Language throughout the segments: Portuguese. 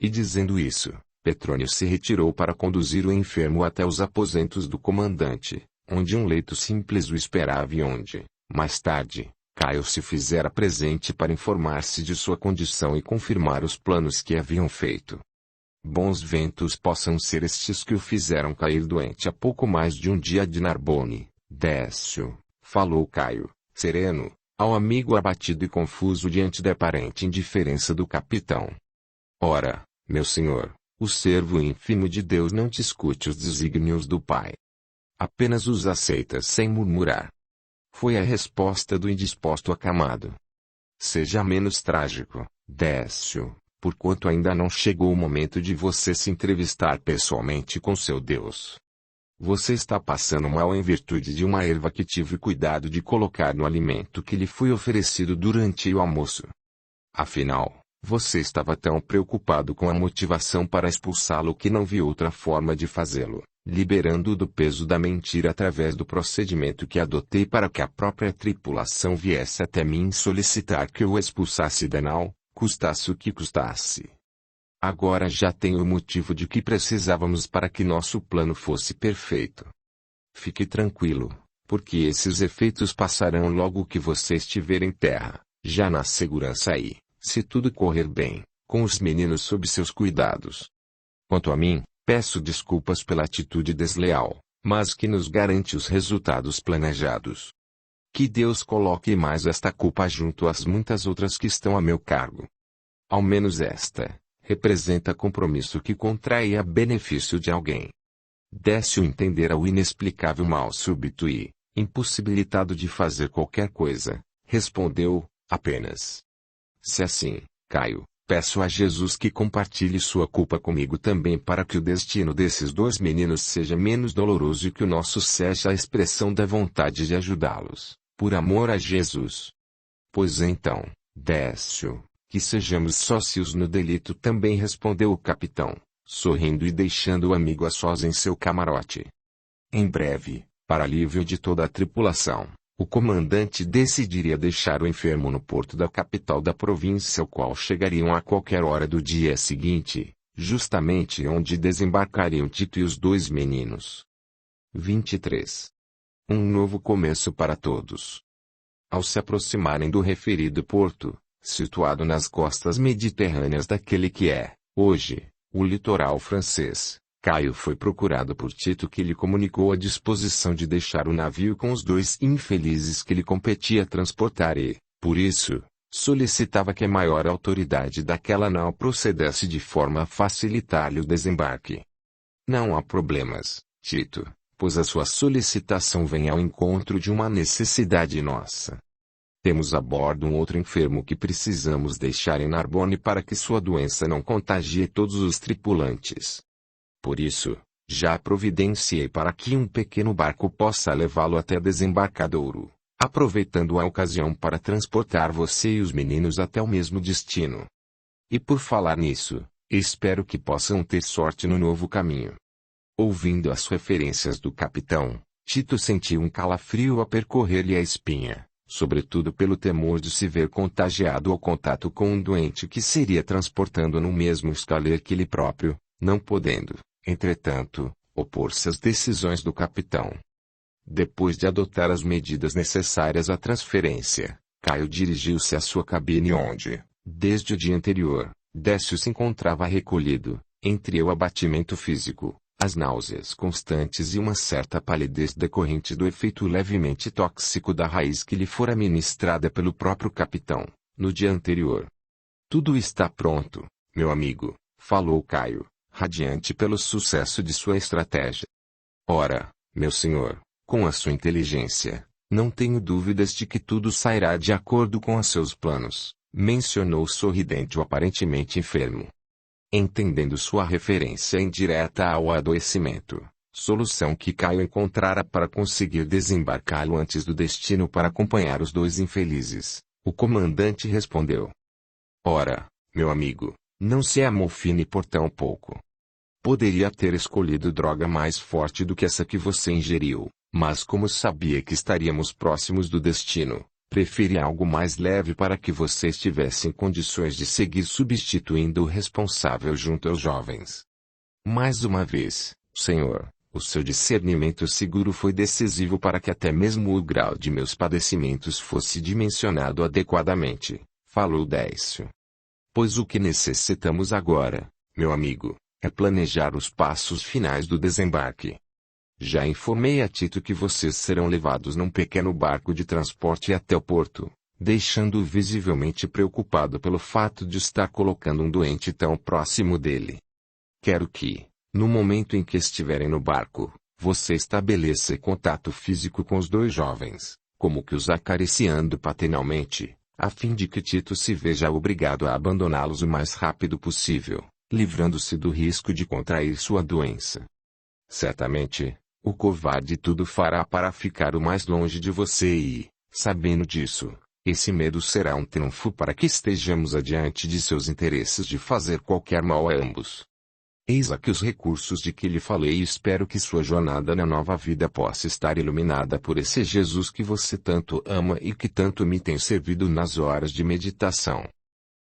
E dizendo isso, Petrônio se retirou para conduzir o enfermo até os aposentos do comandante, onde um leito simples o esperava e onde, mais tarde, Caio se fizera presente para informar-se de sua condição e confirmar os planos que haviam feito. Bons ventos possam ser estes que o fizeram cair doente há pouco mais de um dia de Narbonne, Décio, falou Caio, sereno, ao amigo abatido e confuso diante da aparente indiferença do capitão. Ora, meu senhor, o servo ínfimo de Deus não discute os desígnios do Pai. Apenas os aceita sem murmurar. Foi a resposta do indisposto acamado. Seja menos trágico, Décio, porquanto ainda não chegou o momento de você se entrevistar pessoalmente com seu Deus. Você está passando mal em virtude de uma erva que tive cuidado de colocar no alimento que lhe foi oferecido durante o almoço. Afinal, você estava tão preocupado com a motivação para expulsá-lo que não vi outra forma de fazê-lo, liberando-o do peso da mentira através do procedimento que adotei para que a própria tripulação viesse até mim solicitar que eu o expulsasse da nau, custasse o que custasse. Agora já tenho o motivo de que precisávamos para que nosso plano fosse perfeito. Fique tranquilo, porque esses efeitos passarão logo que você estiver em terra, já na segurança aí, se tudo correr bem, com os meninos sob seus cuidados. Quanto a mim, peço desculpas pela atitude desleal, mas que nos garante os resultados planejados. Que Deus coloque mais esta culpa junto às muitas outras que estão a meu cargo. Ao menos esta representa compromisso que contrai a benefício de alguém. Décio entendera o inexplicável mal súbito e, impossibilitado de fazer qualquer coisa, respondeu, apenas. Se assim, Caio, peço a Jesus que compartilhe sua culpa comigo também para que o destino desses dois meninos seja menos doloroso e que o nosso seja a expressão da vontade de ajudá-los, por amor a Jesus. Pois então, Décio, que sejamos sócios no delito também, respondeu o capitão, sorrindo e deixando o amigo a sós em seu camarote. Em breve, para alívio de toda a tripulação, o comandante decidiria deixar o enfermo no porto da capital da província, ao qual chegariam a qualquer hora do dia seguinte, justamente onde desembarcariam Tito e os dois meninos. 23. Um novo começo para todos. Ao se aproximarem do referido porto, situado nas costas mediterrâneas daquele que é, hoje, o litoral francês, Caio foi procurado por Tito, que lhe comunicou a disposição de deixar o navio com os dois infelizes que lhe competia transportar e, por isso, solicitava que a maior autoridade daquela nau procedesse de forma a facilitar-lhe o desembarque. Não há problemas, Tito, pois a sua solicitação vem ao encontro de uma necessidade nossa. Temos a bordo um outro enfermo que precisamos deixar em Narbonne para que sua doença não contagie todos os tripulantes. Por isso, já providenciei para que um pequeno barco possa levá-lo até desembarcadouro, aproveitando a ocasião para transportar você e os meninos até o mesmo destino. E por falar nisso, espero que possam ter sorte no novo caminho. Ouvindo as referências do capitão, Tito sentiu um calafrio a percorrer-lhe a espinha, sobretudo pelo temor de se ver contagiado ao contato com um doente que seria transportando no mesmo escaler que ele próprio, não podendo, entretanto, opor-se às decisões do capitão. Depois de adotar as medidas necessárias à transferência, Caio dirigiu-se à sua cabine onde, desde o dia anterior, Décio se encontrava recolhido, entre o abatimento físico, as náuseas constantes e uma certa palidez decorrente do efeito levemente tóxico da raiz que lhe fora ministrada pelo próprio capitão, no dia anterior. Tudo está pronto, meu amigo, falou Caio, radiante pelo sucesso de sua estratégia. Ora, meu senhor, com a sua inteligência, não tenho dúvidas de que tudo sairá de acordo com os seus planos, mencionou sorridente o aparentemente enfermo. Entendendo sua referência indireta ao adoecimento, solução que Caio encontrara para conseguir desembarcá-lo antes do destino para acompanhar os dois infelizes, o comandante respondeu. Ora, meu amigo, não se amofine por tão pouco. Poderia ter escolhido droga mais forte do que essa que você ingeriu, mas como sabia que estaríamos próximos do destino, Preferi algo mais leve para que você estivesse em condições de seguir substituindo o responsável junto aos jovens. Mais uma vez, Senhor, o seu discernimento seguro foi decisivo para que até mesmo o grau de meus padecimentos fosse dimensionado adequadamente, falou Décio. Pois o que necessitamos agora, meu amigo, é planejar os passos finais do desembarque. Já informei a Tito que vocês serão levados num pequeno barco de transporte até o porto, deixando-o visivelmente preocupado pelo fato de estar colocando um doente tão próximo dele. Quero que, no momento em que estiverem no barco, você estabeleça contato físico com os dois jovens, como que os acariciando paternalmente, a fim de que Tito se veja obrigado a abandoná-los o mais rápido possível, livrando-se do risco de contrair sua doença. Certamente, o covarde tudo fará para ficar o mais longe de você e, sabendo disso, esse medo será um triunfo para que estejamos adiante de seus interesses de fazer qualquer mal a ambos. Eis aqui os recursos de que lhe falei e espero que sua jornada na nova vida possa estar iluminada por esse Jesus que você tanto ama e que tanto me tem servido nas horas de meditação.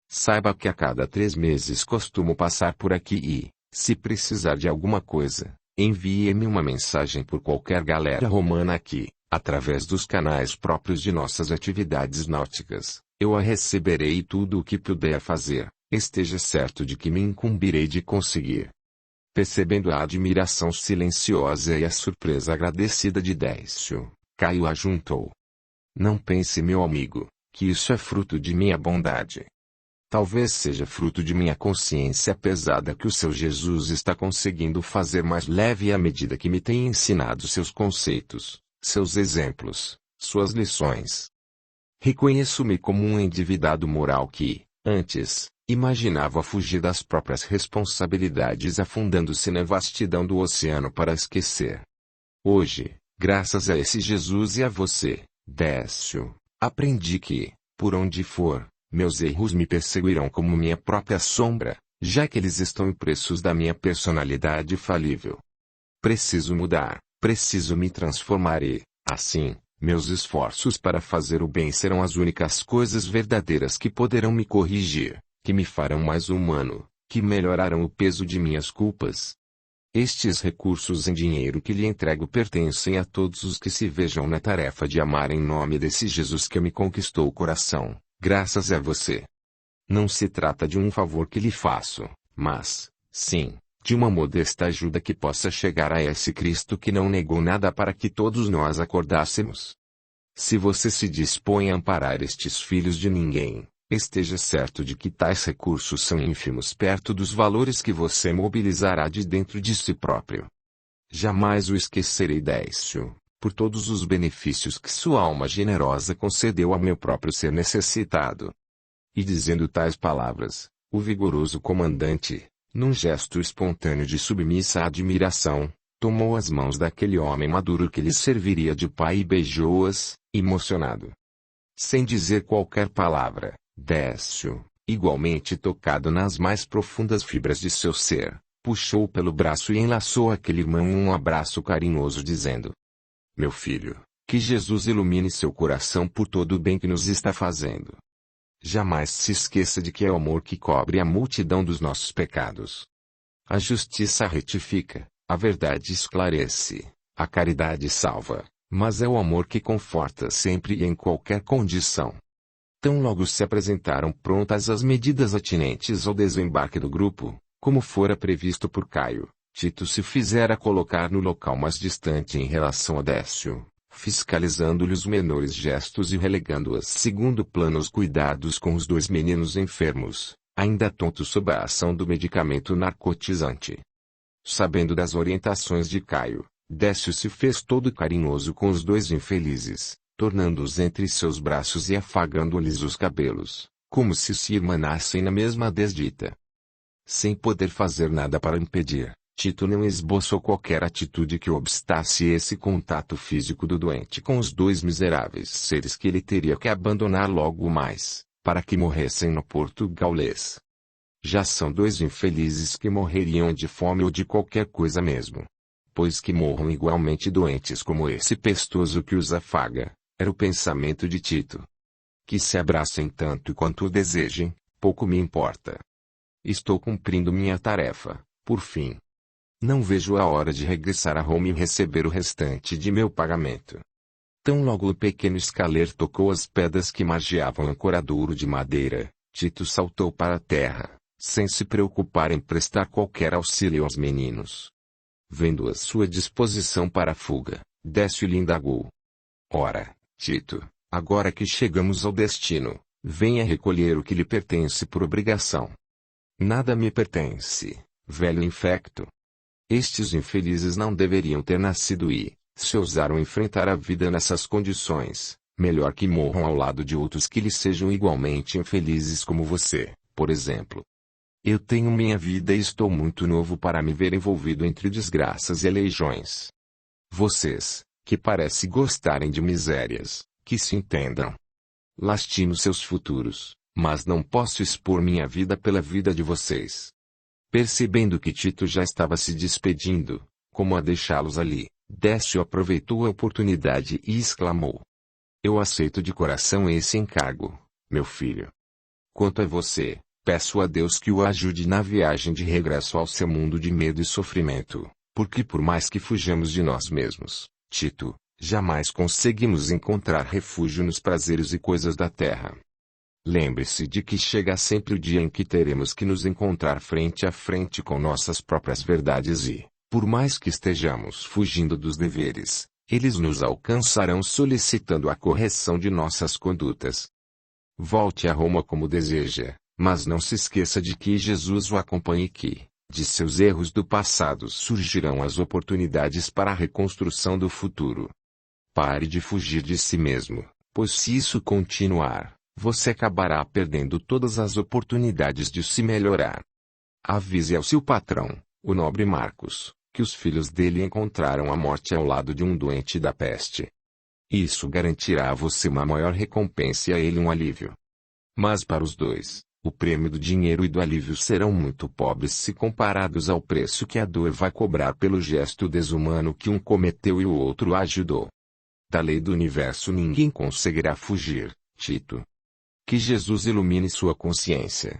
Saiba que a cada 3 meses costumo passar por aqui e, se precisar de alguma coisa, envie-me uma mensagem por qualquer galera romana aqui, através dos canais próprios de nossas atividades náuticas. Eu a receberei e tudo o que puder fazer, esteja certo de que me incumbirei de conseguir. Percebendo a admiração silenciosa e a surpresa agradecida de Décio, Caio ajuntou. Não pense, meu amigo, que isso é fruto de minha bondade. Talvez seja fruto de minha consciência pesada que o seu Jesus está conseguindo fazer mais leve à medida que me tem ensinado seus conceitos, seus exemplos, suas lições. Reconheço-me como um endividado moral que, antes, imaginava fugir das próprias responsabilidades afundando-se na vastidão do oceano para esquecer. Hoje, graças a esse Jesus e a você, Décio, aprendi que, por onde for, meus erros me perseguirão como minha própria sombra, já que eles estão impressos da minha personalidade falível. Preciso mudar, preciso me transformar e, assim, meus esforços para fazer o bem serão as únicas coisas verdadeiras que poderão me corrigir, que me farão mais humano, que melhorarão o peso de minhas culpas. Estes recursos em dinheiro que lhe entrego pertencem a todos os que se vejam na tarefa de amar em nome desse Jesus que me conquistou o coração, graças a você. Não se trata de um favor que lhe faço, mas, sim, de uma modesta ajuda que possa chegar a esse Cristo que não negou nada para que todos nós acordássemos. Se você se dispõe a amparar estes filhos de ninguém, esteja certo de que tais recursos são ínfimos perto dos valores que você mobilizará de dentro de si próprio. Jamais o esquecerei, Décio, por todos os benefícios que sua alma generosa concedeu a meu próprio ser necessitado. E dizendo tais palavras, o vigoroso comandante, num gesto espontâneo de submissa admiração, tomou as mãos daquele homem maduro que lhe serviria de pai e beijou-as, emocionado. Sem dizer qualquer palavra, Décio, igualmente tocado nas mais profundas fibras de seu ser, puxou-o pelo braço e enlaçou aquele irmão em um abraço carinhoso dizendo: Meu filho, que Jesus ilumine seu coração por todo o bem que nos está fazendo. Jamais se esqueça de que é o amor que cobre a multidão dos nossos pecados. A justiça retifica, a verdade esclarece, a caridade salva, mas é o amor que conforta sempre e em qualquer condição. Tão logo se apresentaram prontas as medidas atinentes ao desembarque do grupo, como fora previsto por Caio, Tito se fizera colocar no local mais distante em relação a Décio, fiscalizando-lhe os menores gestos e relegando a segundo plano os cuidados com os 2 meninos enfermos, ainda tontos sob a ação do medicamento narcotizante. Sabendo das orientações de Caio, Décio se fez todo carinhoso com os 2 infelizes, tornando-os entre seus braços e afagando-lhes os cabelos, como se irmanassem na mesma desdita. Sem poder fazer nada para impedir, Tito não esboçou qualquer atitude que obstasse esse contato físico do doente com os 2 miseráveis seres que ele teria que abandonar logo mais, para que morressem no porto gaulês. Já são 2 infelizes que morreriam de fome ou de qualquer coisa mesmo. Pois que morram igualmente doentes como esse pestoso que os afaga, era o pensamento de Tito, Que se abracem tanto quanto o desejem, pouco me importa. Estou cumprindo minha tarefa, por fim. Não vejo a hora de regressar a Roma e receber o restante de meu pagamento. Tão logo o pequeno escaleiro tocou as pedras que margeavam o ancoradouro de madeira, Tito saltou para a terra, sem se preocupar em prestar qualquer auxílio aos meninos. Vendo a sua disposição para a fuga, Décio lhe indagou. Ora, Tito, agora que chegamos ao destino, venha recolher o que lhe pertence por obrigação. Nada me pertence, velho infecto. Estes infelizes não deveriam ter nascido e, se ousaram enfrentar a vida nessas condições, melhor que morram ao lado de outros que lhes sejam igualmente infelizes como você, por exemplo. Eu tenho minha vida e estou muito novo para me ver envolvido entre desgraças e aleijões. Vocês, que parecem gostarem de misérias, que se entendam. Lastimo seus futuros, mas não posso expor minha vida pela vida de vocês. Percebendo que Tito já estava se despedindo, como a deixá-los ali, Décio aproveitou a oportunidade e exclamou. Eu aceito de coração esse encargo, meu filho. Quanto a você, peço a Deus que o ajude na viagem de regresso ao seu mundo de medo e sofrimento, porque por mais que fujamos de nós mesmos, Tito, jamais conseguimos encontrar refúgio nos prazeres e coisas da terra. Lembre-se de que chega sempre o dia em que teremos que nos encontrar frente a frente com nossas próprias verdades e, por mais que estejamos fugindo dos deveres, eles nos alcançarão solicitando a correção de nossas condutas. Volte a Roma como deseja, mas não se esqueça de que Jesus o acompanhe e que, de seus erros do passado surgirão as oportunidades para a reconstrução do futuro. Pare de fugir de si mesmo, pois se isso continuar, você acabará perdendo todas as oportunidades de se melhorar. Avise ao seu patrão, o nobre Marcos, que os filhos dele encontraram a morte ao lado de um doente da peste. Isso garantirá a você uma maior recompensa e a ele um alívio. Mas para os dois, o prêmio do dinheiro e do alívio serão muito pobres se comparados ao preço que a dor vai cobrar pelo gesto desumano que um cometeu e o outro ajudou. Da lei do universo ninguém conseguirá fugir, Tito. Que Jesus ilumine sua consciência.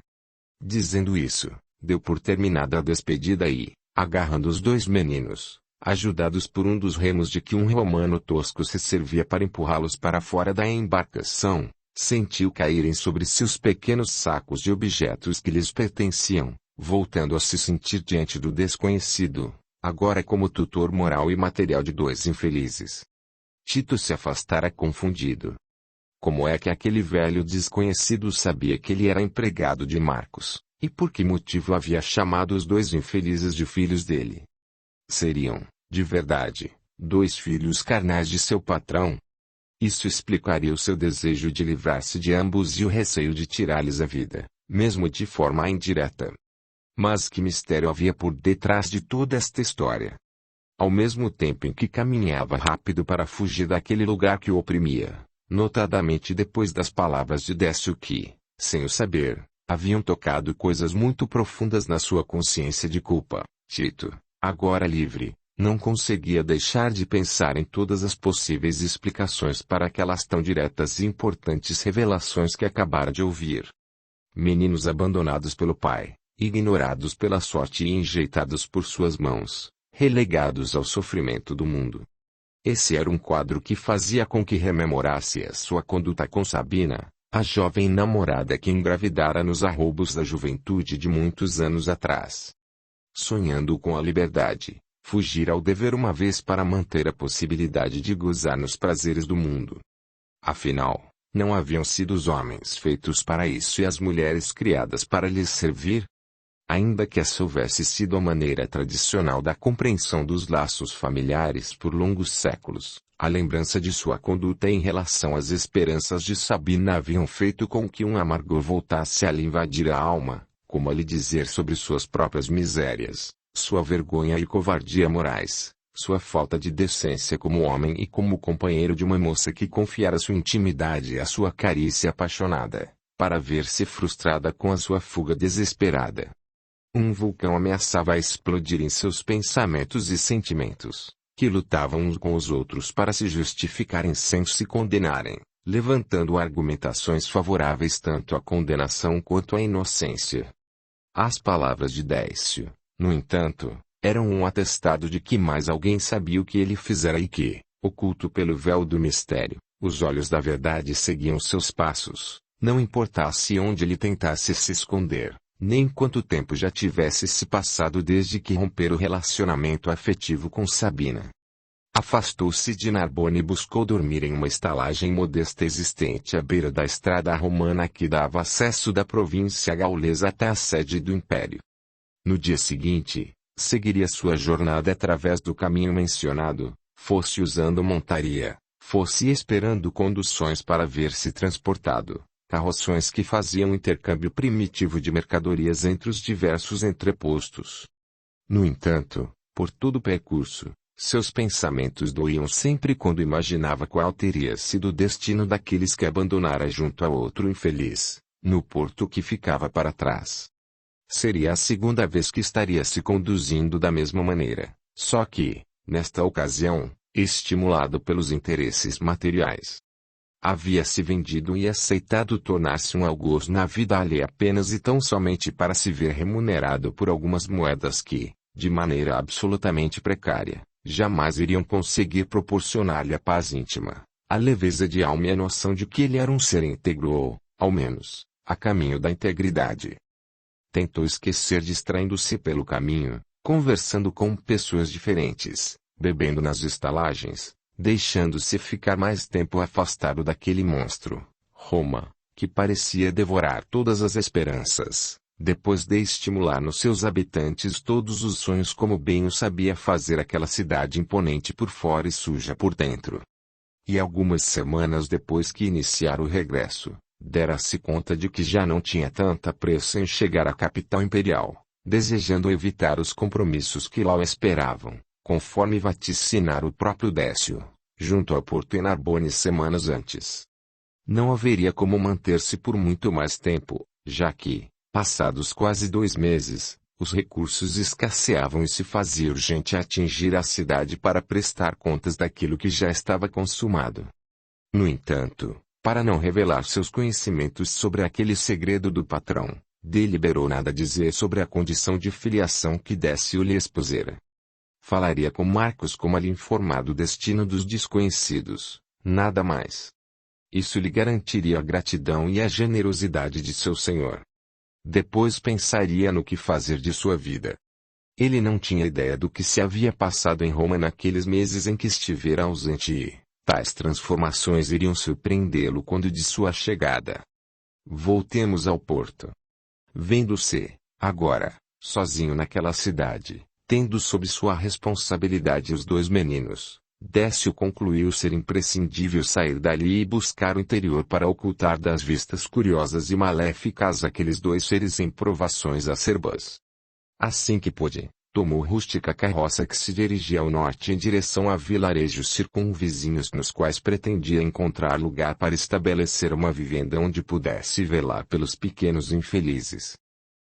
Dizendo isso, deu por terminada a despedida e, agarrando os dois meninos, ajudados por um dos remos de que um romano tosco se servia para empurrá-los para fora da embarcação, sentiu caírem sobre si os pequenos sacos de objetos que lhes pertenciam, voltando a se sentir diante do desconhecido, agora como tutor moral e material de dois infelizes. Tito se afastara confundido. Como é que aquele velho desconhecido sabia que ele era empregado de Marcos, e por que motivo havia chamado os dois infelizes de filhos dele? Seriam, de verdade, dois filhos carnais de seu patrão? Isso explicaria o seu desejo de livrar-se de ambos e o receio de tirar-lhes a vida, mesmo de forma indireta. Mas que mistério havia por detrás de toda esta história? Ao mesmo tempo em que caminhava rápido para fugir daquele lugar que o oprimia, notadamente depois das palavras de Décio que, sem o saber, haviam tocado coisas muito profundas na sua consciência de culpa, Tito, agora livre, não conseguia deixar de pensar em todas as possíveis explicações para aquelas tão diretas e importantes revelações que acabara de ouvir. Meninos abandonados pelo pai, ignorados pela sorte e enjeitados por suas mãos, relegados ao sofrimento do mundo. Esse era um quadro que fazia com que rememorasse a sua conduta com Sabina, a jovem namorada que engravidara nos arroubos da juventude de muitos anos atrás. Sonhando com a liberdade, fugir ao dever uma vez para manter a possibilidade de gozar nos prazeres do mundo. Afinal, não haviam sido os homens feitos para isso e as mulheres criadas para lhes servir? Ainda que essa houvesse sido a maneira tradicional da compreensão dos laços familiares por longos séculos, a lembrança de sua conduta em relação às esperanças de Sabina haviam feito com que um amargor voltasse a lhe invadir a alma, como a lhe dizer sobre suas próprias misérias, sua vergonha e covardia morais, sua falta de decência como homem e como companheiro de uma moça que confiara sua intimidade à sua carícia apaixonada, para ver-se frustrada com a sua fuga desesperada. Um vulcão ameaçava explodir em seus pensamentos e sentimentos, que lutavam uns com os outros para se justificarem sem se condenarem, levantando argumentações favoráveis tanto à condenação quanto à inocência. As palavras de Décio, no entanto, eram um atestado de que mais alguém sabia o que ele fizera e que, oculto pelo véu do mistério, os olhos da verdade seguiam seus passos, não importasse onde ele tentasse se esconder, nem quanto tempo já tivesse se passado desde que rompera o relacionamento afetivo com Sabina. Afastou-se de Narbonne e buscou dormir em uma estalagem modesta existente à beira da estrada romana que dava acesso da província gaulesa até a sede do império. No dia seguinte, seguiria sua jornada através do caminho mencionado, fosse usando montaria, fosse esperando conduções para ver-se transportado, carroções que faziam intercâmbio primitivo de mercadorias entre os diversos entrepostos. No entanto, por todo o percurso, seus pensamentos doíam sempre quando imaginava qual teria sido o destino daqueles que abandonara junto a outro infeliz, no porto que ficava para trás. Seria a segunda vez que estaria se conduzindo da mesma maneira, só que, nesta ocasião, estimulado pelos interesses materiais. Havia se vendido e aceitado tornar-se um algoz na vida alheia apenas e tão somente para se ver remunerado por algumas moedas que, de maneira absolutamente precária, jamais iriam conseguir proporcionar-lhe a paz íntima, a leveza de alma e a noção de que ele era um ser íntegro ou, ao menos, a caminho da integridade. Tentou esquecer distraindo-se pelo caminho, conversando com pessoas diferentes, bebendo nas estalagens, deixando-se ficar mais tempo afastado daquele monstro, Roma, que parecia devorar todas as esperanças, depois de estimular nos seus habitantes todos os sonhos como bem o sabia fazer aquela cidade imponente por fora e suja por dentro. E algumas semanas depois que iniciara o regresso, dera-se conta de que já não tinha tanta pressa em chegar à capital imperial, desejando evitar os compromissos que lá o esperavam, conforme vaticinara o próprio Décio, junto ao porto em Narbonne semanas antes. Não haveria como manter-se por muito mais tempo, já que, passados quase 2 meses, os recursos escasseavam e se fazia urgente atingir a cidade para prestar contas daquilo que já estava consumado. No entanto, para não revelar seus conhecimentos sobre aquele segredo do patrão, deliberou nada dizer sobre a condição de filiação que Décio lhe expusera. Falaria com Marcos como lhe informar do destino dos desconhecidos, nada mais. Isso lhe garantiria a gratidão e a generosidade de seu senhor. Depois pensaria no que fazer de sua vida. Ele não tinha ideia do que se havia passado em Roma naqueles meses em que estivera ausente e tais transformações iriam surpreendê-lo quando de sua chegada. Voltemos ao porto. Vendo-se, agora, sozinho naquela cidade, tendo sob sua responsabilidade os 2 meninos, Décio concluiu ser imprescindível sair dali e buscar o interior para ocultar das vistas curiosas e maléficas aqueles 2 seres em provações acerbas. Assim que pôde, tomou rústica carroça que se dirigia ao norte em direção a vilarejos circunvizinhos nos quais pretendia encontrar lugar para estabelecer uma vivenda onde pudesse velar pelos pequenos infelizes.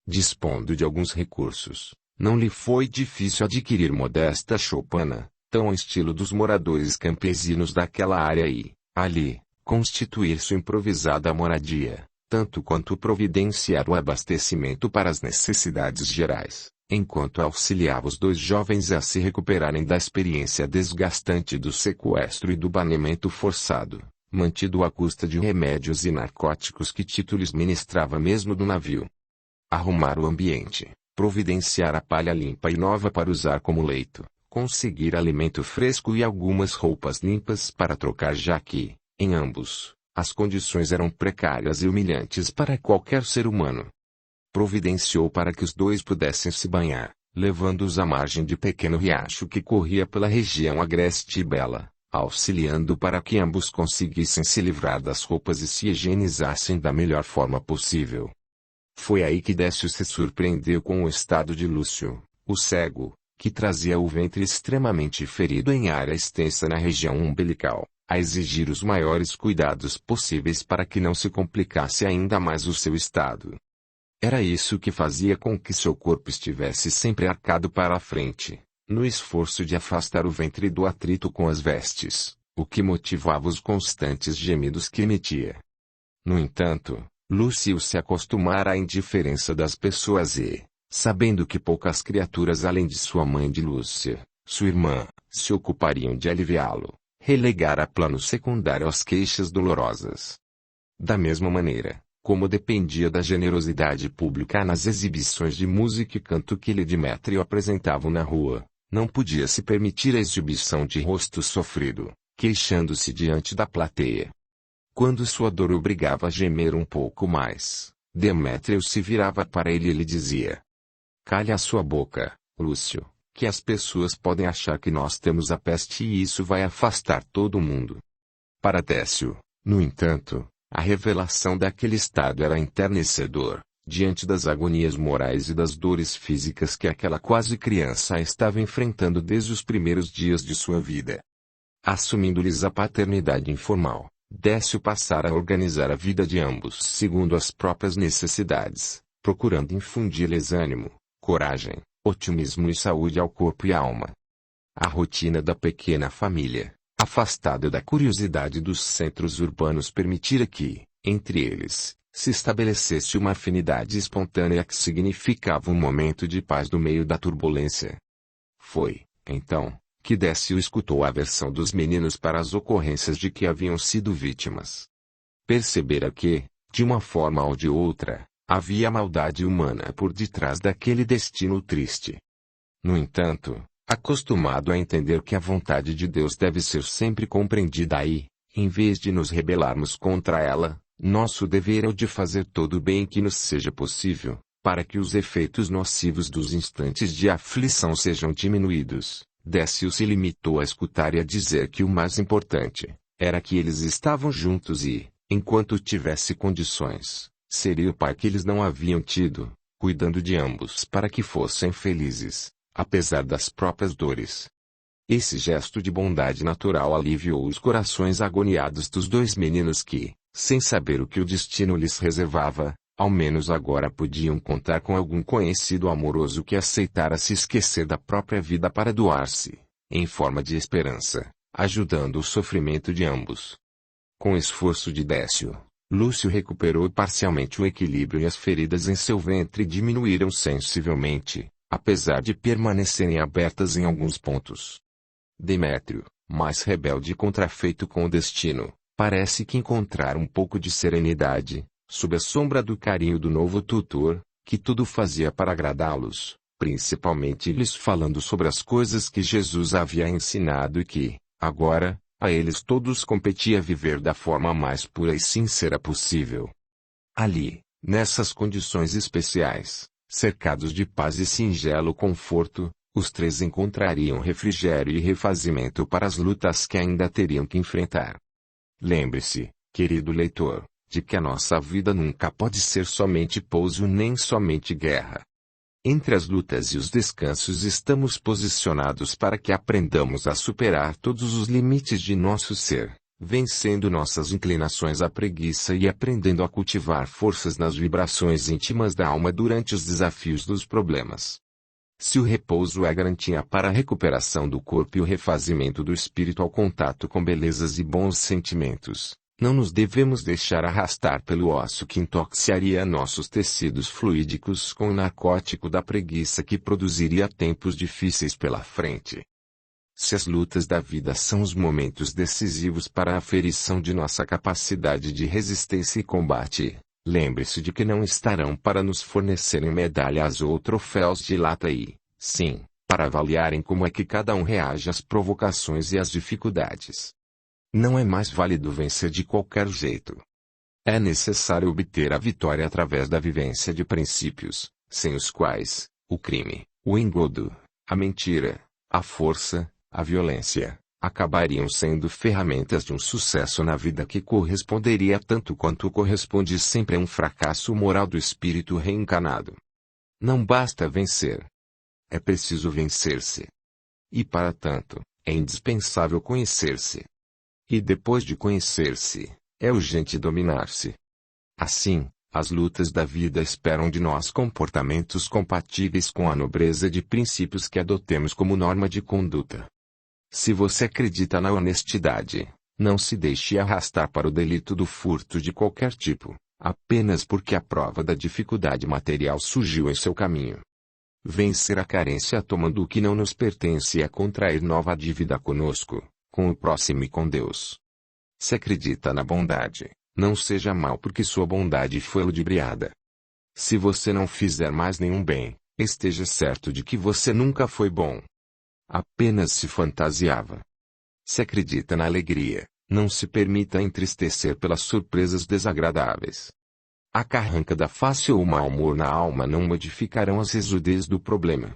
Dispondo de alguns recursos, não lhe foi difícil adquirir modesta choupana, tão ao estilo dos moradores campesinos daquela área e, ali, constituir sua improvisada moradia, tanto quanto providenciar o abastecimento para as necessidades gerais, enquanto auxiliava os 2 jovens a se recuperarem da experiência desgastante do sequestro e do banimento forçado, mantido à custa de remédios e narcóticos que Tito lhes ministrava mesmo do navio. Arrumar o ambiente, providenciar a palha limpa e nova para usar como leito, conseguir alimento fresco e algumas roupas limpas para trocar já que, em ambos, as condições eram precárias e humilhantes para qualquer ser humano. Providenciou para que os 2 pudessem se banhar, levando-os à margem de pequeno riacho que corria pela região agreste e bela, auxiliando para que ambos conseguissem se livrar das roupas e se higienizassem da melhor forma possível. Foi aí que Décio se surpreendeu com o estado de Lúcio, o cego, que trazia o ventre extremamente ferido em área extensa na região umbilical, a exigir os maiores cuidados possíveis para que não se complicasse ainda mais o seu estado. Era isso que fazia com que seu corpo estivesse sempre arcado para a frente, no esforço de afastar o ventre do atrito com as vestes, o que motivava os constantes gemidos que emitia. No entanto, Lúcio se acostumara à indiferença das pessoas e, sabendo que poucas criaturas além de sua mãe de Lúcia, sua irmã, se ocupariam de aliviá-lo, relegara a plano secundário as queixas dolorosas. Da mesma maneira, como dependia da generosidade pública nas exibições de música e canto que lhe Demétrio apresentavam na rua, não podia se permitir a exibição de rosto sofrido, queixando-se diante da plateia. Quando sua dor obrigava a gemer um pouco mais, Demétrio se virava para ele e lhe dizia: "Calha a sua boca, Lúcio, que as pessoas podem achar que nós temos a peste e isso vai afastar todo mundo." Para Décio, no entanto, a revelação daquele estado era enternecedor, diante das agonias morais e das dores físicas que aquela quase criança estava enfrentando desde os primeiros dias de sua vida. Assumindo-lhes a paternidade informal, Décio passara a organizar a vida de ambos segundo as próprias necessidades, procurando infundir-lhes ânimo, coragem, otimismo e saúde ao corpo e à alma. A rotina da pequena família, afastada da curiosidade dos centros urbanos, permitira que, entre eles, se estabelecesse uma afinidade espontânea que significava um momento de paz no meio da turbulência. Foi, então, que Décio escutou a versão dos meninos para as ocorrências de que haviam sido vítimas. Percebera que, de uma forma ou de outra, havia maldade humana por detrás daquele destino triste. No entanto, acostumado a entender que a vontade de Deus deve ser sempre compreendida aí, em vez de nos rebelarmos contra ela, nosso dever é o de fazer todo o bem que nos seja possível, para que os efeitos nocivos dos instantes de aflição sejam diminuídos. Décio se limitou a escutar e a dizer que o mais importante era que eles estavam juntos e, enquanto tivesse condições, seria o pai que eles não haviam tido, cuidando de ambos para que fossem felizes, apesar das próprias dores. Esse gesto de bondade natural aliviou os corações agoniados dos dois meninos que, sem saber o que o destino lhes reservava, ao menos agora podiam contar com algum conhecido amoroso que aceitara se esquecer da própria vida para doar-se, em forma de esperança, ajudando o sofrimento de ambos. Com esforço de Décio, Lúcio recuperou parcialmente o equilíbrio e as feridas em seu ventre diminuíram sensivelmente, apesar de permanecerem abertas em alguns pontos. Demétrio, mais rebelde e contrafeito com o destino, parece que encontrara um pouco de serenidade, sob a sombra do carinho do novo tutor, que tudo fazia para agradá-los, principalmente lhes falando sobre as coisas que Jesus havia ensinado e que, agora, a eles todos competia viver da forma mais pura e sincera possível. Ali, nessas condições especiais, cercados de paz e singelo conforto, os três encontrariam refrigério e refazimento para as lutas que ainda teriam que enfrentar. Lembre-se, querido leitor, de que a nossa vida nunca pode ser somente pouso nem somente guerra. Entre as lutas e os descansos estamos posicionados para que aprendamos a superar todos os limites de nosso ser, vencendo nossas inclinações à preguiça e aprendendo a cultivar forças nas vibrações íntimas da alma durante os desafios dos problemas. Se o repouso é garantia para a recuperação do corpo e o refazimento do espírito ao contato com belezas e bons sentimentos, não nos devemos deixar arrastar pelo ócio que intoxicaria nossos tecidos fluídicos com o narcótico da preguiça que produziria tempos difíceis pela frente. Se as lutas da vida são os momentos decisivos para a aferição de nossa capacidade de resistência e combate, lembre-se de que não estarão para nos fornecerem medalhas ou troféus de lata e, sim, para avaliarem como é que cada um reage às provocações e às dificuldades. Não é mais válido vencer de qualquer jeito. É necessário obter a vitória através da vivência de princípios, sem os quais, o crime, o engodo, a mentira, a força, a violência, acabariam sendo ferramentas de um sucesso na vida que corresponderia tanto quanto corresponde sempre a um fracasso moral do espírito reencarnado. Não basta vencer. É preciso vencer-se. E para tanto, é indispensável conhecer-se. E depois de conhecer-se, é urgente dominar-se. Assim, as lutas da vida esperam de nós comportamentos compatíveis com a nobreza de princípios que adotemos como norma de conduta. Se você acredita na honestidade, não se deixe arrastar para o delito do furto de qualquer tipo, apenas porque a prova da dificuldade material surgiu em seu caminho. Vencer a carência tomando o que não nos pertence é contrair nova dívida conosco, com o próximo e com Deus. Se acredita na bondade, não seja mau porque sua bondade foi ludibriada. Se você não fizer mais nenhum bem, esteja certo de que você nunca foi bom. Apenas se fantasiava. Se acredita na alegria, não se permita entristecer pelas surpresas desagradáveis. A carranca da face ou o mau humor na alma não modificarão as resudez do problema.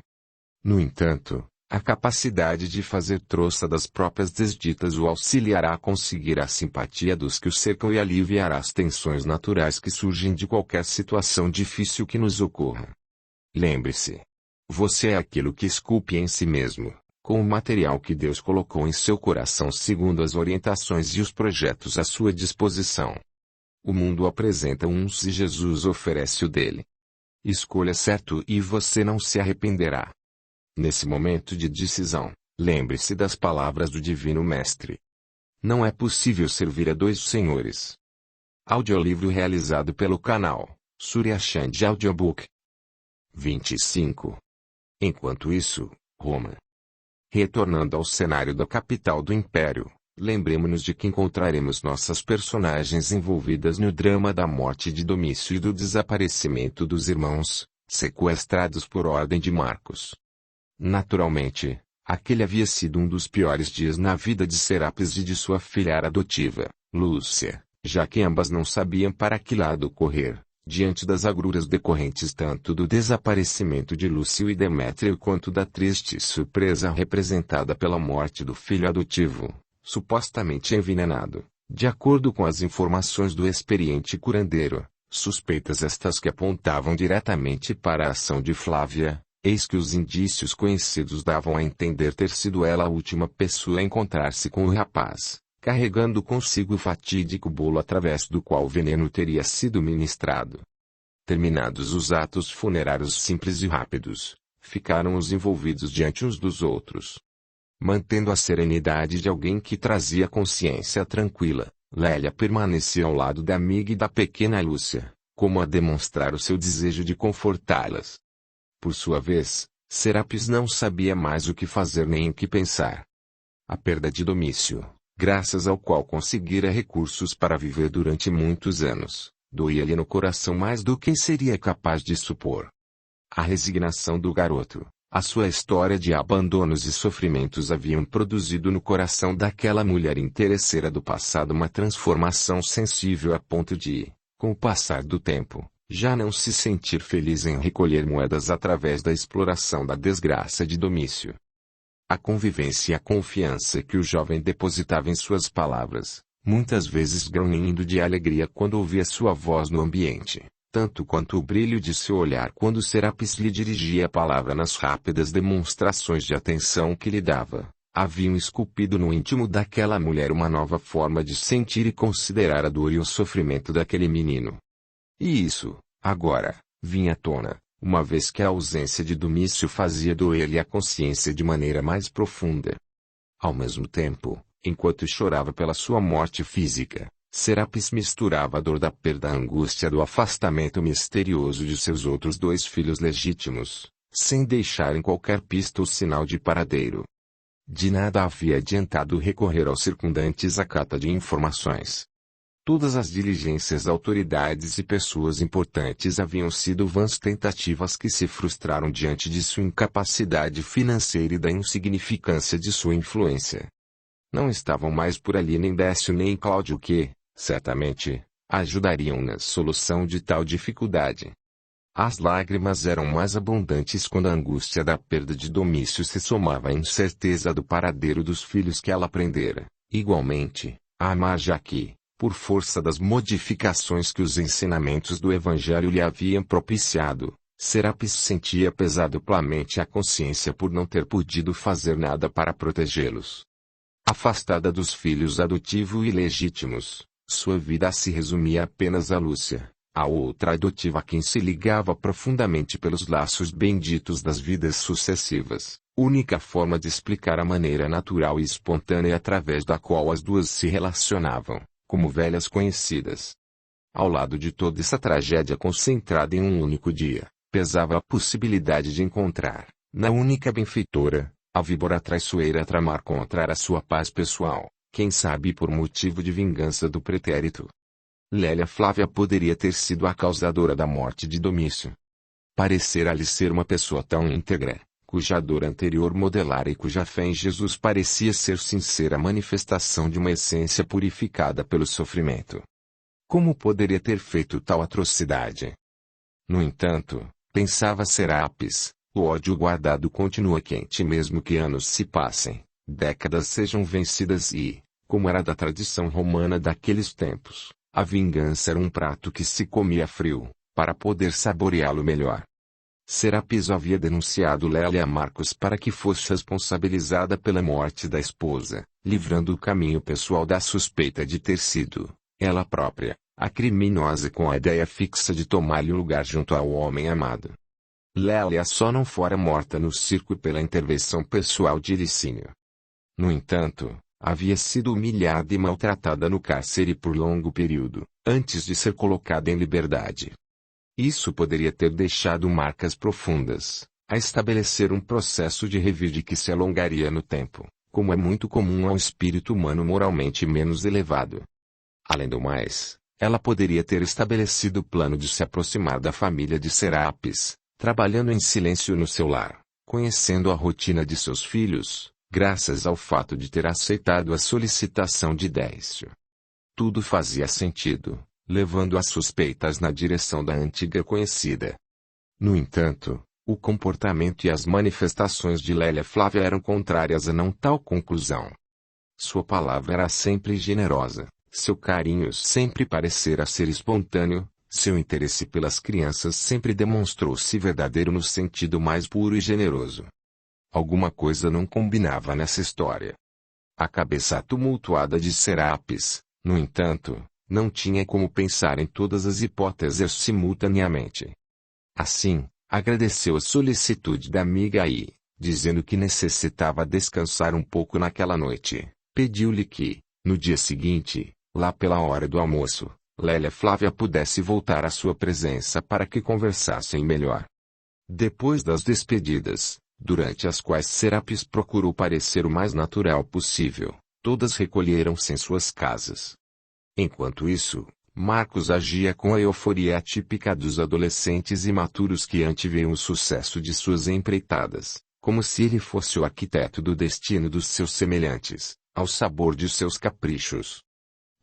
No entanto, a capacidade de fazer troça das próprias desditas o auxiliará a conseguir a simpatia dos que o cercam e aliviará as tensões naturais que surgem de qualquer situação difícil que nos ocorra. Lembre-se. Você é aquilo que esculpe em si mesmo, com o material que Deus colocou em seu coração segundo as orientações e os projetos à sua disposição. O mundo apresenta uns e Jesus oferece o dele. Escolha certo e você não se arrependerá. Nesse momento de decisão, lembre-se das palavras do Divino Mestre. Não é possível servir a dois senhores. Audiolivro realizado pelo canal Surya Chand Audiobook. 25. Enquanto isso, Roma. Retornando ao cenário da capital do Império, lembremos-nos de que encontraremos nossas personagens envolvidas no drama da morte de Domício e do desaparecimento dos irmãos, sequestrados por ordem de Marcos. Naturalmente, aquele havia sido um dos piores dias na vida de Serapis e de sua filha adotiva, Lúcia, já que ambas não sabiam para que lado correr, diante das agruras decorrentes tanto do desaparecimento de Lúcio e Demétrio quanto da triste surpresa representada pela morte do filho adotivo, supostamente envenenado, de acordo com as informações do experiente curandeiro, suspeitas estas que apontavam diretamente para a ação de Flávia, eis que os indícios conhecidos davam a entender ter sido ela a última pessoa a encontrar-se com o rapaz, carregando consigo o fatídico bolo através do qual o veneno teria sido ministrado. Terminados os atos funerários simples e rápidos, ficaram os envolvidos diante uns dos outros. Mantendo a serenidade de alguém que trazia consciência tranquila, Lélia permanecia ao lado da amiga e da pequena Lúcia, como a demonstrar o seu desejo de confortá-las. Por sua vez, Serapis não sabia mais o que fazer nem em que pensar. A perda de Domício, graças ao qual conseguira recursos para viver durante muitos anos, doía-lhe no coração mais do que seria capaz de supor. A resignação do garoto, a sua história de abandonos e sofrimentos haviam produzido no coração daquela mulher interesseira do passado uma transformação sensível a ponto de, com o passar do tempo, já não se sentir feliz em recolher moedas através da exploração da desgraça de Domício. A convivência e a confiança que o jovem depositava em suas palavras, muitas vezes grunhindo de alegria quando ouvia sua voz no ambiente, tanto quanto o brilho de seu olhar quando Serapis lhe dirigia a palavra nas rápidas demonstrações de atenção que lhe dava, haviam esculpido no íntimo daquela mulher uma nova forma de sentir e considerar a dor e o sofrimento daquele menino. E isso, agora, vinha à tona, uma vez que a ausência de Domício fazia doer-lhe a consciência de maneira mais profunda. Ao mesmo tempo, enquanto chorava pela sua morte física, Serapis misturava a dor da perda à angústia do afastamento misterioso de seus outros dois filhos legítimos, sem deixarem qualquer pista ou sinal de paradeiro. De nada havia adiantado recorrer aos circundantes à cata de informações. Todas as diligências de autoridades e pessoas importantes haviam sido vãs tentativas que se frustraram diante de sua incapacidade financeira e da insignificância de sua influência. Não estavam mais por ali nem Décio nem Cláudio que, certamente, ajudariam na solução de tal dificuldade. As lágrimas eram mais abundantes quando a angústia da perda de Domício se somava à incerteza do paradeiro dos filhos que ela aprendera, igualmente, a amar já que, por força das modificações que os ensinamentos do Evangelho lhe haviam propiciado, Serapis sentia pesar duplamente a consciência por não ter podido fazer nada para protegê-los. Afastada dos filhos adotivos e legítimos, sua vida se resumia apenas a Lúcia, a outra adotiva a quem se ligava profundamente pelos laços benditos das vidas sucessivas, única forma de explicar a maneira natural e espontânea através da qual as duas se relacionavam, como velhas conhecidas. Ao lado de toda essa tragédia concentrada em um único dia, pesava a possibilidade de encontrar, na única benfeitora, a víbora traiçoeira a tramar contra a sua paz pessoal, quem sabe por motivo de vingança do pretérito. Lélia Flávia poderia ter sido a causadora da morte de Domício. Parecera-lhe ser uma pessoa tão íntegra, cuja dor anterior modelara e cuja fé em Jesus parecia ser sincera manifestação de uma essência purificada pelo sofrimento. Como poderia ter feito tal atrocidade? No entanto, pensava Serapis, o ódio guardado continua quente mesmo que anos se passem, décadas sejam vencidas e, como era da tradição romana daqueles tempos, a vingança era um prato que se comia frio, para poder saboreá-lo melhor. Serapis havia denunciado Lélia a Marcos para que fosse responsabilizada pela morte da esposa, livrando o caminho pessoal da suspeita de ter sido, ela própria, a criminosa com a ideia fixa de tomar-lhe o lugar junto ao homem amado. Lélia só não fora morta no circo pela intervenção pessoal de Licínio. No entanto, havia sido humilhada e maltratada no cárcere por longo período, antes de ser colocada em liberdade. Isso poderia ter deixado marcas profundas, a estabelecer um processo de revide que se alongaria no tempo, como é muito comum ao espírito humano moralmente menos elevado. Além do mais, ela poderia ter estabelecido o plano de se aproximar da família de Serapis, trabalhando em silêncio no seu lar, conhecendo a rotina de seus filhos, graças ao fato de ter aceitado a solicitação de Décio. Tudo fazia sentido, levando as suspeitas na direção da antiga conhecida. No entanto, o comportamento e as manifestações de Lélia Flávia eram contrárias a não tal conclusão. Sua palavra era sempre generosa, seu carinho sempre parecera ser espontâneo, seu interesse pelas crianças sempre demonstrou-se verdadeiro no sentido mais puro e generoso. Alguma coisa não combinava nessa história. A cabeça tumultuada de Serapis, no entanto, não tinha como pensar em todas as hipóteses simultaneamente. Assim, agradeceu a solicitude da amiga e, dizendo que necessitava descansar um pouco naquela noite, pediu-lhe que, no dia seguinte, lá pela hora do almoço, Lélia Flávia pudesse voltar à sua presença para que conversassem melhor. Depois das despedidas, durante as quais Serapis procurou parecer o mais natural possível, todas recolheram-se em suas casas. Enquanto isso, Marcos agia com a euforia atípica dos adolescentes imaturos que anteveem o sucesso de suas empreitadas, como se ele fosse o arquiteto do destino dos seus semelhantes, ao sabor de seus caprichos.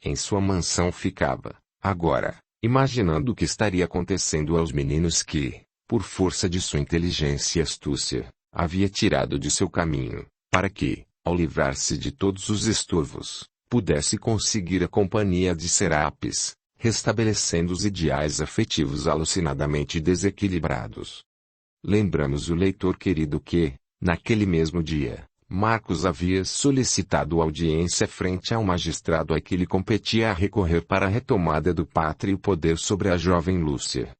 Em sua mansão ficava, agora, imaginando o que estaria acontecendo aos meninos que, por força de sua inteligência e astúcia, havia tirado de seu caminho, para que, ao livrar-se de todos os estorvos, pudesse conseguir a companhia de Serapis, restabelecendo os ideais afetivos alucinadamente desequilibrados. Lembramos o leitor querido que, naquele mesmo dia, Marcos havia solicitado audiência frente ao magistrado a que lhe competia a recorrer para a retomada do pátrio poder sobre a jovem Lúcia.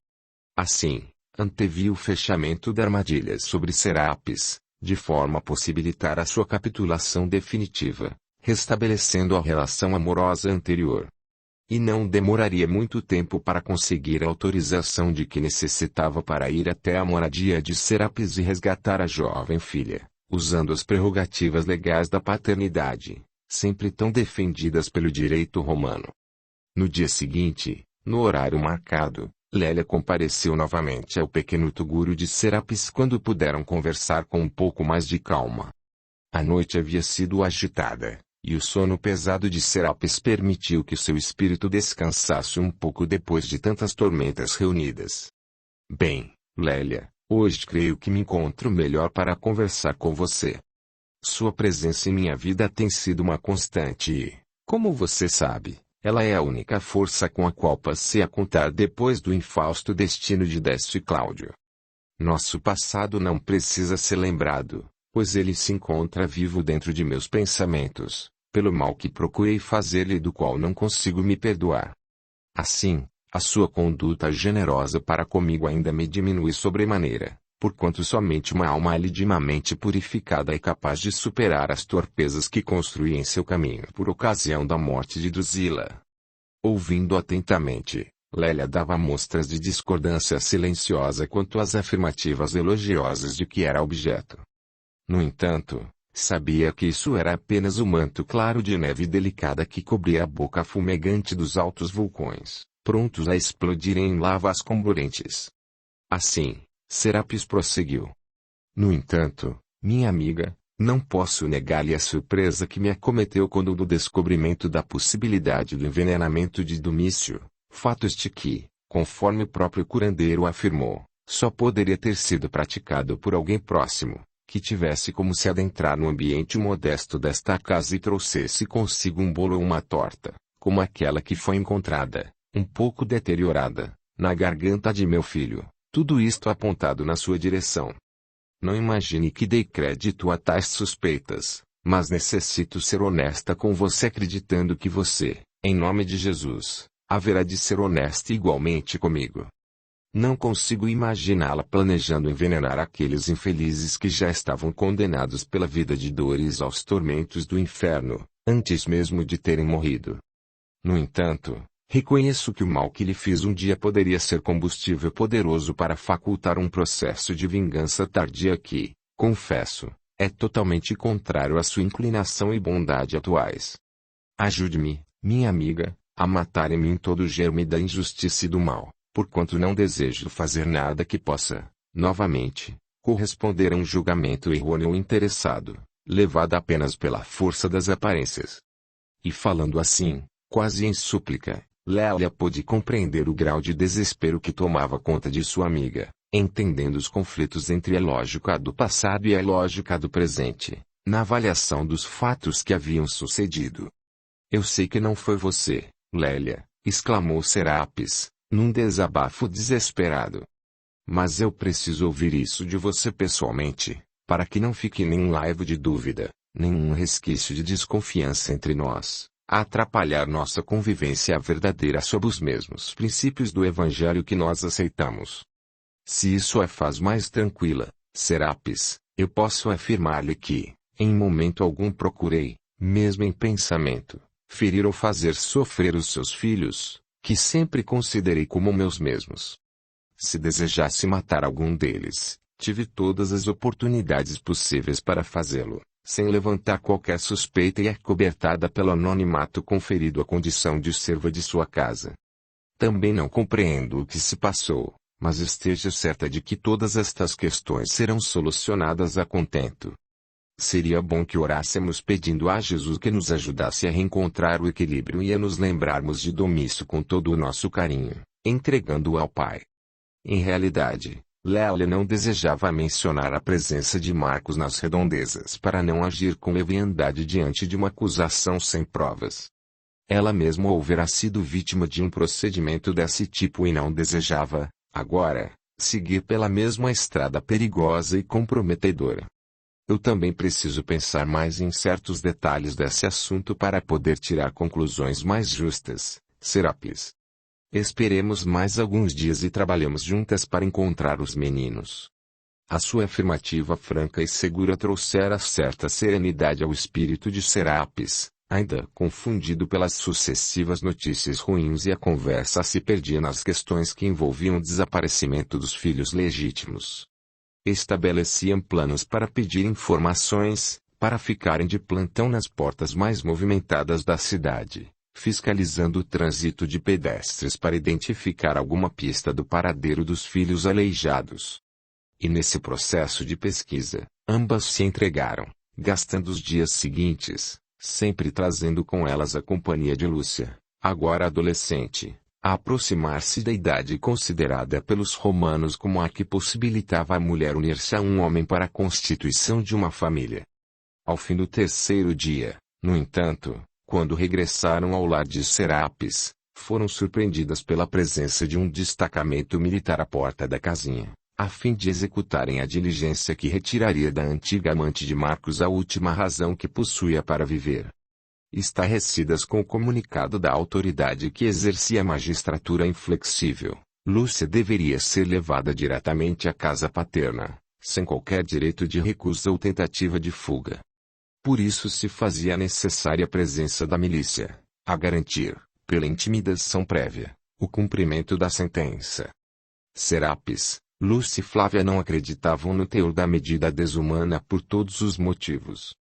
Assim, anteviu o fechamento da armadilha sobre Serapis, de forma a possibilitar a sua capitulação definitiva, restabelecendo a relação amorosa anterior. E não demoraria muito tempo para conseguir a autorização de que necessitava para ir até a moradia de Serapis e resgatar a jovem filha, usando as prerrogativas legais da paternidade, sempre tão defendidas pelo direito romano. No dia seguinte, no horário marcado, Lélia compareceu novamente ao pequeno tugúrio de Serapis quando puderam conversar com um pouco mais de calma. A noite havia sido agitada, e o sono pesado de Serapis permitiu que seu espírito descansasse um pouco depois de tantas tormentas reunidas. Bem, Lélia, hoje creio que me encontro melhor para conversar com você. Sua presença em minha vida tem sido uma constante e, como você sabe, ela é a única força com a qual passei a contar depois do infausto destino de Décio e Cláudio. Nosso passado não precisa ser lembrado, pois ele se encontra vivo dentro de meus pensamentos, pelo mal que procurei fazer-lhe e do qual não consigo me perdoar. Assim, a sua conduta generosa para comigo ainda me diminui sobremaneira, porquanto somente uma alma legitimamente purificada é capaz de superar as torpezas que construí em seu caminho por ocasião da morte de Drusila. Ouvindo atentamente, Lélia dava mostras de discordância silenciosa quanto às afirmativas elogiosas de que era objeto. No entanto, sabia que isso era apenas o manto claro de neve delicada que cobria a boca fumegante dos altos vulcões, prontos a explodirem em lavas comburentes. Assim, Serapis prosseguiu. No entanto, minha amiga, não posso negar-lhe a surpresa que me acometeu quando do descobrimento da possibilidade do envenenamento de Domício, fato este que, conforme o próprio curandeiro afirmou, só poderia ter sido praticado por alguém próximo, que tivesse como se adentrar no ambiente modesto desta casa e trouxesse consigo um bolo ou uma torta, como aquela que foi encontrada, um pouco deteriorada, na garganta de meu filho, tudo isto apontado na sua direção. Não imagine que dei crédito a tais suspeitas, mas necessito ser honesta com você acreditando que você, em nome de Jesus, haverá de ser honesta igualmente comigo. Não consigo imaginá-la planejando envenenar aqueles infelizes que já estavam condenados pela vida de dores aos tormentos do inferno, antes mesmo de terem morrido. No entanto, reconheço que o mal que lhe fiz um dia poderia ser combustível poderoso para facultar um processo de vingança tardia que, confesso, é totalmente contrário à sua inclinação e bondade atuais. Ajude-me, minha amiga, a matar em mim todo o germe da injustiça e do mal, porquanto não desejo fazer nada que possa, novamente, corresponder a um julgamento errôneo ou interessado, levado apenas pela força das aparências. E falando assim, quase em súplica, Lélia pôde compreender o grau de desespero que tomava conta de sua amiga, entendendo os conflitos entre a lógica do passado e a lógica do presente, na avaliação dos fatos que haviam sucedido. Eu sei que não foi você, Lélia, exclamou Serapis, num desabafo desesperado. Mas eu preciso ouvir isso de você pessoalmente, para que não fique nenhum laivo de dúvida, nenhum resquício de desconfiança entre nós, a atrapalhar nossa convivência verdadeira sob os mesmos princípios do Evangelho que nós aceitamos. Se isso a faz mais tranquila, Serapis, eu posso afirmar-lhe que, em momento algum procurei, mesmo em pensamento, ferir ou fazer sofrer os seus filhos, que sempre considerei como meus mesmos. Se desejasse matar algum deles, tive todas as oportunidades possíveis para fazê-lo, sem levantar qualquer suspeita e acobertada pelo anonimato conferido à condição de serva de sua casa. Também não compreendo o que se passou, mas esteja certa de que todas estas questões serão solucionadas a contento. Seria bom que orássemos pedindo a Jesus que nos ajudasse a reencontrar o equilíbrio e a nos lembrarmos de Domício com todo o nosso carinho, entregando-o ao Pai. Em realidade, Lélia não desejava mencionar a presença de Marcos nas redondezas para não agir com leviandade diante de uma acusação sem provas. Ela mesma houvera sido vítima de um procedimento desse tipo e não desejava, agora, seguir pela mesma estrada perigosa e comprometedora. Eu também preciso pensar mais em certos detalhes desse assunto para poder tirar conclusões mais justas, Serapis. Esperemos mais alguns dias e trabalhemos juntas para encontrar os meninos. A sua afirmativa franca e segura trouxera certa serenidade ao espírito de Serapis, ainda confundido pelas sucessivas notícias ruins, e a conversa se perdia nas questões que envolviam o desaparecimento dos filhos legítimos. Estabeleciam planos para pedir informações, para ficarem de plantão nas portas mais movimentadas da cidade, fiscalizando o trânsito de pedestres para identificar alguma pista do paradeiro dos filhos aleijados. E nesse processo de pesquisa, ambas se entregaram, gastando os dias seguintes, sempre trazendo com elas a companhia de Lúcia, agora adolescente, a aproximar-se da idade considerada pelos romanos como a que possibilitava à mulher unir-se a um homem para a constituição de uma família. Ao fim do terceiro dia, no entanto, quando regressaram ao lar de Serapis, foram surpreendidas pela presença de um destacamento militar à porta da casinha, a fim de executarem a diligência que retiraria da antiga amante de Marcos a última razão que possuía para viver. Estarrecidas com o comunicado da autoridade que exercia a magistratura inflexível, Lúcia deveria ser levada diretamente à casa paterna, sem qualquer direito de recusa ou tentativa de fuga. Por isso se fazia necessária a presença da milícia, a garantir, pela intimidação prévia, o cumprimento da sentença. Serapis, Lúcia e Flávia não acreditavam no teor da medida desumana por todos os motivos.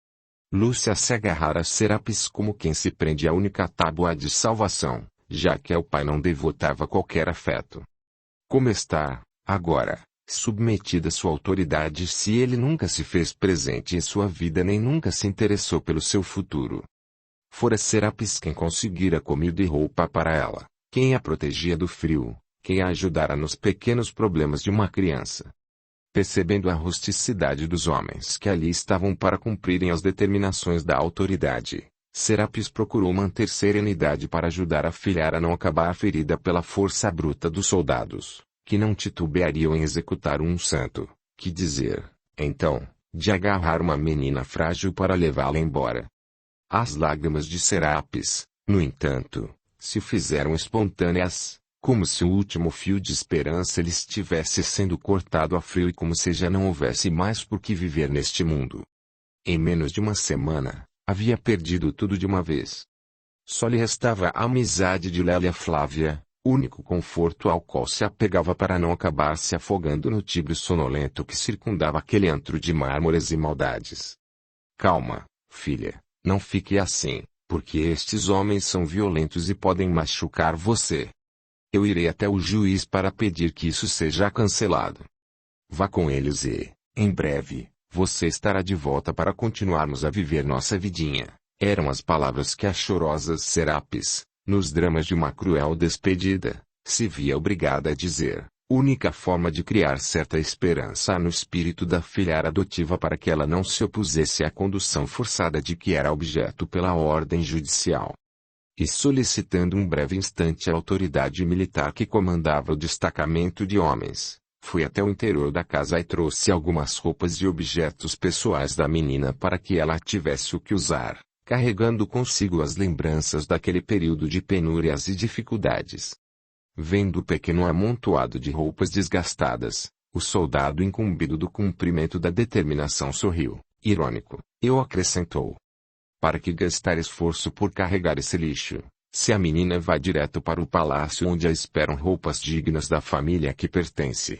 Lúcia se agarrara a Serapis como quem se prende à única tábua de salvação, já que ao pai não devotava qualquer afeto. Como está, agora, submetida à sua autoridade se ele nunca se fez presente em sua vida nem nunca se interessou pelo seu futuro? Fora Serapis quem conseguira comida e roupa para ela, quem a protegia do frio, quem a ajudara nos pequenos problemas de uma criança. Percebendo a rusticidade dos homens que ali estavam para cumprirem as determinações da autoridade, Serapis procurou manter serenidade para ajudar a filhara a não acabar ferida pela força bruta dos soldados, que não titubeariam em executar um santo, que dizer, então, de agarrar uma menina frágil para levá-la embora. As lágrimas de Serapis, no entanto, se fizeram espontâneas, como se o último fio de esperança lhe estivesse sendo cortado a frio e como se já não houvesse mais por que viver neste mundo. Em menos de uma semana, havia perdido tudo de uma vez. Só lhe restava a amizade de Lélia Flávia, único conforto ao qual se apegava para não acabar se afogando no Tibre sonolento que circundava aquele antro de mármores e maldades. Calma, filha, não fique assim, porque estes homens são violentos e podem machucar você. Eu irei até o juiz para pedir que isso seja cancelado. Vá com eles e, em breve, você estará de volta para continuarmos a viver nossa vidinha. Eram as palavras que a chorosa Serapis, nos dramas de uma cruel despedida, se via obrigada a dizer, única forma de criar certa esperança no espírito da filhara adotiva para que ela não se opusesse à condução forçada de que era objeto pela ordem judicial. E solicitando um breve instante a autoridade militar que comandava o destacamento de homens, foi até o interior da casa e trouxe algumas roupas e objetos pessoais da menina para que ela tivesse o que usar, carregando consigo as lembranças daquele período de penúrias e dificuldades. Vendo o pequeno amontoado de roupas desgastadas, o soldado incumbido do cumprimento da determinação sorriu, irônico, e acrescentou: para que gastar esforço por carregar esse lixo, se a menina vai direto para o palácio onde a esperam roupas dignas da família a que pertence?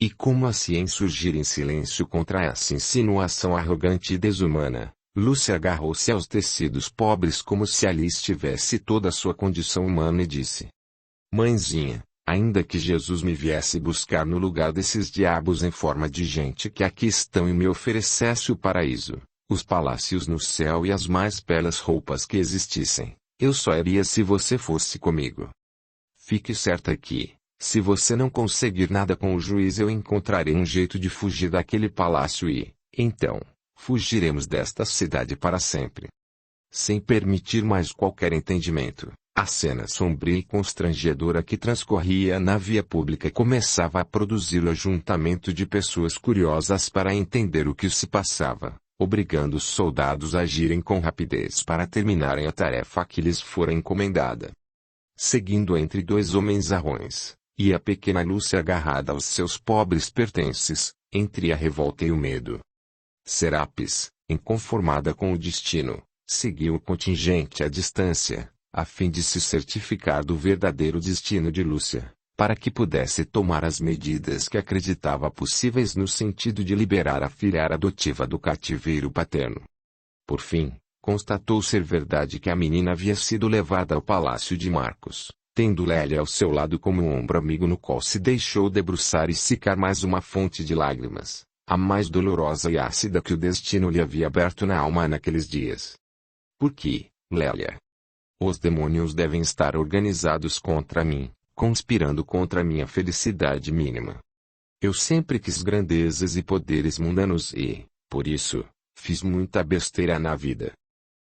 E como a se insurgir em silêncio contra essa insinuação arrogante e desumana, Lúcia agarrou-se aos tecidos pobres como se ali estivesse toda a sua condição humana e disse: mãezinha, ainda que Jesus me viesse buscar no lugar desses diabos em forma de gente que aqui estão e me oferecesse o paraíso, os palácios no céu e as mais belas roupas que existissem, eu só iria se você fosse comigo. Fique certa que, se você não conseguir nada com o juiz, eu encontrarei um jeito de fugir daquele palácio e, então, fugiremos desta cidade para sempre. Sem permitir mais qualquer entendimento, a cena sombria e constrangedora que transcorria na via pública começava a produzir o ajuntamento de pessoas curiosas para entender o que se passava, obrigando os soldados a agirem com rapidez para terminarem a tarefa que lhes fora encomendada. Seguindo entre dois homens arrões, e a pequena Lúcia agarrada aos seus pobres pertences, entre a revolta e o medo. Serapis, inconformada com o destino, seguiu o contingente à distância, a fim de se certificar do verdadeiro destino de Lúcia, para que pudesse tomar as medidas que acreditava possíveis no sentido de liberar a filhara adotiva do cativeiro paterno. Por fim, constatou ser verdade que a menina havia sido levada ao palácio de Marcos, tendo Lélia ao seu lado como um ombro amigo no qual se deixou debruçar e secar mais uma fonte de lágrimas, a mais dolorosa e ácida que o destino lhe havia aberto na alma naqueles dias. Por que, Lélia? Os demônios devem estar organizados contra mim, conspirando contra minha felicidade mínima. Eu sempre quis grandezas e poderes mundanos e, por isso, fiz muita besteira na vida.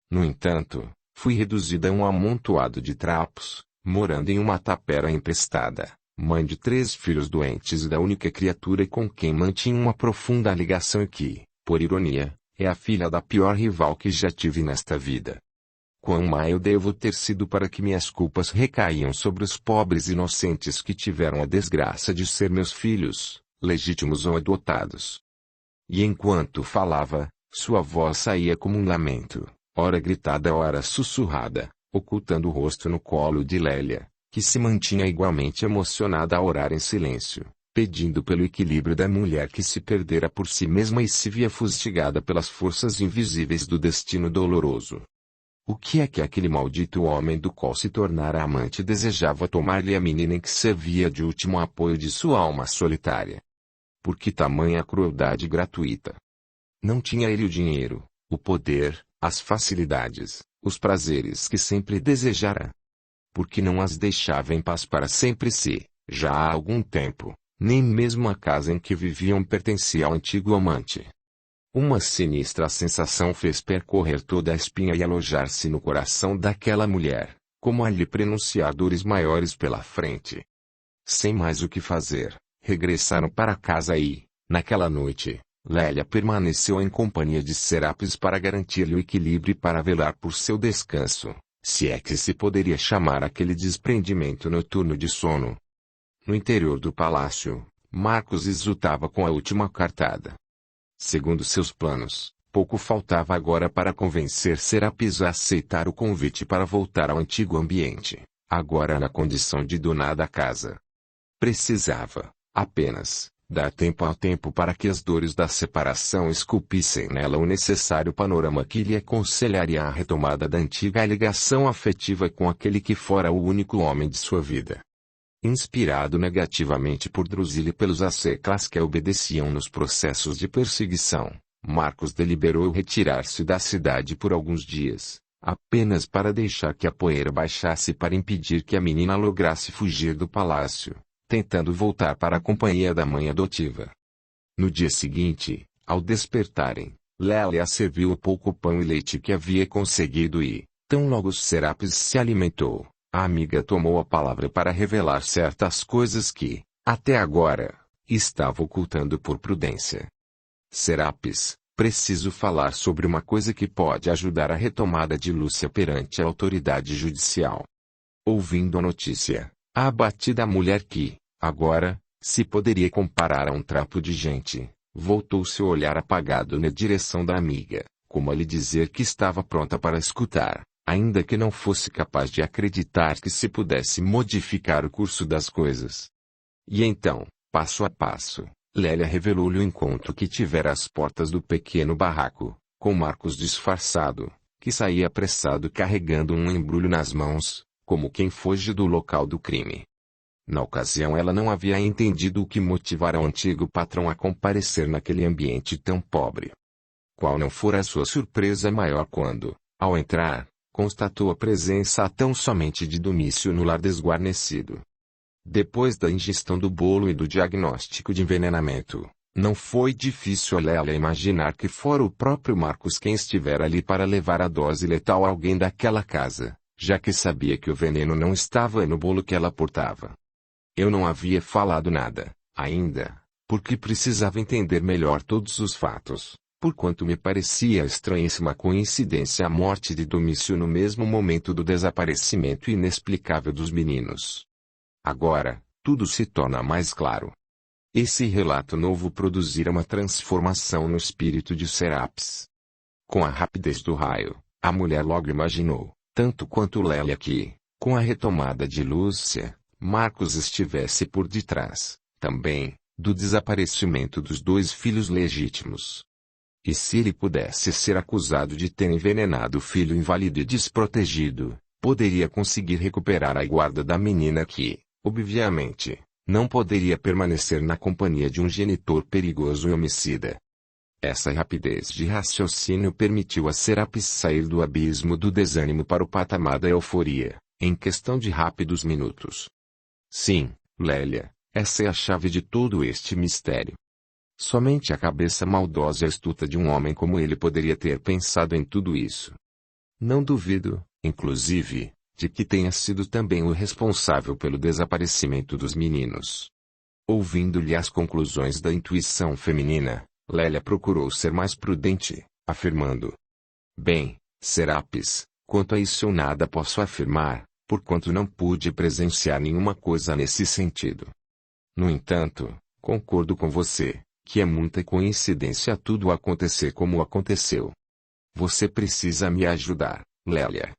No entanto, fui reduzida a um amontoado de trapos, morando em uma tapera emprestada, mãe de 3 filhos doentes e da única criatura com quem mantinha uma profunda ligação e que, por ironia, é a filha da pior rival que já tive nesta vida. Quão má eu devo ter sido para que minhas culpas recaiam sobre os pobres inocentes que tiveram a desgraça de ser meus filhos, legítimos ou adotados. E enquanto falava, sua voz saía como um lamento, ora gritada, ora sussurrada, ocultando o rosto no colo de Lélia, que se mantinha igualmente emocionada a orar em silêncio, pedindo pelo equilíbrio da mulher que se perdera por si mesma e se via fustigada pelas forças invisíveis do destino doloroso. O que é que aquele maldito homem do qual se tornara amante desejava tomar-lhe a menina em que servia de último apoio de sua alma solitária? Por que tamanha crueldade gratuita? Não tinha ele o dinheiro, o poder, as facilidades, os prazeres que sempre desejara? Por que não as deixava em paz para sempre se, já há algum tempo, nem mesmo a casa em que viviam pertencia ao antigo amante? Uma sinistra sensação fez percorrer toda a espinha e alojar-se no coração daquela mulher, como a lhe prenunciar dores maiores pela frente. Sem mais o que fazer, regressaram para casa e, naquela noite, Lélia permaneceu em companhia de Serapis para garantir-lhe o equilíbrio e para velar por seu descanso, se é que se poderia chamar aquele desprendimento noturno de sono. No interior do palácio, Marcos exultava com a última cartada. Segundo seus planos, pouco faltava agora para convencer Serapis a aceitar o convite para voltar ao antigo ambiente, agora na condição de dona da casa. Precisava, apenas, dar tempo ao tempo para que as dores da separação esculpissem nela o necessário panorama que lhe aconselharia a retomada da antiga ligação afetiva com aquele que fora o único homem de sua vida. Inspirado negativamente por Drusila e pelos asseclas que obedeciam nos processos de perseguição, Marcos deliberou retirar-se da cidade por alguns dias, apenas para deixar que a poeira baixasse para impedir que a menina lograsse fugir do palácio, tentando voltar para a companhia da mãe adotiva. No dia seguinte, ao despertarem, Lélia serviu o pouco pão e leite que havia conseguido e, tão logo Serapis se alimentou, a amiga tomou a palavra para revelar certas coisas que, até agora, estava ocultando por prudência. Serapis, preciso falar sobre uma coisa que pode ajudar a retomada de Lúcia perante a autoridade judicial. Ouvindo a notícia, a abatida mulher que, agora, se poderia comparar a um trapo de gente, voltou seu olhar apagado na direção da amiga, como a lhe dizer que estava pronta para escutar, ainda que não fosse capaz de acreditar que se pudesse modificar o curso das coisas. E então, passo a passo, Lélia revelou-lhe o encontro que tivera às portas do pequeno barraco, com Marcos disfarçado, que saía apressado carregando um embrulho nas mãos, como quem foge do local do crime. Na ocasião ela não havia entendido o que motivara o antigo patrão a comparecer naquele ambiente tão pobre. Qual não fora a sua surpresa maior quando, ao entrar, constatou a presença tão somente de Domício no lar desguarnecido. Depois da ingestão do bolo e do diagnóstico de envenenamento, não foi difícil a Lélia imaginar que fora o próprio Marcos quem estivera ali para levar a dose letal a alguém daquela casa, já que sabia que o veneno não estava no bolo que ela portava. Eu não havia falado nada, ainda, porque precisava entender melhor todos os fatos, porquanto me parecia estranhíssima coincidência a morte de Domício no mesmo momento do desaparecimento inexplicável dos meninos. Agora, tudo se torna mais claro. Esse relato novo produzira uma transformação no espírito de Serapis. Com a rapidez do raio, a mulher logo imaginou, tanto quanto Lélia que, com a retomada de Lúcia, Marcos estivesse por detrás, também, do desaparecimento dos dois filhos legítimos. E se ele pudesse ser acusado de ter envenenado o filho inválido e desprotegido, poderia conseguir recuperar a guarda da menina que, obviamente, não poderia permanecer na companhia de um genitor perigoso e homicida. Essa rapidez de raciocínio permitiu a Serapis sair do abismo do desânimo para o patamar da euforia, em questão de rápidos minutos. Sim, Lélia, essa é a chave de todo este mistério. Somente a cabeça maldosa e astuta de um homem como ele poderia ter pensado em tudo isso. Não duvido, inclusive, de que tenha sido também o responsável pelo desaparecimento dos meninos. Ouvindo-lhe as conclusões da intuição feminina, Lélia procurou ser mais prudente, afirmando: Bem, Serapis, Quanto a isso eu nada posso afirmar, porquanto não pude presenciar nenhuma coisa nesse sentido. No entanto, concordo com você, que é muita coincidência tudo acontecer como aconteceu. Você precisa me ajudar, Lélia.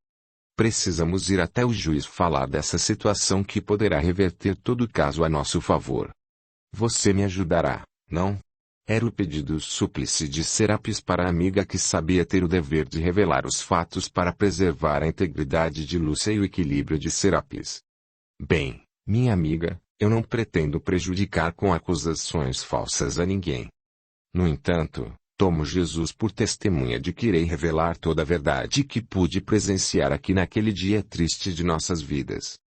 Precisamos ir até o juiz falar dessa situação que poderá reverter todo o caso a nosso favor. Você me ajudará, não? Era o pedido súplice de Serapis para a amiga que sabia ter o dever de revelar os fatos para preservar a integridade de Lúcia e o equilíbrio de Serapis. Bem, minha amiga, eu não pretendo prejudicar com acusações falsas a ninguém. No entanto, tomo Jesus por testemunha de que irei revelar toda a verdade que pude presenciar aqui naquele dia triste de nossas vidas.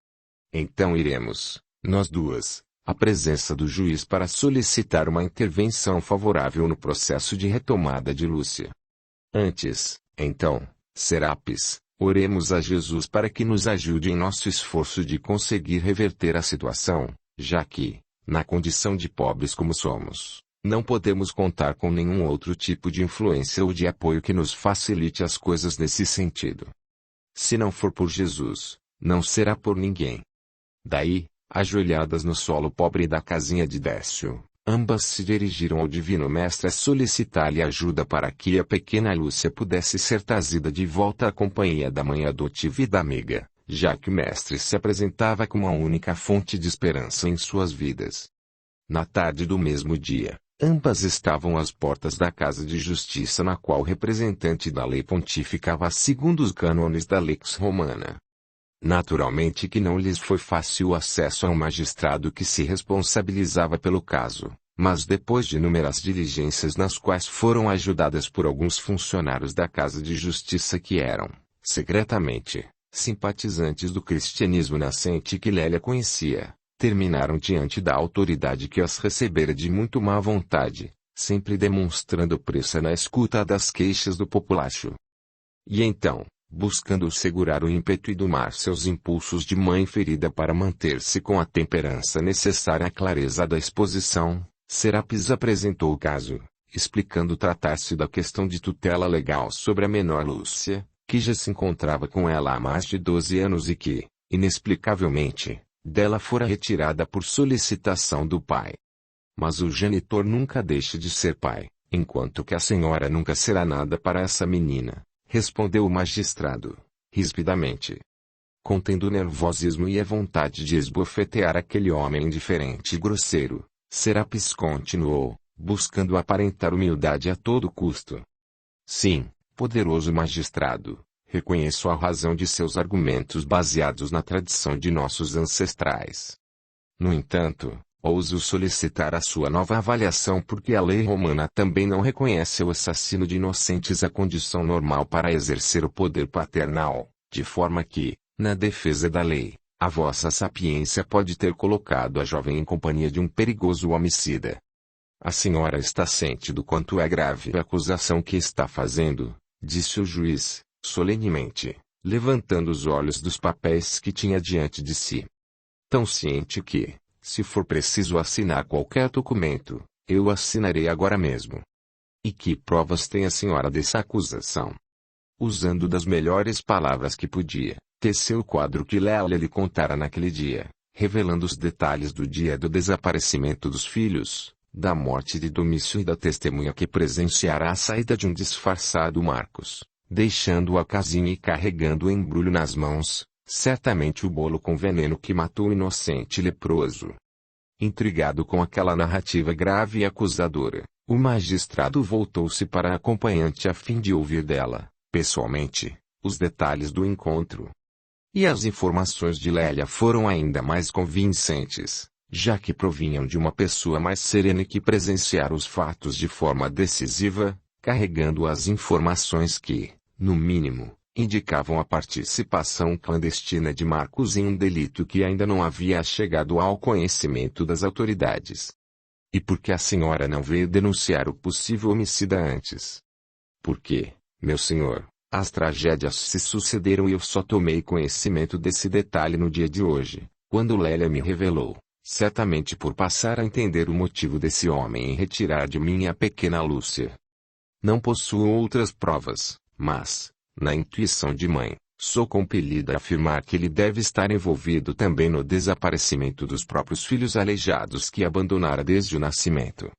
Então iremos, nós duas, à presença do juiz para solicitar uma intervenção favorável no processo de retomada de Lúcia. Antes, então, Serapis, oremos a Jesus para que nos ajude em nosso esforço de conseguir reverter a situação, já que, na condição de pobres como somos, não podemos contar com nenhum outro tipo de influência ou de apoio que nos facilite as coisas nesse sentido. Se não for por Jesus, não será por ninguém. Daí, ajoelhadas no solo pobre da casinha de Décio, ambas se dirigiram ao Divino Mestre a solicitar-lhe ajuda para que a pequena Lúcia pudesse ser trazida de volta à companhia da mãe adotiva e da amiga, já que o Mestre se apresentava como a única fonte de esperança em suas vidas. Na tarde do mesmo dia, ambas estavam às portas da Casa de Justiça na qual o representante da lei pontificava segundo os cânones da Lex Romana. Naturalmente que não lhes foi fácil o acesso a um magistrado que se responsabilizava pelo caso, mas depois de inúmeras diligências nas quais foram ajudadas por alguns funcionários da Casa de Justiça que eram, secretamente, simpatizantes do cristianismo nascente que Lélia conhecia, terminaram diante da autoridade que as recebera de muito má vontade, sempre demonstrando pressa na escuta das queixas do populacho. E então, buscando segurar o ímpeto e domar seus impulsos de mãe ferida para manter-se com a temperança necessária à clareza da exposição, Serapis apresentou o caso, explicando tratar-se da questão de tutela legal sobre a menor Lúcia, que já se encontrava com ela há mais de 12 anos e que, inexplicavelmente, dela fora retirada por solicitação do pai. Mas o genitor nunca deixa de ser pai, enquanto que a senhora nunca será nada para essa menina, respondeu o magistrado, rispidamente. Contendo o nervosismo e a vontade de esbofetear aquele homem indiferente e grosseiro, Serapis continuou, buscando aparentar humildade a todo custo. Sim, poderoso magistrado, reconheço a razão de seus argumentos baseados na tradição de nossos ancestrais. No entanto, ouso solicitar a sua nova avaliação porque a lei romana também não reconhece o assassino de inocentes a condição normal para exercer o poder paternal, de forma que, na defesa da lei, a vossa sapiência pode ter colocado a jovem em companhia de um perigoso homicida. A senhora está ciente do quanto é grave a acusação que está fazendo, disse o juiz, solenemente, levantando os olhos dos papéis que tinha diante de si. Tão ciente que, se for preciso assinar qualquer documento, eu assinarei agora mesmo. E que provas tem a senhora dessa acusação? Usando das melhores palavras que podia, teceu o quadro que Lélia lhe contara naquele dia, revelando os detalhes do dia do desaparecimento dos filhos, da morte de Domício e da testemunha que presenciara a saída de um disfarçado Marcos, deixando a casinha e carregando o embrulho nas mãos, certamente o bolo com veneno que matou o inocente leproso. Intrigado com aquela narrativa grave e acusadora, o magistrado voltou-se para a acompanhante a fim de ouvir dela, pessoalmente, os detalhes do encontro. E as informações de Lélia foram ainda mais convincentes, já que provinham de uma pessoa mais serena e que presenciara os fatos de forma decisiva, carregando as informações que, no mínimo, indicavam a participação clandestina de Marcos em um delito que ainda não havia chegado ao conhecimento das autoridades. E por que a senhora não veio denunciar o possível homicida antes? Porque, meu senhor, as tragédias se sucederam e eu só tomei conhecimento desse detalhe no dia de hoje, quando Lélia me revelou, certamente por passar a entender o motivo desse homem em retirar de mim a pequena Lúcia. Não possuo outras provas, mas, na intuição de mãe, Sou compelida a afirmar que ele deve estar envolvido também no desaparecimento dos próprios filhos aleijados que abandonara desde o nascimento.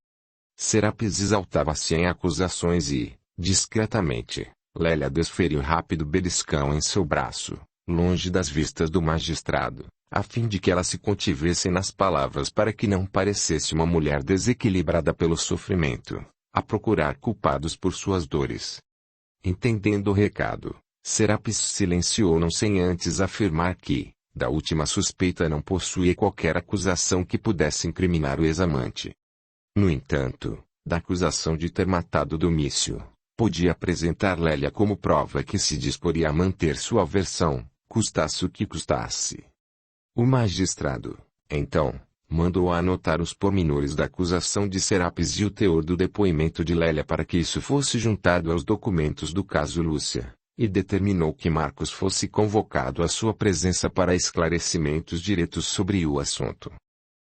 Serapis exaltava-se em acusações e, discretamente, Lélia desferiu rápido beliscão em seu braço, longe das vistas do magistrado, a fim de que ela se contivesse nas palavras para que não parecesse uma mulher desequilibrada pelo sofrimento, a procurar culpados por suas dores. Entendendo o recado, Serapis silenciou não sem antes afirmar que, da última suspeita não possuía qualquer acusação que pudesse incriminar o ex-amante. No entanto, da acusação de ter matado Domício, podia apresentar Lélia como prova que se disporia a manter sua versão, custasse o que custasse. O magistrado, então, mandou anotar os pormenores da acusação de Serapis e o teor do depoimento de Lélia para que isso fosse juntado aos documentos do caso Lúcia, e determinou que Marcos fosse convocado à sua presença para esclarecimentos diretos sobre o assunto.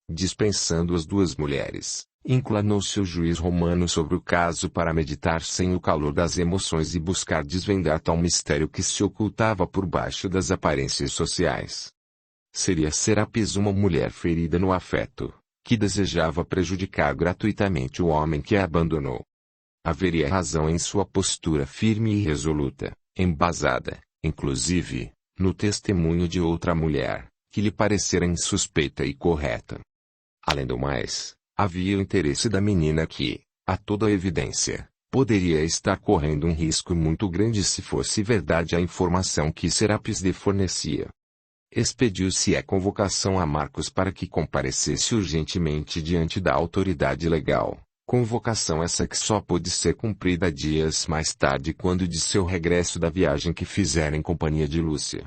Dispensando as duas mulheres, inclinou-se o juiz romano sobre o caso para meditar sem o calor das emoções e buscar desvendar tal mistério que se ocultava por baixo das aparências sociais. Seria Serapis uma mulher ferida no afeto, que desejava prejudicar gratuitamente o homem que a abandonou? Haveria razão em sua postura firme e resoluta, embasada, inclusive, no testemunho de outra mulher, que lhe parecera insuspeita e correta. Além do mais, havia o interesse da menina que, a toda evidência, poderia estar correndo um risco muito grande se fosse verdade a informação que Serapis lhe fornecia. Expediu-se a convocação a Marcos para que comparecesse urgentemente diante da autoridade legal. Convocação essa que só pôde ser cumprida dias mais tarde quando de seu regresso da viagem que fizera em companhia de Lúcia.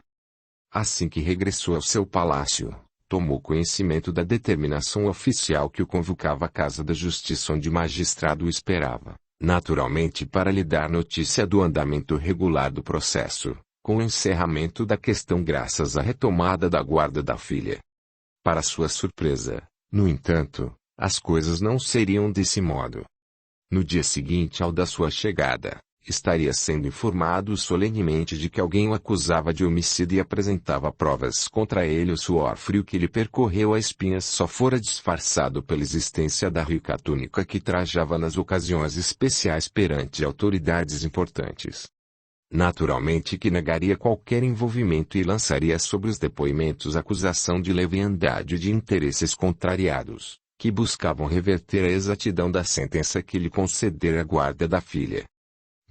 Assim que regressou ao seu palácio, tomou conhecimento da determinação oficial que o convocava à Casa da Justiça onde o magistrado o esperava, naturalmente para lhe dar notícia do andamento regular do processo, com o encerramento da questão graças à retomada da guarda da filha. Para sua surpresa, no entanto, as coisas não seriam desse modo. No dia seguinte ao da sua chegada, estaria sendo informado solenemente de que alguém o acusava de homicídio e apresentava provas contra ele. O suor frio que lhe percorreu as espinhas só fora disfarçado pela existência da rica túnica que trajava nas ocasiões especiais perante autoridades importantes. Naturalmente que negaria qualquer envolvimento e lançaria sobre os depoimentos acusação de leviandade e de interesses contrariados, que buscavam reverter a exatidão da sentença que lhe concedera a guarda da filha.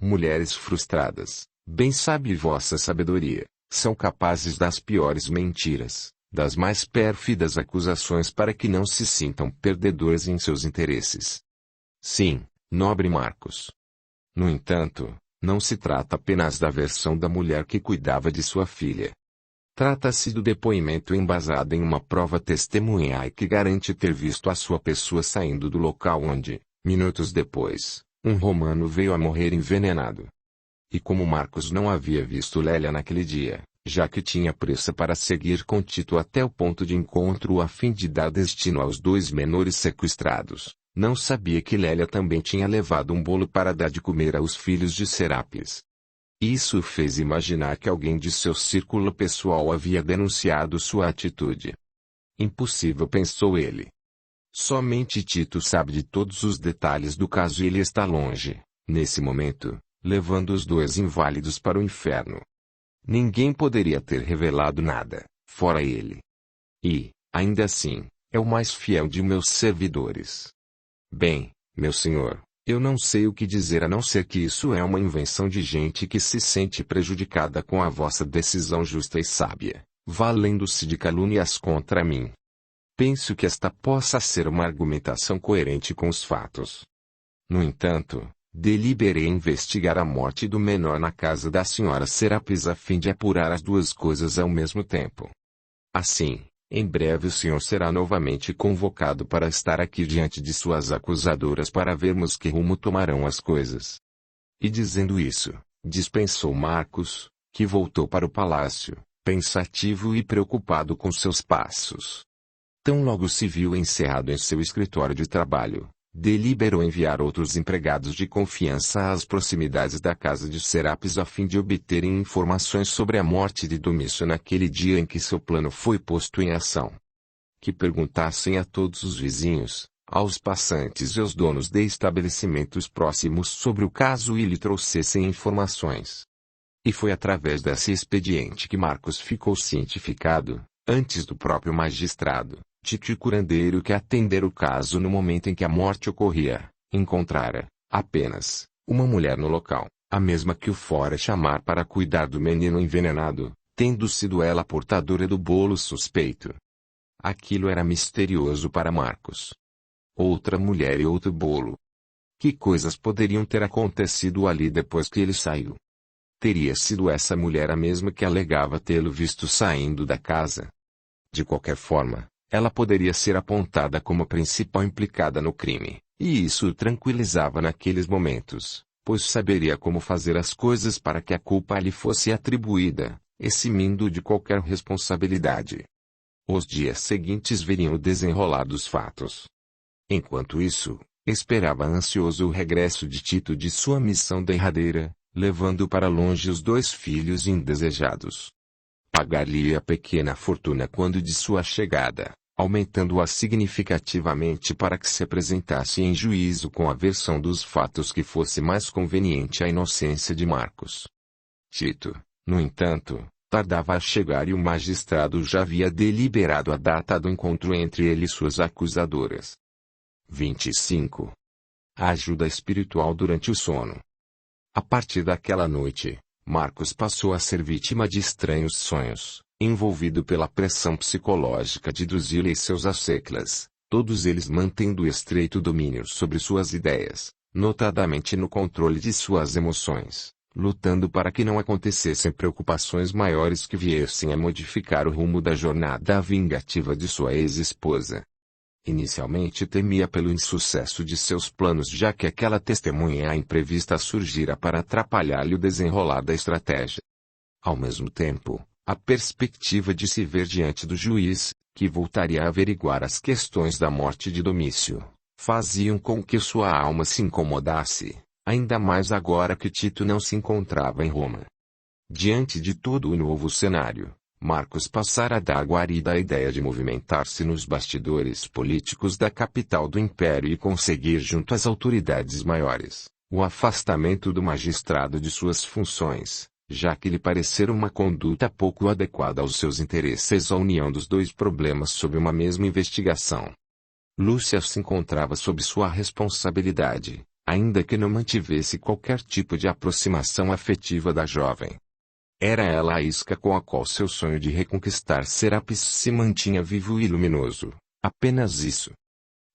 Mulheres frustradas, bem sabe vossa sabedoria, são capazes das piores mentiras, das mais pérfidas acusações para que não se sintam perdedoras em seus interesses. Sim, nobre Marcos. No entanto, não se trata apenas da versão da mulher que cuidava de sua filha. Trata-se do depoimento embasado em uma prova testemunhal e que garante ter visto a sua pessoa saindo do local onde, minutos depois, um romano veio a morrer envenenado. E como Marcos não havia visto Lélia naquele dia, já que tinha pressa para seguir com Tito até o ponto de encontro a fim de dar destino aos dois menores sequestrados, não sabia que Lélia também tinha levado um bolo para dar de comer aos filhos de Serapis. Isso o fez imaginar que alguém de seu círculo pessoal havia denunciado sua atitude. Impossível, pensou ele. Somente Tito sabe de todos os detalhes do caso e ele está longe, nesse momento, levando os dois inválidos para o inferno. Ninguém poderia ter revelado nada, fora ele. E, ainda assim, é o mais fiel de meus servidores. Bem, meu senhor, eu não sei o que dizer a não ser que isso é uma invenção de gente que se sente prejudicada com a vossa decisão justa e sábia, valendo-se de calúnias contra mim. Penso que esta possa ser uma argumentação coerente com os fatos. No entanto, deliberei investigar a morte do menor na casa da senhora Serapis a fim de apurar as duas coisas ao mesmo tempo. Assim, em breve o senhor será novamente convocado para estar aqui diante de suas acusadoras para vermos que rumo tomarão as coisas. E dizendo isso, dispensou Marcos, que voltou para o palácio, pensativo e preocupado com seus passos. Tão logo se viu encerrado em seu escritório de trabalho, deliberou enviar outros empregados de confiança às proximidades da casa de Serapis a fim de obterem informações sobre a morte de Domício naquele dia em que seu plano foi posto em ação. Que perguntassem a todos os vizinhos, aos passantes e aos donos de estabelecimentos próximos sobre o caso e lhe trouxessem informações. E foi através desse expediente que Marcos ficou cientificado, antes do próprio magistrado, de que o curandeiro que atendera o caso no momento em que a morte ocorria, encontrara, apenas, uma mulher no local, a mesma que o fora chamar para cuidar do menino envenenado, tendo sido ela a portadora do bolo suspeito. Aquilo era misterioso para Marcos. Outra mulher e outro bolo. Que coisas poderiam ter acontecido ali depois que ele saiu? Teria sido essa mulher a mesma que alegava tê-lo visto saindo da casa? De qualquer forma, ela poderia ser apontada como a principal implicada no crime, e isso o tranquilizava naqueles momentos, pois saberia como fazer as coisas para que a culpa lhe fosse atribuída, eximindo de qualquer responsabilidade. Os dias seguintes veriam o desenrolar dos fatos. Enquanto isso, esperava ansioso o regresso de Tito de sua missão derradeira, levando para longe os 2 filhos indesejados. Pagar-lhe a pequena fortuna quando de sua chegada, aumentando-a significativamente para que se apresentasse em juízo com a versão dos fatos que fosse mais conveniente à inocência de Marcos. Tito, no entanto, tardava a chegar e o magistrado já havia deliberado a data do encontro entre ele e suas acusadoras. 25. A ajuda espiritual durante o sono. A partir daquela noite, Marcos passou a ser vítima de estranhos sonhos, envolvido pela pressão psicológica de Drusila e seus asseclas, todos eles mantendo estreito domínio sobre suas ideias, notadamente no controle de suas emoções, lutando para que não acontecessem preocupações maiores que viessem a modificar o rumo da jornada vingativa de sua ex-esposa. Inicialmente temia pelo insucesso de seus planos, já que aquela testemunha imprevista surgira para atrapalhar-lhe o desenrolar da estratégia. Ao mesmo tempo, a perspectiva de se ver diante do juiz, que voltaria a averiguar as questões da morte de Domício, faziam com que sua alma se incomodasse, ainda mais agora que Tito não se encontrava em Roma. Diante de todo o novo cenário, Marcos passara a dar guarida à ideia de movimentar-se nos bastidores políticos da capital do império e conseguir junto às autoridades maiores, o afastamento do magistrado de suas funções, já que lhe parecera uma conduta pouco adequada aos seus interesses a união dos 2 problemas sob uma mesma investigação. Lúcia se encontrava sob sua responsabilidade, ainda que não mantivesse qualquer tipo de aproximação afetiva da jovem. Era ela a isca com a qual seu sonho de reconquistar Serapis se mantinha vivo e luminoso, apenas isso.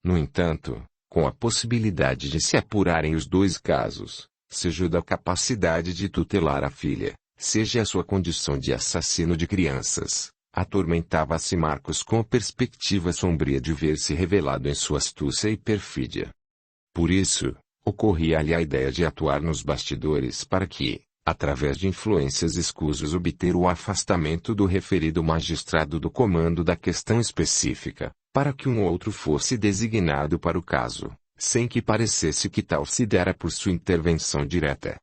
No entanto, com a possibilidade de se apurarem os 2 casos, seja o da capacidade de tutelar a filha, seja a sua condição de assassino de crianças, atormentava-se Marcos com a perspectiva sombria de ver-se revelado em sua astúcia e perfídia. Por isso, ocorria-lhe a ideia de atuar nos bastidores para que, através de influências escusas, obter o afastamento do referido magistrado do comando da questão específica, para que um outro fosse designado para o caso, sem que parecesse que tal se dera por sua intervenção direta.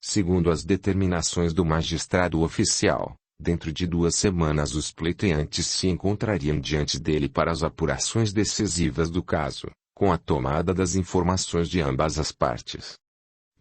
Segundo as determinações do magistrado oficial, dentro de 2 semanas os pleiteantes se encontrariam diante dele para as apurações decisivas do caso, com a tomada das informações de ambas as partes.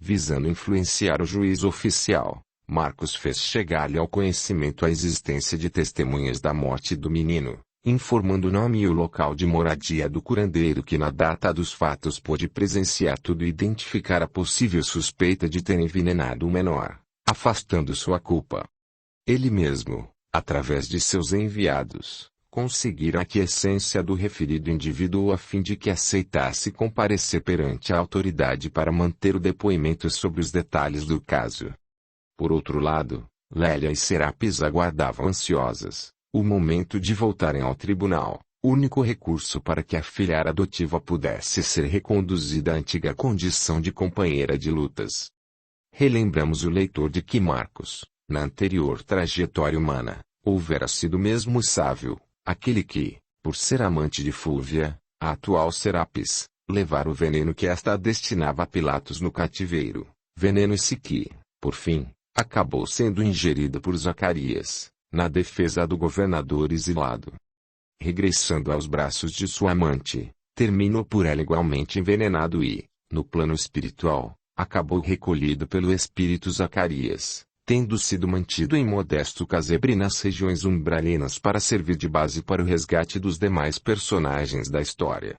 Visando influenciar o juiz oficial, Marcos fez chegar-lhe ao conhecimento a existência de testemunhas da morte do menino, informando o nome e o local de moradia do curandeiro que na data dos fatos pôde presenciar tudo e identificar a possível suspeita de ter envenenado o menor, afastando sua culpa. Ele mesmo, através de seus enviados, conseguira a aquiescência do referido indivíduo a fim de que aceitasse comparecer perante a autoridade para manter o depoimento sobre os detalhes do caso. Por outro lado, Lélia e Serapis aguardavam ansiosas o momento de voltarem ao tribunal, único recurso para que a filha adotiva pudesse ser reconduzida à antiga condição de companheira de lutas. Relembramos o leitor de que Marcos, na anterior trajetória humana, houvera sido mesmo sábio, aquele que, por ser amante de Fúvia, a atual Serapis, levar o veneno que esta destinava a Pilatos no cativeiro, veneno esse que, por fim, acabou sendo ingerido por Zacarias, na defesa do governador exilado. Regressando aos braços de sua amante, terminou por ela igualmente envenenado e, no plano espiritual, acabou recolhido pelo espírito Zacarias, tendo sido mantido em modesto casebre nas regiões umbralinas para servir de base para o resgate dos demais personagens da história.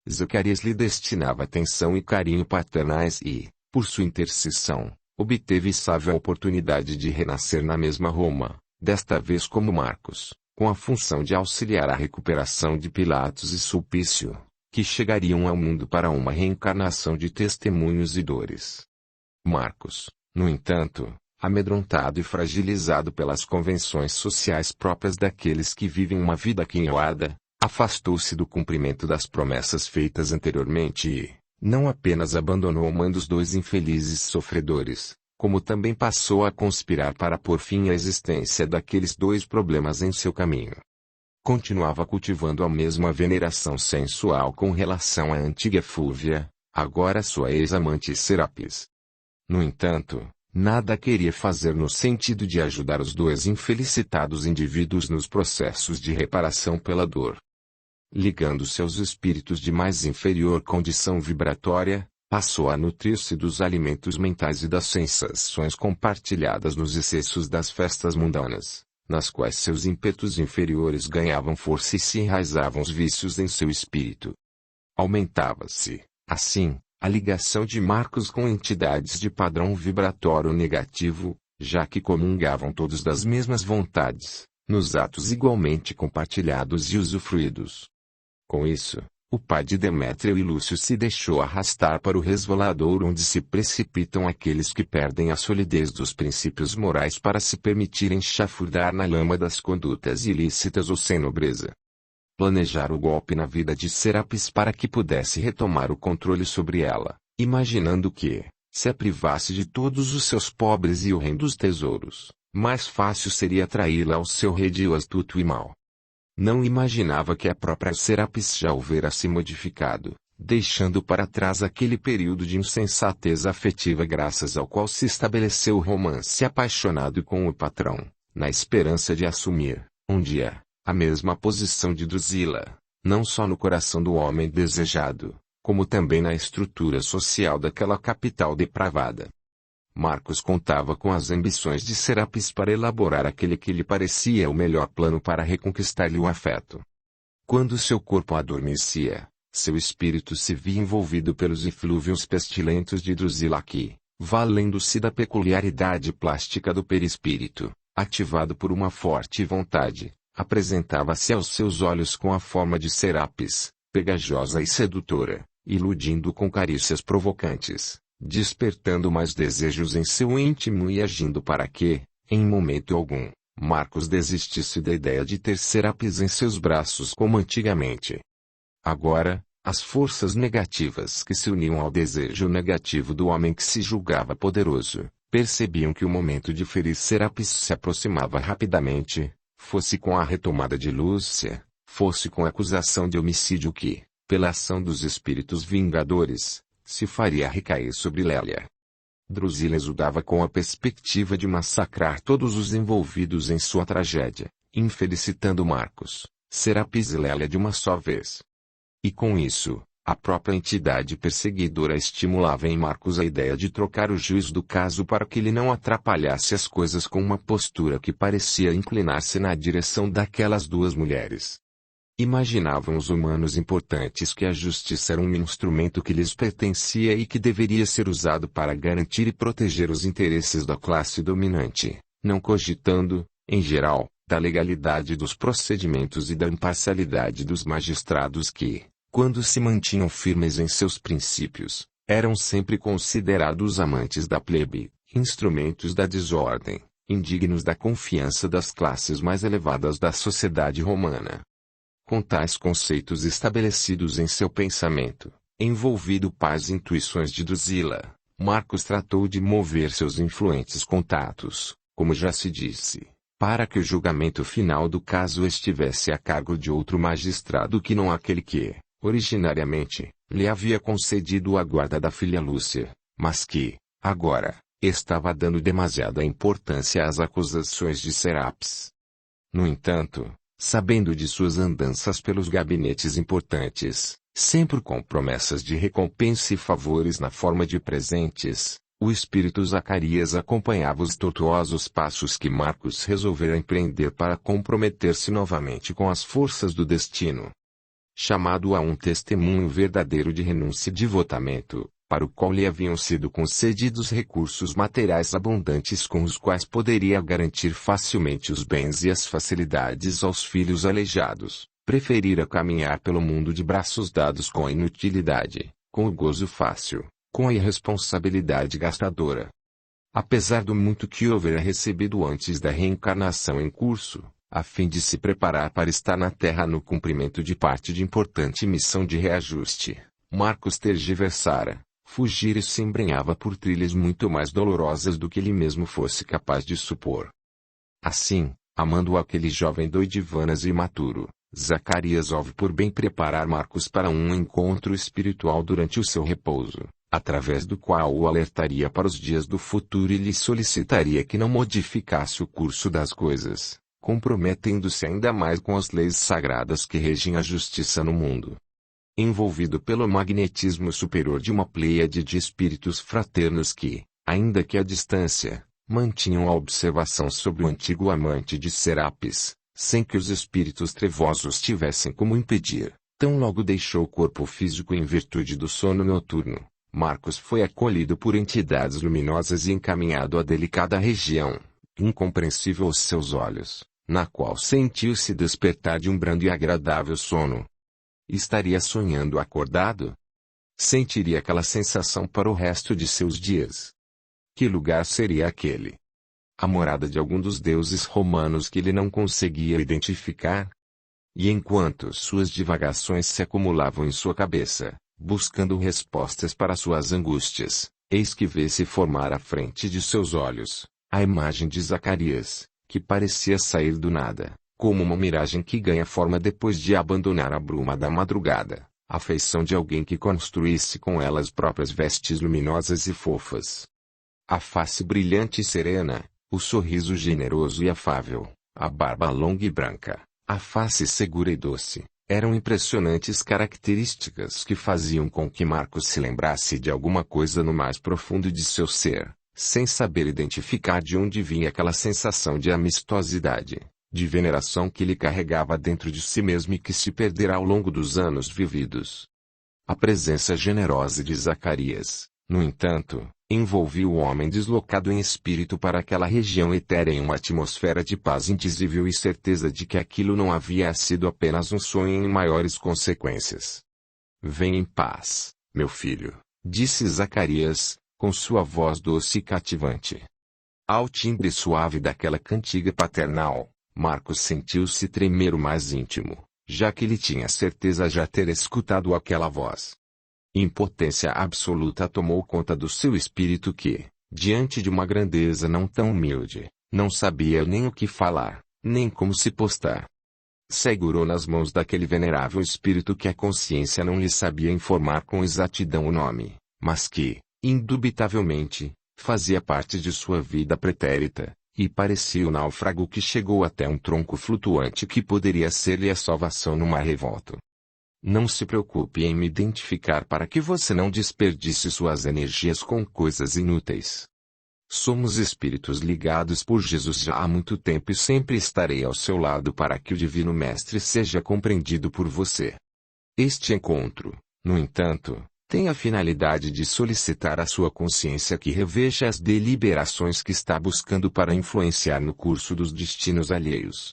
Zacarias lhe destinava atenção e carinho paternais e, por sua intercessão, obteve sábia oportunidade de renascer na mesma Roma, desta vez como Marcos, com a função de auxiliar a recuperação de Pilatos e Sulpício, que chegariam ao mundo para uma reencarnação de testemunhos e dores. Marcos, no entanto, amedrontado e fragilizado pelas convenções sociais próprias daqueles que vivem uma vida aquinhoada, afastou-se do cumprimento das promessas feitas anteriormente e, não apenas abandonou o mando dos dois infelizes sofredores, como também passou a conspirar para pôr fim à existência daqueles dois problemas em seu caminho. Continuava cultivando a mesma veneração sensual com relação à antiga Fúvia, agora sua ex-amante Serapis. No entanto, nada queria fazer no sentido de ajudar os dois infelicitados indivíduos nos processos de reparação pela dor. Ligando-se aos espíritos de mais inferior condição vibratória, passou a nutrir-se dos alimentos mentais e das sensações compartilhadas nos excessos das festas mundanas, nas quais seus ímpetos inferiores ganhavam força e se enraizavam os vícios em seu espírito. Aumentava-se, assim, a ligação de Marcos com entidades de padrão vibratório negativo, já que comungavam todos das mesmas vontades, nos atos igualmente compartilhados e usufruídos. Com isso, o pai de Demétrio e Lúcio se deixou arrastar para o resvaladouro onde se precipitam aqueles que perdem a solidez dos princípios morais para se permitirem chafurdar na lama das condutas ilícitas ou sem nobreza. Planejar o golpe na vida de Serapis para que pudesse retomar o controle sobre ela, imaginando que, se a privasse de todos os seus pobres e horrendos tesouros, mais fácil seria atraí-la ao seu redil astuto e mau. Não imaginava que a própria Serapis já houvera se modificado, deixando para trás aquele período de insensatez afetiva graças ao qual se estabeleceu o romance apaixonado com o patrão, na esperança de assumir, um dia, a mesma posição de Drusila, não só no coração do homem desejado, como também na estrutura social daquela capital depravada. Marcos contava com as ambições de Serapis para elaborar aquele que lhe parecia o melhor plano para reconquistar-lhe o afeto. Quando seu corpo adormecia, seu espírito se via envolvido pelos eflúvios pestilentos de Drusila que, valendo-se da peculiaridade plástica do perispírito, ativado por uma forte vontade, apresentava-se aos seus olhos com a forma de Serapis, pegajosa e sedutora, iludindo com carícias provocantes, despertando mais desejos em seu íntimo e agindo para que, em momento algum, Marcos desistisse da ideia de ter Serapis em seus braços como antigamente. Agora, as forças negativas que se uniam ao desejo negativo do homem que se julgava poderoso, percebiam que o momento de ferir Serapis se aproximava rapidamente, fosse com a retomada de Lúcia, fosse com a acusação de homicídio que, pela ação dos espíritos vingadores, se faria recair sobre Lélia. Drusila exultava com a perspectiva de massacrar todos os envolvidos em sua tragédia, infelicitando Marcos, Serapis e Lélia de uma só vez. E com isso, a própria entidade perseguidora estimulava em Marcos a ideia de trocar o juízo do caso para que ele não atrapalhasse as coisas com uma postura que parecia inclinar-se na direção daquelas duas mulheres. Imaginavam os humanos importantes que a justiça era um instrumento que lhes pertencia e que deveria ser usado para garantir e proteger os interesses da classe dominante, não cogitando, em geral, da legalidade dos procedimentos e da imparcialidade dos magistrados que, quando se mantinham firmes em seus princípios, eram sempre considerados amantes da plebe, instrumentos da desordem, indignos da confiança das classes mais elevadas da sociedade romana. Com tais conceitos estabelecidos em seu pensamento, envolvido paz e intuições de Drusila, Marcos tratou de mover seus influentes contatos, como já se disse, para que o julgamento final do caso estivesse a cargo de outro magistrado que não aquele que, originariamente, lhe havia concedido a guarda da filha Lúcia, mas que, agora, estava dando demasiada importância às acusações de Serapis. No entanto, sabendo de suas andanças pelos gabinetes importantes, sempre com promessas de recompensa e favores na forma de presentes, o espírito Zacarias acompanhava os tortuosos passos que Marcos resolvera empreender para comprometer-se novamente com as forças do destino. Chamado a um testemunho verdadeiro de renúncia e devotamento, para o qual lhe haviam sido concedidos recursos materiais abundantes com os quais poderia garantir facilmente os bens e as facilidades aos filhos aleijados, preferira caminhar pelo mundo de braços dados com a inutilidade, com o gozo fácil, com a irresponsabilidade gastadora. Apesar do muito que houvera recebido antes da reencarnação em curso, a fim de se preparar para estar na Terra no cumprimento de parte de importante missão de reajuste, Marcos tergiversara, fugira e se embrenhava por trilhas muito mais dolorosas do que ele mesmo fosse capaz de supor. Assim, amando aquele jovem doidivanas e imaturo, Zacarias houve por bem preparar Marcos para um encontro espiritual durante o seu repouso, através do qual o alertaria para os dias do futuro e lhe solicitaria que não modificasse o curso das coisas, comprometendo-se ainda mais com as leis sagradas que regem a justiça no mundo. Envolvido pelo magnetismo superior de uma pleiade de espíritos fraternos que, ainda que à distância, mantinham a observação sobre o antigo amante de Serapis, sem que os espíritos trevosos tivessem como impedir, tão logo deixou o corpo físico em virtude do sono noturno, Marcos foi acolhido por entidades luminosas e encaminhado à delicada região, incompreensível aos seus olhos, na qual sentiu-se despertar de um brando e agradável sono. Estaria sonhando acordado? Sentiria aquela sensação para o resto de seus dias. Que lugar seria aquele? A morada de algum dos deuses romanos que ele não conseguia identificar? E enquanto suas divagações se acumulavam em sua cabeça, buscando respostas para suas angústias, eis que vê-se formar à frente de seus olhos a imagem de Zacarias, que parecia sair do nada, como uma miragem que ganha forma depois de abandonar a bruma da madrugada, a feição de alguém que construísse com ela as próprias vestes luminosas e fofas. A face brilhante e serena, o sorriso generoso e afável, a barba longa e branca, a face segura e doce, eram impressionantes características que faziam com que Marcos se lembrasse de alguma coisa no mais profundo de seu ser, sem saber identificar de onde vinha aquela sensação de amistosidade, de veneração que ele carregava dentro de si mesmo e que se perderá ao longo dos anos vividos. A presença generosa de Zacarias, no entanto, envolvia o homem deslocado em espírito para aquela região etérea em uma atmosfera de paz indizível e certeza de que aquilo não havia sido apenas um sonho em maiores consequências. Venha em paz, meu filho, disse Zacarias, com sua voz doce e cativante. Ao timbre suave daquela cantiga paternal, Marcos sentiu-se tremer o mais íntimo, já que ele tinha certeza já ter escutado aquela voz. Impotência absoluta tomou conta do seu espírito que, diante de uma grandeza não tão humilde, não sabia nem o que falar, nem como se postar. Segurou nas mãos daquele venerável espírito que a consciência não lhe sabia informar com exatidão o nome, mas que, indubitavelmente, fazia parte de sua vida pretérita, e parecia o náufrago que chegou até um tronco flutuante que poderia ser-lhe a salvação no mar revolto. Não se preocupe em me identificar para que você não desperdice suas energias com coisas inúteis. Somos espíritos ligados por Jesus já há muito tempo e sempre estarei ao seu lado para que o Divino Mestre seja compreendido por você. Este encontro, no entanto, tem a finalidade de solicitar à sua consciência que reveja as deliberações que está buscando para influenciar no curso dos destinos alheios.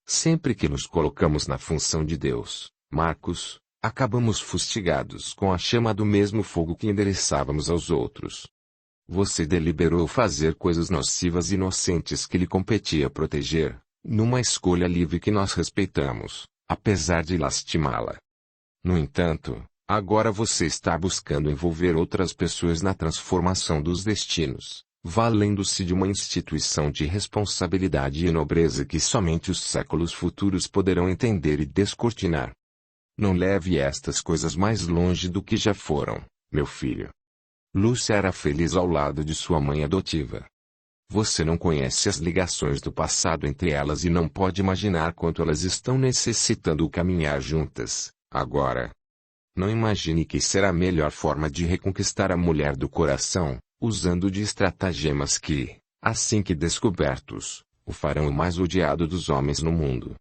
Sempre que nos colocamos na função de Deus, Marcos, acabamos fustigados com a chama do mesmo fogo que endereçávamos aos outros. Você deliberou fazer coisas nocivas e inocentes que lhe competia proteger, numa escolha livre que nós respeitamos, apesar de lastimá-la. No entanto, agora você está buscando envolver outras pessoas na transformação dos destinos, valendo-se de uma instituição de responsabilidade e nobreza que somente os séculos futuros poderão entender e descortinar. Não leve estas coisas mais longe do que já foram, meu filho. Lúcia era feliz ao lado de sua mãe adotiva. Você não conhece as ligações do passado entre elas e não pode imaginar quanto elas estão necessitando caminhar juntas, agora. Não imagine que será a melhor forma de reconquistar a mulher do coração, usando de estratagemas que, assim que descobertos, o farão o mais odiado dos homens no mundo.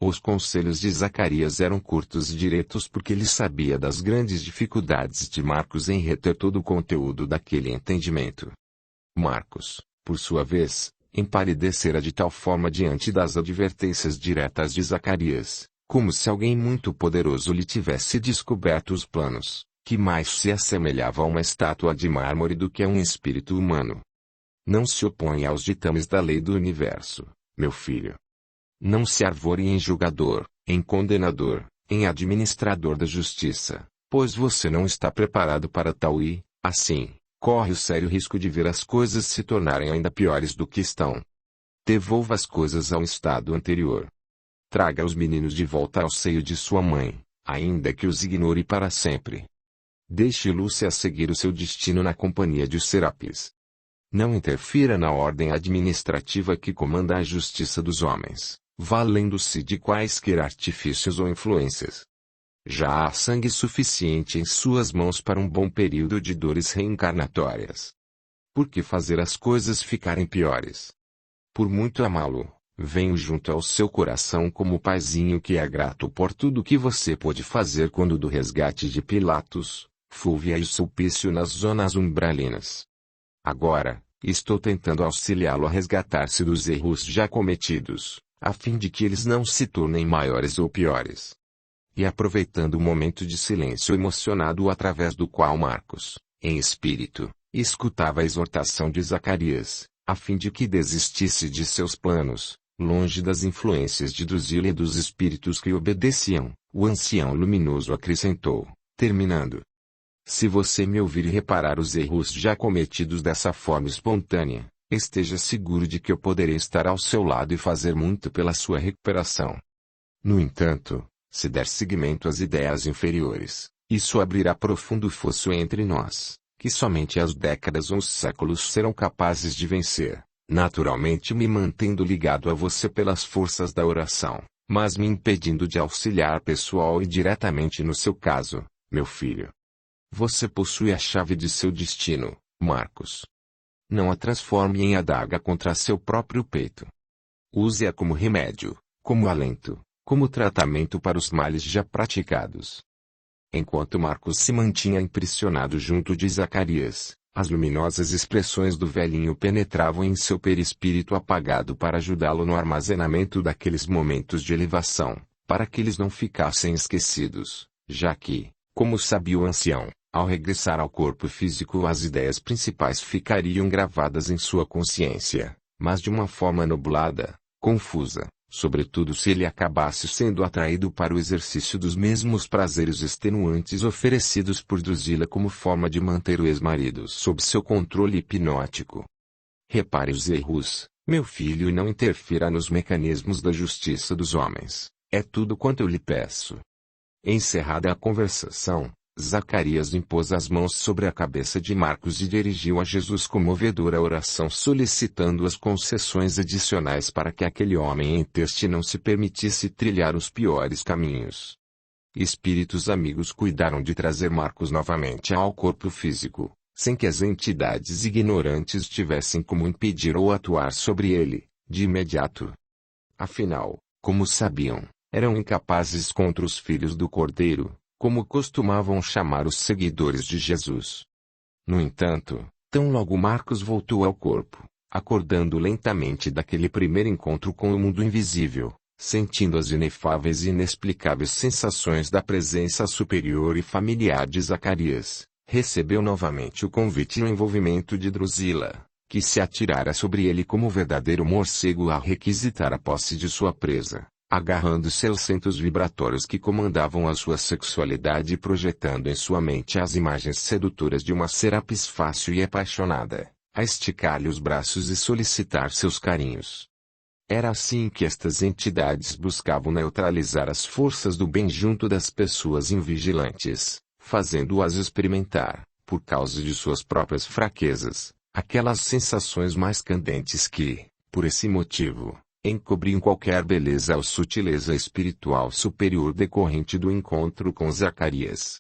Os conselhos de Zacarias eram curtos e diretos porque ele sabia das grandes dificuldades de Marcos em reter todo o conteúdo daquele entendimento. Marcos, por sua vez, empalidecera de tal forma diante das advertências diretas de Zacarias, como se alguém muito poderoso lhe tivesse descoberto os planos, que mais se assemelhava a uma estátua de mármore do que a um espírito humano. Não se oponha aos ditames da lei do universo, meu filho. Não se arvore em julgador, em condenador, em administrador da justiça, pois você não está preparado para tal e, assim, corre o sério risco de ver as coisas se tornarem ainda piores do que estão. Devolva as coisas ao estado anterior. Traga os meninos de volta ao seio de sua mãe, ainda que os ignore para sempre. Deixe Lúcia seguir o seu destino na companhia de Serapis. Não interfira na ordem administrativa que comanda a justiça dos homens, valendo-se de quaisquer artifícios ou influências. Já há sangue suficiente em suas mãos para um bom período de dores reencarnatórias. Por que fazer as coisas ficarem piores? Por muito amá-lo, venho junto ao seu coração como paizinho que é grato por tudo que você pôde fazer quando do resgate de Pilatos, Fúvia e Sulpício nas zonas umbralinas. Agora, estou tentando auxiliá-lo a resgatar-se dos erros já cometidos, a fim de que eles não se tornem maiores ou piores. E aproveitando o momento de silêncio emocionado através do qual Marcos, em espírito, escutava a exortação de Zacarias, a fim de que desistisse de seus planos, longe das influências de Drusila e dos espíritos que obedeciam, o ancião luminoso acrescentou, terminando. Se você me ouvir e reparar os erros já cometidos dessa forma espontânea, esteja seguro de que eu poderei estar ao seu lado e fazer muito pela sua recuperação. No entanto, se der seguimento às ideias inferiores, isso abrirá profundo fosso entre nós, que somente as décadas ou os séculos serão capazes de vencer, naturalmente me mantendo ligado a você pelas forças da oração, mas me impedindo de auxiliar pessoal e diretamente no seu caso, meu filho. Você possui a chave de seu destino, Marcos. Não a transforme em adaga contra seu próprio peito. Use-a como remédio, como alento, como tratamento para os males já praticados. Enquanto Marcos se mantinha impressionado junto de Zacarias, as luminosas expressões do velhinho penetravam em seu perispírito apagado para ajudá-lo no armazenamento daqueles momentos de elevação, para que eles não ficassem esquecidos, já que, como sabia o ancião, ao regressar ao corpo físico as ideias principais ficariam gravadas em sua consciência, mas de uma forma nublada, confusa, sobretudo se ele acabasse sendo atraído para o exercício dos mesmos prazeres extenuantes oferecidos por Drusila como forma de manter o ex-marido sob seu controle hipnótico. Repare os erros, meu filho, e não interfira nos mecanismos da justiça dos homens. É tudo quanto eu lhe peço. Encerrada a conversação, Zacarias impôs as mãos sobre a cabeça de Marcos e dirigiu a Jesus comovedora oração solicitando as concessões adicionais para que aquele homem em teste não se permitisse trilhar os piores caminhos. Espíritos amigos cuidaram de trazer Marcos novamente ao corpo físico, sem que as entidades ignorantes tivessem como impedir ou atuar sobre ele, de imediato. Afinal, como sabiam, eram incapazes contra os filhos do Cordeiro, como costumavam chamar os seguidores de Jesus. No entanto, tão logo Marcos voltou ao corpo, acordando lentamente daquele primeiro encontro com o mundo invisível, sentindo as inefáveis e inexplicáveis sensações da presença superior e familiar de Zacarias, recebeu novamente o convite e o envolvimento de Drusila, que se atirara sobre ele como verdadeiro morcego a requisitar a posse de sua presa, agarrando-se aos centros vibratórios que comandavam a sua sexualidade e projetando em sua mente as imagens sedutoras de uma Serapis fácil e apaixonada, a esticar-lhe os braços e solicitar seus carinhos. Era assim que estas entidades buscavam neutralizar as forças do bem junto das pessoas invigilantes, fazendo-as experimentar, por causa de suas próprias fraquezas, aquelas sensações mais candentes que, por esse motivo, encobriam qualquer beleza ou sutileza espiritual superior decorrente do encontro com Zacarias.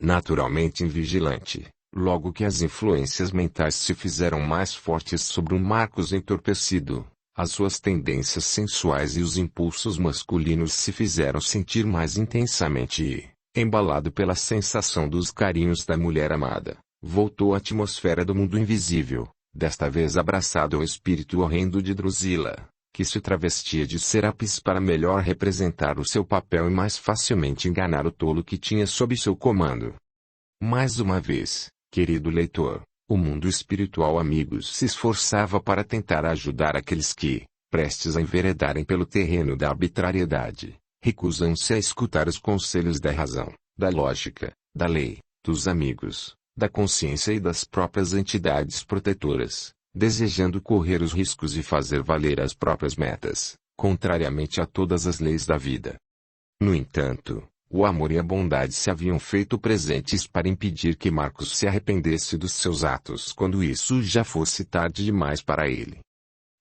Naturalmente invigilante, logo que as influências mentais se fizeram mais fortes sobre um Marcos entorpecido, as suas tendências sensuais e os impulsos masculinos se fizeram sentir mais intensamente e, embalado pela sensação dos carinhos da mulher amada, voltou à atmosfera do mundo invisível, desta vez abraçado ao espírito horrendo de Drusila, que se travestia de Serapis para melhor representar o seu papel e mais facilmente enganar o tolo que tinha sob seu comando. Mais uma vez, querido leitor, o mundo espiritual amigos se esforçava para tentar ajudar aqueles que, prestes a enveredarem pelo terreno da arbitrariedade, recusam-se a escutar os conselhos da razão, da lógica, da lei, dos amigos, da consciência e das próprias entidades protetoras, desejando correr os riscos e fazer valer as próprias metas, contrariamente a todas as leis da vida. No entanto, o amor e a bondade se haviam feito presentes para impedir que Marcos se arrependesse dos seus atos quando isso já fosse tarde demais para ele.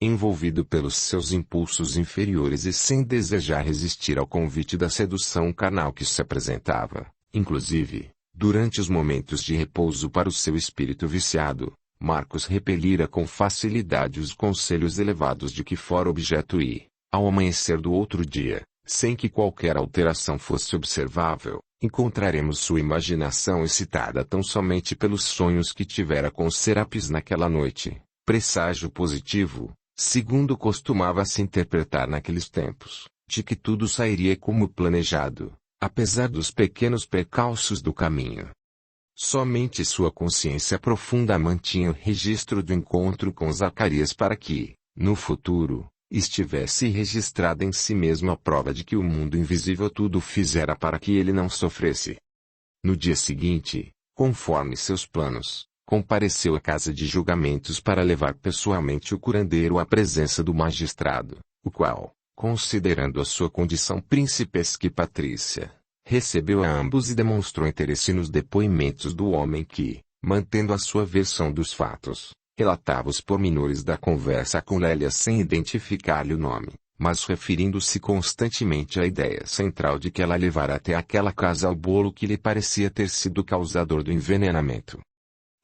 Envolvido pelos seus impulsos inferiores e sem desejar resistir ao convite da sedução carnal que se apresentava, inclusive, durante os momentos de repouso para o seu espírito viciado, Marcos repelira com facilidade os conselhos elevados de que fora objeto e, ao amanhecer do outro dia, sem que qualquer alteração fosse observável, encontraremos sua imaginação excitada tão somente pelos sonhos que tivera com Serapis naquela noite, presságio positivo, segundo costumava se interpretar naqueles tempos, de que tudo sairia como planejado, apesar dos pequenos percalços do caminho. Somente sua consciência profunda mantinha o registro do encontro com Zacarias para que, no futuro, estivesse registrada em si mesmo a prova de que o mundo invisível tudo fizera para que ele não sofresse. No dia seguinte, conforme seus planos, compareceu à casa de julgamentos para levar pessoalmente o curandeiro à presença do magistrado, o qual, considerando a sua condição principesca e patrícia, recebeu a ambos e demonstrou interesse nos depoimentos do homem que, mantendo a sua versão dos fatos, relatava os pormenores da conversa com Lélia sem identificar-lhe o nome, mas referindo-se constantemente à ideia central de que ela levara até aquela casa o bolo que lhe parecia ter sido o causador do envenenamento.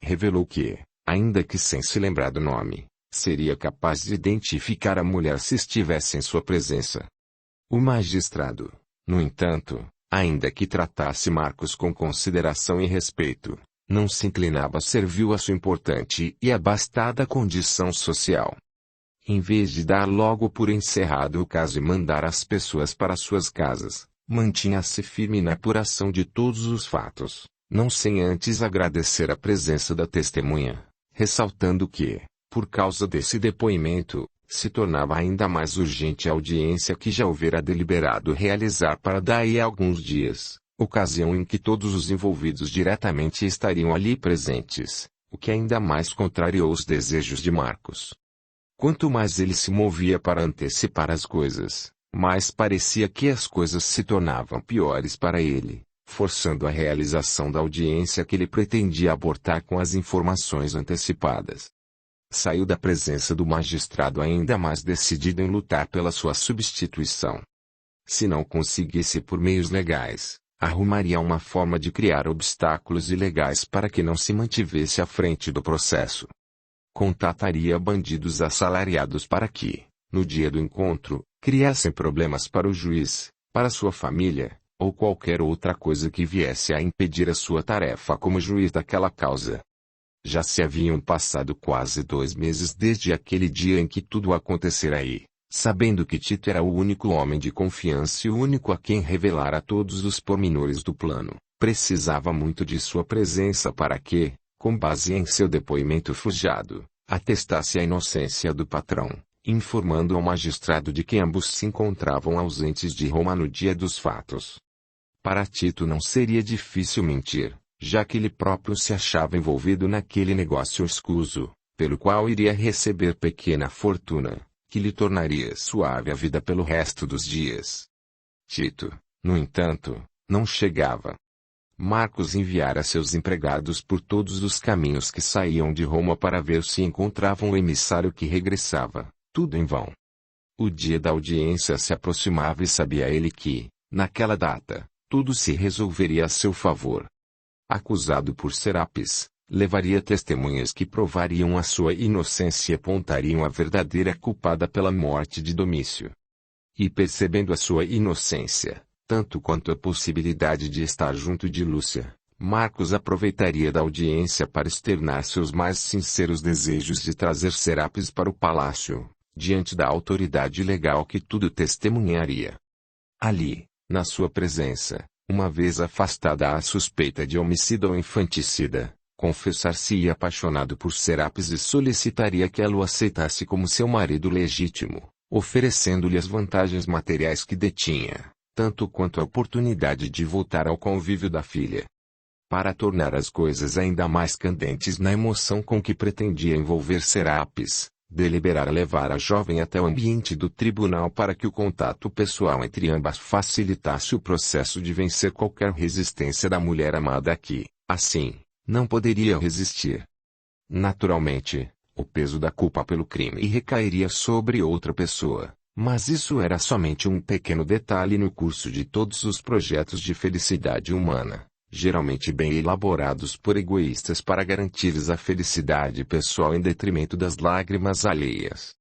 Revelou que, ainda que sem se lembrar do nome, seria capaz de identificar a mulher se estivesse em sua presença. O magistrado, no entanto, ainda que tratasse Marcos com consideração e respeito, não se inclinava servil a sua importante e abastada condição social. Em vez de dar logo por encerrado o caso e mandar as pessoas para suas casas, mantinha-se firme na apuração de todos os fatos, não sem antes agradecer a presença da testemunha, ressaltando que, por causa desse depoimento, se tornava ainda mais urgente a audiência que já houvera deliberado realizar para daí a alguns dias, ocasião em que todos os envolvidos diretamente estariam ali presentes, o que ainda mais contrariou os desejos de Marcos. Quanto mais ele se movia para antecipar as coisas, mais parecia que as coisas se tornavam piores para ele, forçando a realização da audiência que ele pretendia abortar com as informações antecipadas. Saiu da presença do magistrado ainda mais decidido em lutar pela sua substituição. Se não conseguisse por meios legais, arrumaria uma forma de criar obstáculos ilegais para que não se mantivesse à frente do processo. Contataria bandidos assalariados para que, no dia do encontro, criassem problemas para o juiz, para sua família, ou qualquer outra coisa que viesse a impedir a sua tarefa como juiz daquela causa. Já se haviam passado quase 2 meses desde aquele dia em que tudo acontecera e, sabendo que Tito era o único homem de confiança e o único a quem revelara todos os pormenores do plano, precisava muito de sua presença para que, com base em seu depoimento forjado, atestasse a inocência do patrão, informando ao magistrado de que ambos se encontravam ausentes de Roma no dia dos fatos. Para Tito não seria difícil mentir, já que ele próprio se achava envolvido naquele negócio escuso, pelo qual iria receber pequena fortuna, que lhe tornaria suave a vida pelo resto dos dias. Tito, no entanto, não chegava. Marcos enviara seus empregados por todos os caminhos que saíam de Roma para ver se encontravam o emissário que regressava, tudo em vão. O dia da audiência se aproximava e sabia ele que, naquela data, tudo se resolveria a seu favor. Acusado por Serapis, levaria testemunhas que provariam a sua inocência e apontariam a verdadeira culpada pela morte de Domício. E percebendo a sua inocência, tanto quanto a possibilidade de estar junto de Lúcia, Marcos aproveitaria da audiência para externar seus mais sinceros desejos de trazer Serapis para o palácio, diante da autoridade legal que tudo testemunharia. Ali, na sua presença, uma vez afastada a suspeita de homicida ou infanticida, confessar-se-ia apaixonado por Serapis e solicitaria que ela o aceitasse como seu marido legítimo, oferecendo-lhe as vantagens materiais que detinha, tanto quanto a oportunidade de voltar ao convívio da filha. Para tornar as coisas ainda mais candentes na emoção com que pretendia envolver Serapis, deliberara levar a jovem até o ambiente do tribunal para que o contato pessoal entre ambas facilitasse o processo de vencer qualquer resistência da mulher amada que, assim, não poderia resistir. Naturalmente, o peso da culpa pelo crime recairia sobre outra pessoa, mas isso era somente um pequeno detalhe no curso de todos os projetos de felicidade humana, geralmente bem elaborados por egoístas para garantir-lhes a felicidade pessoal em detrimento das lágrimas alheias.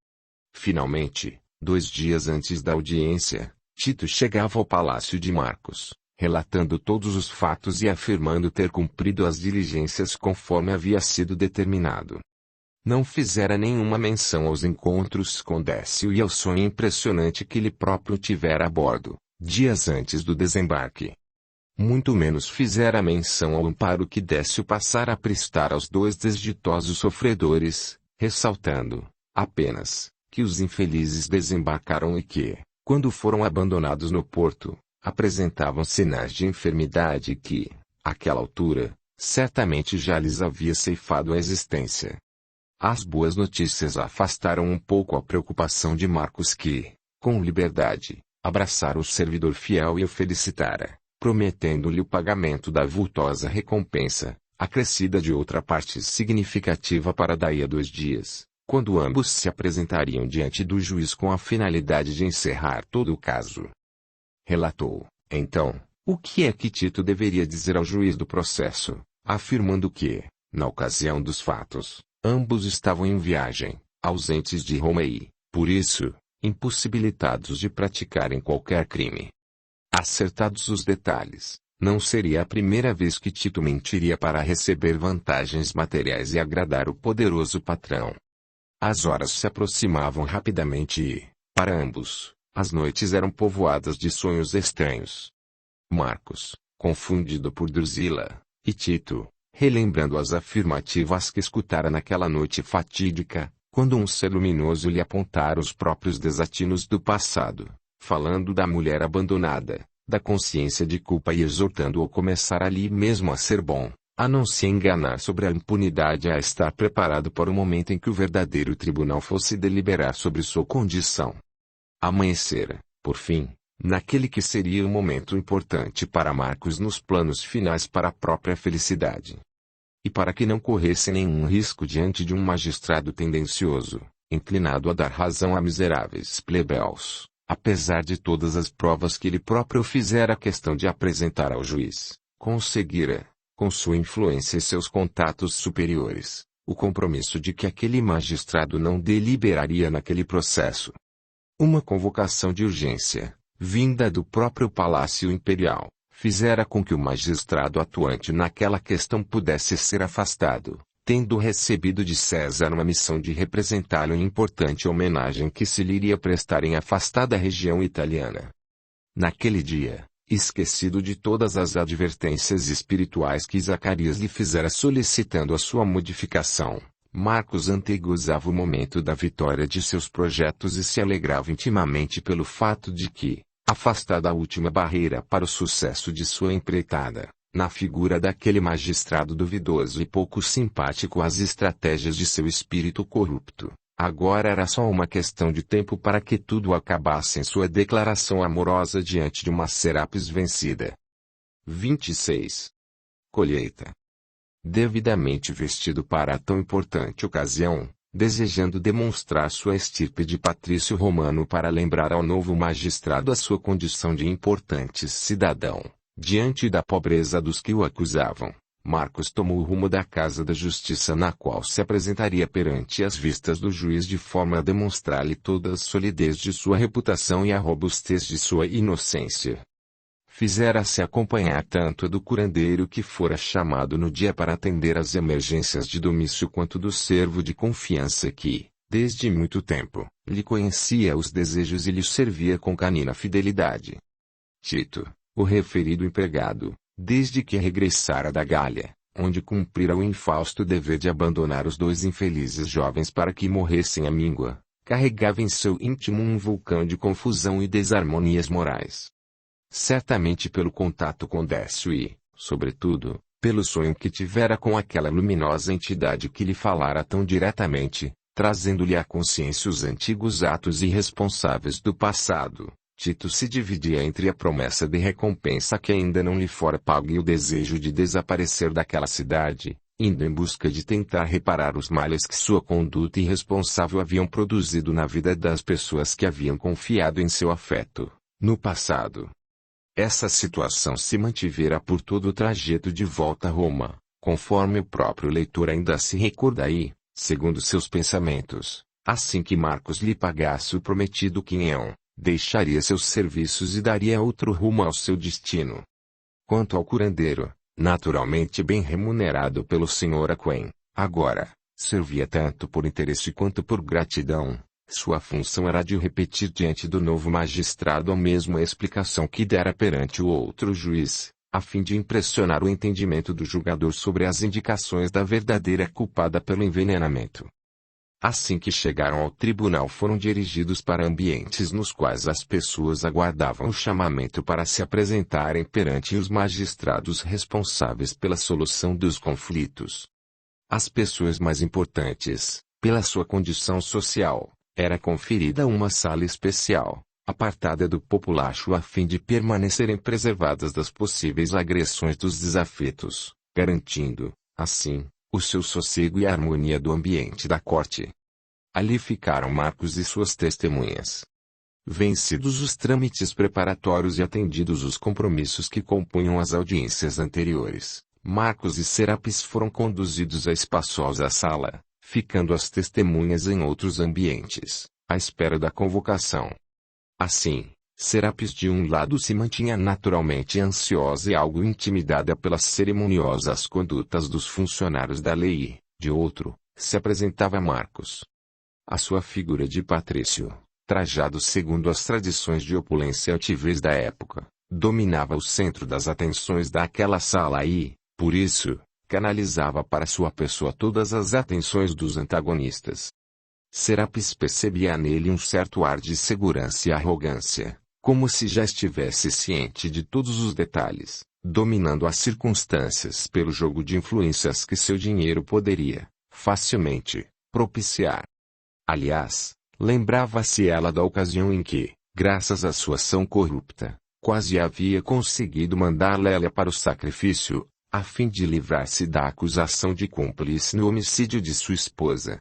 Finalmente, 2 dias antes da audiência, Tito chegava ao palácio de Marcos, relatando todos os fatos e afirmando ter cumprido as diligências conforme havia sido determinado. Não fizera nenhuma menção aos encontros com Décio e ao sonho impressionante que ele próprio tivera a bordo, dias antes do desembarque. Muito menos fizera menção ao amparo que Décio passara a prestar aos 2 desditosos sofredores, ressaltando, apenas, que os infelizes desembarcaram e que, quando foram abandonados no porto, apresentavam sinais de enfermidade que, àquela altura, certamente já lhes havia ceifado a existência. As boas notícias afastaram um pouco a preocupação de Marcos que, com liberdade, abraçara o servidor fiel e o felicitara, prometendo-lhe o pagamento da vultosa recompensa, acrescida de outra parte significativa para daí a 2 dias, quando ambos se apresentariam diante do juiz com a finalidade de encerrar todo o caso. Relatou, então, o que é que Tito deveria dizer ao juiz do processo, afirmando que, na ocasião dos fatos, ambos estavam em viagem, ausentes de Roma e, por isso, impossibilitados de praticarem qualquer crime. Acertados os detalhes, não seria a primeira vez que Tito mentiria para receber vantagens materiais e agradar o poderoso patrão. As horas se aproximavam rapidamente e, para ambos, as noites eram povoadas de sonhos estranhos. Marcos, confundido por Drusila, e Tito, relembrando as afirmativas que escutara naquela noite fatídica, quando um ser luminoso lhe apontara os próprios desatinos do passado, falando da mulher abandonada, da consciência de culpa e exortando-o a começar ali mesmo a ser bom, a não se enganar sobre a impunidade e a estar preparado para o momento em que o verdadeiro tribunal fosse deliberar sobre sua condição. Amanhecera, por fim, naquele que seria um momento importante para Marcos nos planos finais para a própria felicidade. E para que não corresse nenhum risco diante de um magistrado tendencioso, inclinado a dar razão a miseráveis plebeus, apesar de todas as provas que ele próprio fizera questão de apresentar ao juiz, conseguira, com sua influência e seus contatos superiores, o compromisso de que aquele magistrado não deliberaria naquele processo. Uma convocação de urgência, vinda do próprio Palácio Imperial, fizera com que o magistrado atuante naquela questão pudesse ser afastado, tendo recebido de César uma missão de representá-lo em importante homenagem que se lhe iria prestar em afastada região italiana. Naquele dia, esquecido de todas as advertências espirituais que Zacarias lhe fizera solicitando a sua modificação, Marcos antegozava o momento da vitória de seus projetos e se alegrava intimamente pelo fato de que, afastada a última barreira para o sucesso de sua empreitada, na figura daquele magistrado duvidoso e pouco simpático às estratégias de seu espírito corrupto, Agora era só uma questão de tempo para que tudo acabasse em sua declaração amorosa diante de uma Serapis vencida. 26. Colheita. Devidamente vestido para a tão importante ocasião, desejando demonstrar sua estirpe de patrício romano para lembrar ao novo magistrado a sua condição de importante cidadão, diante da pobreza dos que o acusavam, Marcos tomou o rumo da casa da justiça na qual se apresentaria perante as vistas do juiz de forma a demonstrar-lhe toda a solidez de sua reputação e a robustez de sua inocência. Fizera-se acompanhar tanto do curandeiro que fora chamado no dia para atender às emergências de Domício quanto do servo de confiança que, desde muito tempo, lhe conhecia os desejos e lhe servia com canina fidelidade. Tito, o referido empregado, desde que regressara da Gália, onde cumprira o infausto dever de abandonar os dois infelizes jovens para que morressem à míngua, carregava em seu íntimo um vulcão de confusão e desarmonias morais. Certamente pelo contato com Décio e, sobretudo, pelo sonho que tivera com aquela luminosa entidade que lhe falara tão diretamente, trazendo-lhe à consciência os antigos atos irresponsáveis do passado, Tito se dividia entre a promessa de recompensa que ainda não lhe fora paga e o desejo de desaparecer daquela cidade, indo em busca de tentar reparar os males que sua conduta irresponsável haviam produzido na vida das pessoas que haviam confiado em seu afeto, no passado. Essa situação se mantivera por todo o trajeto de volta a Roma, conforme o próprio leitor ainda se recorda e, segundo seus pensamentos, assim que Marcos lhe pagasse o prometido quinhão, deixaria seus serviços e daria outro rumo ao seu destino. Quanto ao curandeiro, naturalmente bem remunerado pelo Sr. Aquém, agora, servia tanto por interesse quanto por gratidão. Sua função era de repetir diante do novo magistrado a mesma explicação que dera perante o outro juiz, a fim de impressionar o entendimento do julgador sobre as indicações da verdadeira culpada pelo envenenamento. Assim que chegaram ao tribunal foram dirigidos para ambientes nos quais as pessoas aguardavam o chamamento para se apresentarem perante os magistrados responsáveis pela solução dos conflitos. Às pessoas mais importantes, pela sua condição social, era conferida uma sala especial, apartada do populacho a fim de permanecerem preservadas das possíveis agressões dos desafetos, garantindo, assim, o seu sossego e a harmonia do ambiente da corte. Ali ficaram Marcos e suas testemunhas. Vencidos os trâmites preparatórios e atendidos os compromissos que compunham as audiências anteriores, Marcos e Serapis foram conduzidos à espaçosa sala, ficando as testemunhas em outros ambientes, à espera da convocação. Assim, Serapis de um lado se mantinha naturalmente ansiosa e algo intimidada pelas cerimoniosas condutas dos funcionários da lei e, de outro, se apresentava Marcos. A sua figura de patrício, trajado segundo as tradições de opulência e altivez da época, dominava o centro das atenções daquela sala e, por isso, canalizava para sua pessoa todas as atenções dos antagonistas. Serapis percebia nele um certo ar de segurança e arrogância, como se já estivesse ciente de todos os detalhes, dominando as circunstâncias pelo jogo de influências que seu dinheiro poderia, facilmente, propiciar. Aliás, lembrava-se ela da ocasião em que, graças à sua ação corrupta, quase havia conseguido mandar Lélia para o sacrifício, a fim de livrar-se da acusação de cúmplice no homicídio de sua esposa.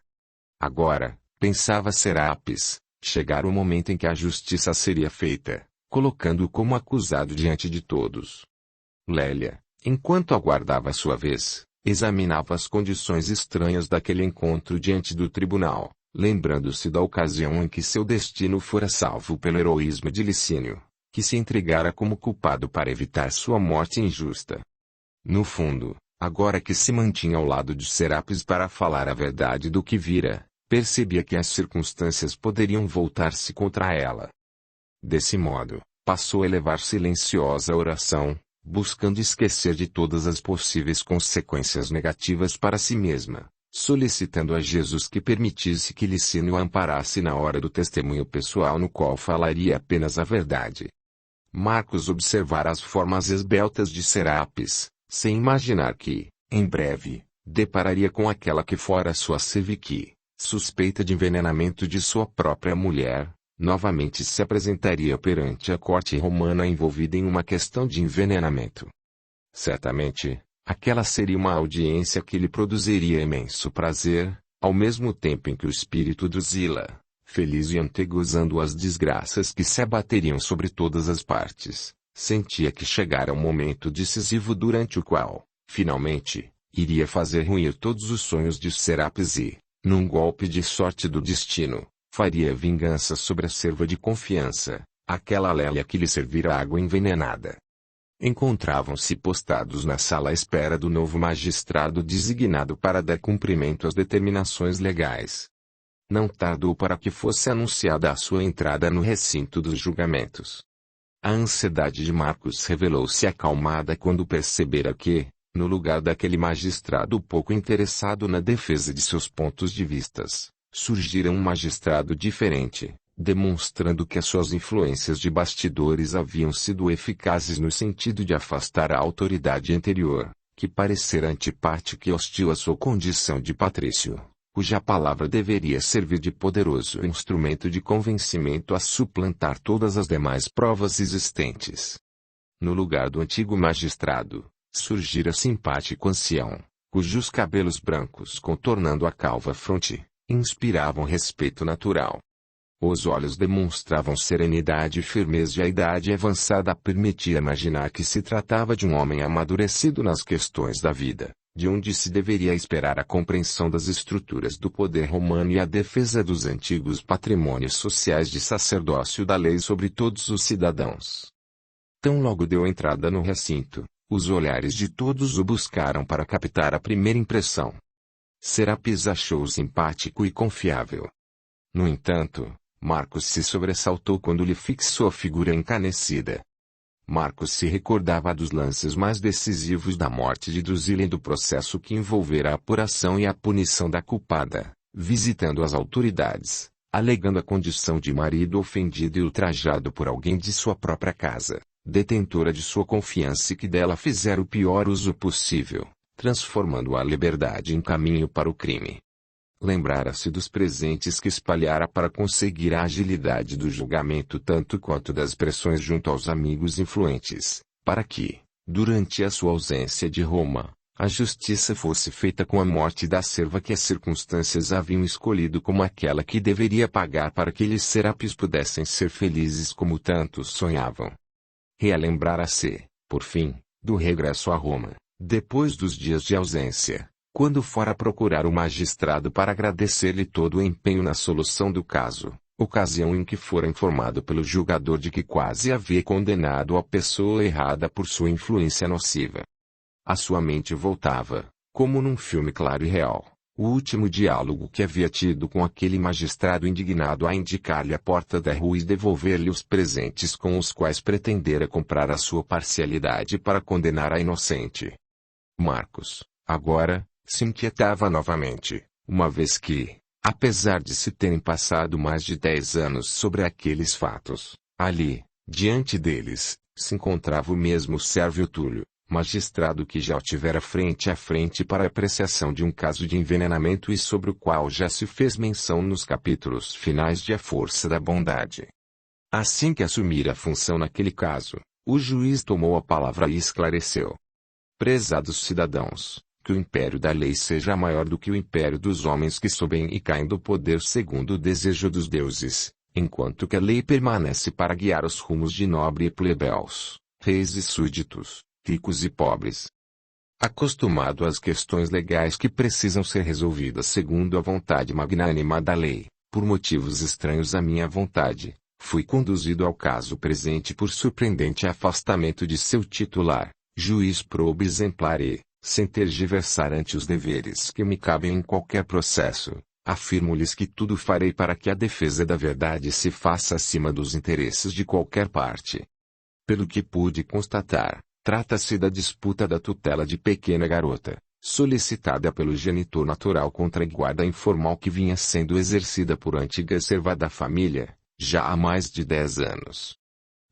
Agora, pensava Serapis, chegara o momento em que a justiça seria feita, colocando-o como acusado diante de todos. Lélia, enquanto aguardava sua vez, examinava as condições estranhas daquele encontro diante do tribunal, lembrando-se da ocasião em que seu destino fora salvo pelo heroísmo de Licínio, que se entregara como culpado para evitar sua morte injusta. No fundo, agora que se mantinha ao lado de Serapis para falar a verdade do que vira, percebia que as circunstâncias poderiam voltar-se contra ela. Desse modo, passou a elevar silenciosa oração, buscando esquecer de todas as possíveis consequências negativas para si mesma, solicitando a Jesus que permitisse que Licínio a amparasse na hora do testemunho pessoal no qual falaria apenas a verdade. Marcos observara as formas esbeltas de Serapis, sem imaginar que, em breve, depararia com aquela que fora sua cervique, suspeita de envenenamento de sua própria mulher, novamente se apresentaria perante a corte romana envolvida em uma questão de envenenamento. Certamente, aquela seria uma audiência que lhe produziria imenso prazer, ao mesmo tempo em que o espírito do Zila, feliz e antegozando as desgraças que se abateriam sobre todas as partes, sentia que chegara um momento decisivo durante o qual, finalmente, iria fazer ruir todos os sonhos de Serapis e, num golpe de sorte do destino, faria vingança sobre a serva de confiança, aquela Lélia que lhe servira água envenenada. Encontravam-se postados na sala à espera do novo magistrado designado para dar cumprimento às determinações legais. Não tardou para que fosse anunciada a sua entrada no recinto dos julgamentos. A ansiedade de Marcos revelou-se acalmada quando percebera que, no lugar daquele magistrado pouco interessado na defesa de seus pontos de vistas, surgira um magistrado diferente, demonstrando que as suas influências de bastidores haviam sido eficazes no sentido de afastar a autoridade anterior, que parecera antipática e hostil à sua condição de patrício, cuja palavra deveria servir de poderoso instrumento de convencimento a suplantar todas as demais provas existentes. No lugar do antigo magistrado, surgira simpático ancião, cujos cabelos brancos contornando a calva fronte, inspiravam respeito natural. Os olhos demonstravam serenidade e firmeza e a idade avançada permitia imaginar que se tratava de um homem amadurecido nas questões da vida, de onde se deveria esperar a compreensão das estruturas do poder romano e a defesa dos antigos patrimônios sociais de sacerdócio da lei sobre todos os cidadãos. Tão logo deu entrada no recinto, os olhares de todos o buscaram para captar a primeira impressão. Serapis achou-o simpático e confiável. No entanto, Marcos se sobressaltou quando lhe fixou a figura encanecida. Marcos se recordava dos lances mais decisivos da morte de Drusila e do processo que envolvera a apuração e a punição da culpada, visitando as autoridades, alegando a condição de marido ofendido e ultrajado por alguém de sua própria casa, detentora de sua confiança e que dela fizera o pior uso possível, transformando a liberdade em caminho para o crime. Lembrara-se dos presentes que espalhara para conseguir a agilidade do julgamento tanto quanto das pressões junto aos amigos influentes, para que, durante a sua ausência de Roma, a justiça fosse feita com a morte da serva que as circunstâncias haviam escolhido como aquela que deveria pagar para que eles Serapis pudessem ser felizes como tantos sonhavam. Relembrara-se, por fim, do regresso a Roma, depois dos dias de ausência, quando fora procurar o magistrado para agradecer-lhe todo o empenho na solução do caso, ocasião em que fora informado pelo julgador de que quase havia condenado a pessoa errada por sua influência nociva. A sua mente voltava, como num filme claro e real, o último diálogo que havia tido com aquele magistrado indignado a indicar-lhe a porta da rua e devolver-lhe os presentes com os quais pretendera comprar a sua parcialidade para condenar a inocente. Marcos, agora, se inquietava novamente, uma vez que, apesar de se terem passado mais de 10 anos sobre aqueles fatos, ali, diante deles, se encontrava o mesmo Sérvio Túlio, magistrado que já o tivera frente a frente para a apreciação de um caso de envenenamento e sobre o qual já se fez menção nos capítulos finais de A Força da Bondade. Assim que assumira a função naquele caso, o juiz tomou a palavra e esclareceu. Prezados cidadãos, que o império da lei seja maior do que o império dos homens que sobem e caem do poder segundo o desejo dos deuses, enquanto que a lei permanece para guiar os rumos de nobre e plebeus, reis e súditos, ricos e pobres. Acostumado às questões legais que precisam ser resolvidas segundo a vontade magnânima da lei, por motivos estranhos à minha vontade, fui conduzido ao caso presente por surpreendente afastamento de seu titular, juiz probo exemplar e, sem tergiversar ante os deveres que me cabem em qualquer processo, afirmo-lhes que tudo farei para que a defesa da verdade se faça acima dos interesses de qualquer parte. Pelo que pude constatar, trata-se da disputa da tutela de pequena garota, solicitada pelo genitor natural contra a guarda informal que vinha sendo exercida por antiga serva da família, já há mais de 10 anos.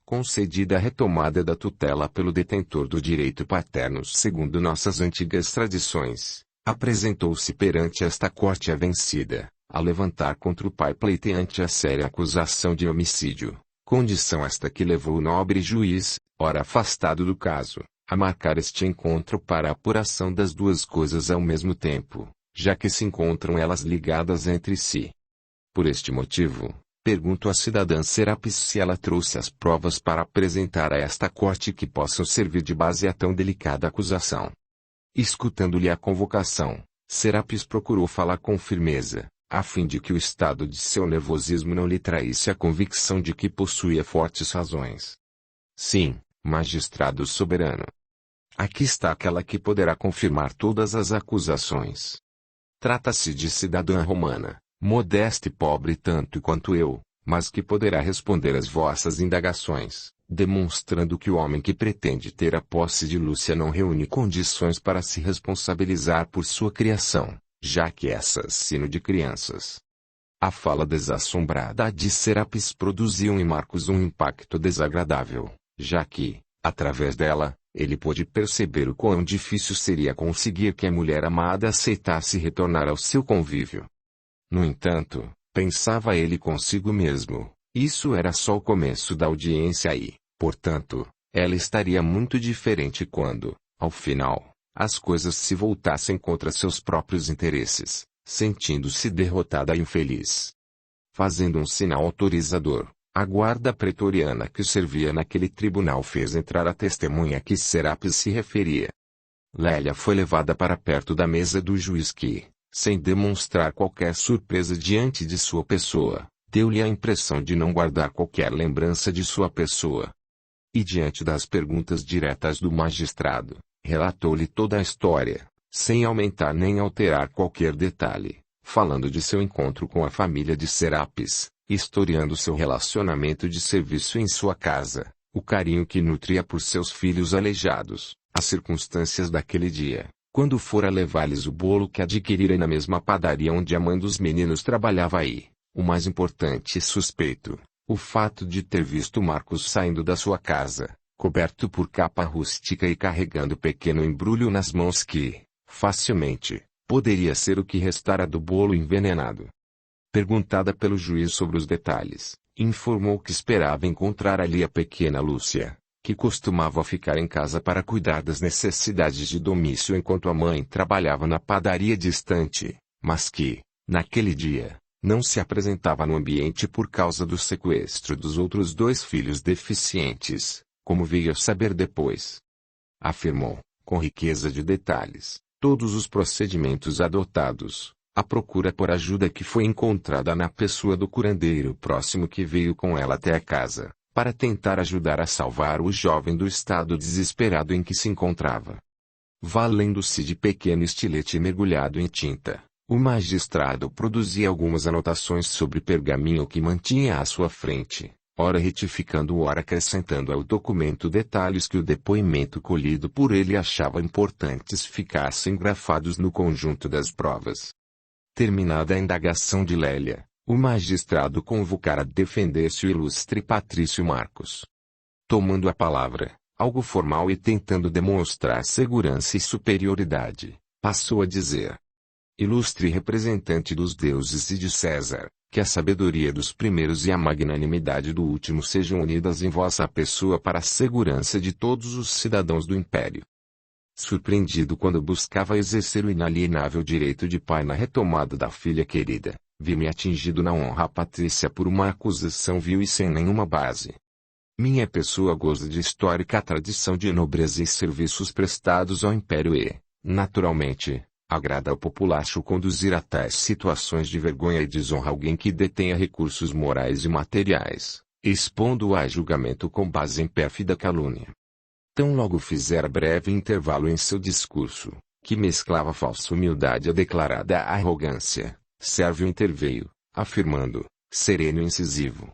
Concedida a retomada da tutela pelo detentor do direito paterno segundo nossas antigas tradições, apresentou-se perante esta corte a vencida, a levantar contra o pai pleiteante a séria acusação de homicídio, condição esta que levou o nobre juiz, ora afastado do caso, a marcar este encontro para a apuração das duas coisas ao mesmo tempo, já que se encontram elas ligadas entre si. Por este motivo, pergunto à cidadã Serapis se ela trouxe as provas para apresentar a esta corte que possam servir de base a tão delicada acusação. Escutando-lhe a convocação, Serapis procurou falar com firmeza, a fim de que o estado de seu nervosismo não lhe traísse a convicção de que possuía fortes razões. Sim, magistrado soberano. Aqui está aquela que poderá confirmar todas as acusações. Trata-se de cidadã romana, modesta e pobre tanto quanto eu, mas que poderá responder às vossas indagações, demonstrando que o homem que pretende ter a posse de Lúcia não reúne condições para se responsabilizar por sua criação, já que é assassino de crianças. A fala desassombrada de Serapis produziu em Marcos um impacto desagradável, já que, através dela, ele pôde perceber o quão difícil seria conseguir que a mulher amada aceitasse retornar ao seu convívio. No entanto, pensava ele consigo mesmo, isso era só o começo da audiência e, portanto, ela estaria muito diferente quando, ao final, as coisas se voltassem contra seus próprios interesses, sentindo-se derrotada e infeliz. Fazendo um sinal autorizador, a guarda pretoriana que servia naquele tribunal fez entrar a testemunha a que Serapis se referia. Lélia foi levada para perto da mesa do juiz que, sem demonstrar qualquer surpresa diante de sua pessoa, deu-lhe a impressão de não guardar qualquer lembrança de sua pessoa. E diante das perguntas diretas do magistrado, relatou-lhe toda a história, sem aumentar nem alterar qualquer detalhe, falando de seu encontro com a família de Serapis, historiando seu relacionamento de serviço em sua casa, o carinho que nutria por seus filhos aleijados, as circunstâncias daquele dia, quando fora levar-lhes o bolo que adquirira na mesma padaria onde a mãe dos meninos trabalhava aí, o mais importante e suspeito, o fato de ter visto Marcos saindo da sua casa, coberto por capa rústica e carregando pequeno embrulho nas mãos que, facilmente, poderia ser o que restara do bolo envenenado. Perguntada pelo juiz sobre os detalhes, informou que esperava encontrar ali a pequena Lúcia, que costumava ficar em casa para cuidar das necessidades de domício enquanto a mãe trabalhava na padaria distante, mas que, naquele dia, não se apresentava no ambiente por causa do sequestro dos outros dois filhos deficientes, como veio a saber depois. Afirmou, com riqueza de detalhes, todos os procedimentos adotados, a procura por ajuda que foi encontrada na pessoa do curandeiro próximo que veio com ela até a casa, para tentar ajudar a salvar o jovem do estado desesperado em que se encontrava. Valendo-se de pequeno estilete mergulhado em tinta, o magistrado produzia algumas anotações sobre pergaminho que mantinha à sua frente, ora retificando ora acrescentando ao documento detalhes que o depoimento colhido por ele achava importantes ficassem grafados no conjunto das provas. Terminada a indagação de Lélia, o magistrado convocara a defender-se o ilustre Patrício Marcos. Tomando a palavra, algo formal e tentando demonstrar segurança e superioridade, passou a dizer: Ilustre representante dos deuses e de César, que a sabedoria dos primeiros e a magnanimidade do último sejam unidas em vossa pessoa para a segurança de todos os cidadãos do império. Surpreendido quando buscava exercer o inalienável direito de pai na retomada da filha querida, vi-me atingido na honra patrícia por uma acusação vil e sem nenhuma base. Minha pessoa goza de histórica tradição de nobreza e serviços prestados ao império e, naturalmente, agrada ao populacho conduzir a tais situações de vergonha e desonra alguém que detenha recursos morais e materiais, expondo-o a julgamento com base em pérfida calúnia. Tão logo fizera breve intervalo em seu discurso, que mesclava falsa humildade a declarada arrogância, Sérvio interveio, afirmando, sereno e incisivo: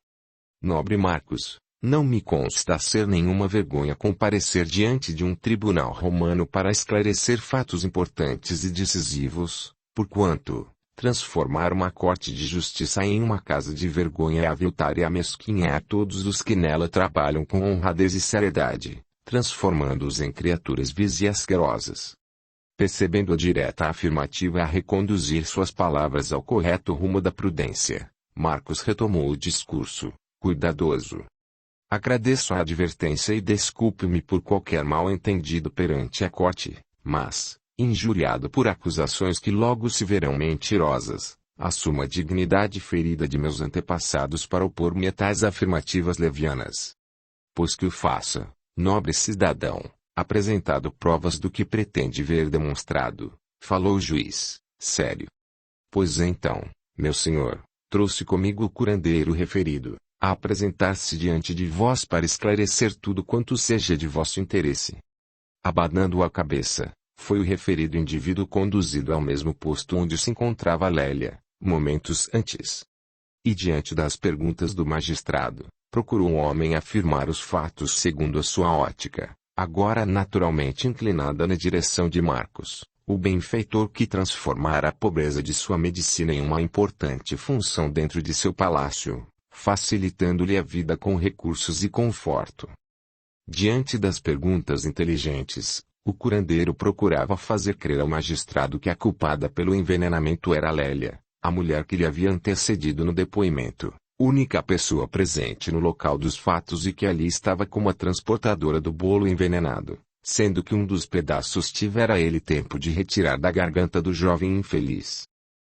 Nobre Marcos, não me consta ser nenhuma vergonha comparecer diante de um tribunal romano para esclarecer fatos importantes e decisivos, porquanto, transformar uma corte de justiça em uma casa de vergonha é aviltar e amesquinhar todos os que nela trabalham com honradez e seriedade, transformando-os em criaturas vis e asquerosas. percebendo a direta afirmativa a reconduzir suas palavras ao correto rumo da prudência, Marcos retomou o discurso, cuidadoso. Agradeço a advertência e desculpe-me por qualquer mal-entendido perante a corte, mas, injuriado por acusações que logo se verão mentirosas, assumo a dignidade ferida de meus antepassados para opor-me a tais afirmativas levianas. Pois que o faça, nobre cidadão, apresentado provas do que pretende ver demonstrado, falou o juiz, sério. Pois então, meu senhor, trouxe comigo o curandeiro referido, a apresentar-se diante de vós para esclarecer tudo quanto seja de vosso interesse. Abanando a cabeça, foi o referido indivíduo conduzido ao mesmo posto onde se encontrava Lélia, momentos antes. E diante das perguntas do magistrado, procurou o homem afirmar os fatos segundo a sua ótica, agora naturalmente inclinada na direção de Marcos, o benfeitor que transformara a pobreza de sua medicina em uma importante função dentro de seu palácio, facilitando-lhe a vida com recursos e conforto. Diante das perguntas inteligentes, o curandeiro procurava fazer crer ao magistrado que a culpada pelo envenenamento era Lélia, a mulher que lhe havia antecedido no depoimento, única pessoa presente no local dos fatos e que ali estava como a transportadora do bolo envenenado, sendo que um dos pedaços tivera ele tempo de retirar da garganta do jovem infeliz.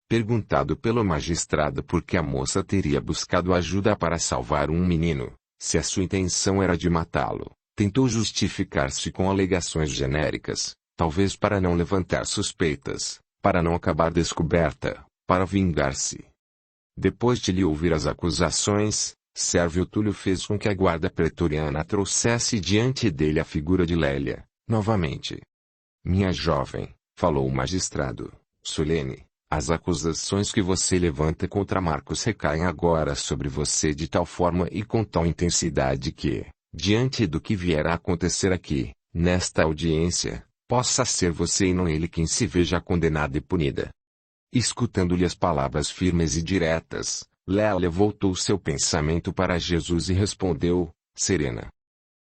Perguntado pelo magistrado por que a moça teria buscado ajuda para salvar um menino, se a sua intenção era de matá-lo, tentou justificar-se com alegações genéricas, talvez para não levantar suspeitas, para não acabar descoberta, para vingar-se. Depois de lhe ouvir as acusações, Sérvio Túlio fez com que a guarda pretoriana trouxesse diante dele a figura de Lélia, novamente. Minha jovem, falou o magistrado, solene, as acusações que você levanta contra Marcos recaem agora sobre você de tal forma e com tal intensidade que, diante do que vier a acontecer aqui, nesta audiência, possa ser você e não ele quem se veja condenada e punida. Escutando-lhe as palavras firmes e diretas, Lélia voltou seu pensamento para Jesus e respondeu, serena.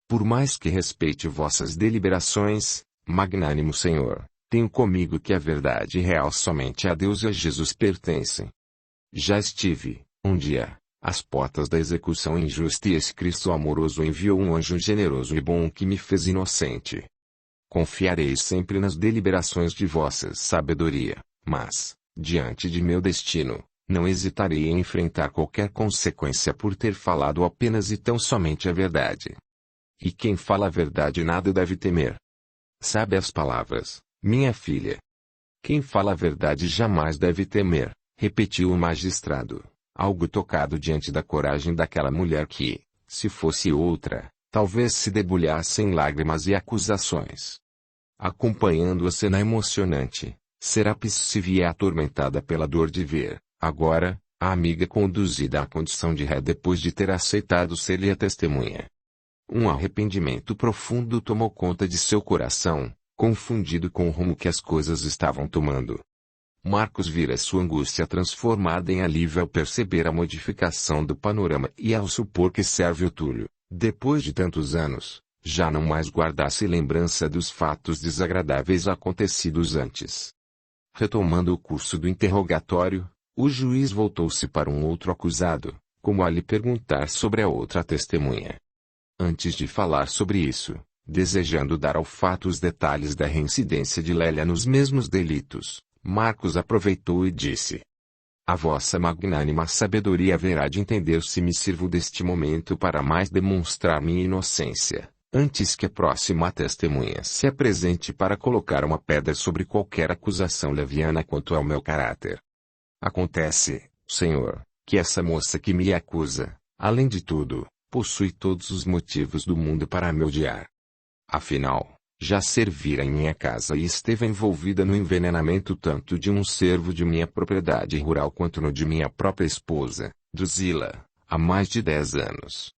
Por mais que respeite vossas deliberações, magnânimo Senhor, tenho comigo que a verdade real somente a Deus e a Jesus pertencem. Já estive, um dia, às portas da execução injusta e esse Cristo amoroso enviou um anjo generoso e bom que me fez inocente. Confiarei sempre nas deliberações de vossa sabedoria, mas, diante de meu destino, não hesitarei em enfrentar qualquer consequência por ter falado apenas e tão somente a verdade. E quem fala a verdade nada deve temer. Sabe as palavras, minha filha. Quem fala a verdade jamais deve temer, repetiu o magistrado, algo tocado diante da coragem daquela mulher que, se fosse outra, talvez se debulhasse em lágrimas e acusações. Acompanhando a cena emocionante, Serapis se via atormentada pela dor de ver, agora, a amiga conduzida à condição de ré depois de ter aceitado ser-lhe a testemunha. Um arrependimento profundo tomou conta de seu coração, confundido com o rumo que as coisas estavam tomando. Marcos vira sua angústia transformada em alívio ao perceber a modificação do panorama e ao supor que Sérvio Túlio, depois de tantos anos, já não mais guardasse lembrança dos fatos desagradáveis acontecidos antes. Retomando o curso do interrogatório, o juiz voltou-se para um outro acusado, como a lhe perguntar sobre a outra testemunha. Antes de falar sobre isso, desejando dar ao fato os detalhes da reincidência de Lélia nos mesmos delitos, Marcos aproveitou e disse: A vossa magnânima sabedoria haverá de entender se me sirvo deste momento para mais demonstrar minha inocência, antes que a próxima testemunha se apresente para colocar uma pedra sobre qualquer acusação leviana quanto ao meu caráter. Acontece, Senhor, que essa moça que me acusa, além de tudo, possui todos os motivos do mundo para me odiar. Afinal, já servira em minha casa e esteve envolvida no envenenamento tanto de um servo de minha propriedade rural quanto no de minha própria esposa, Drusila, há mais de 10 anos.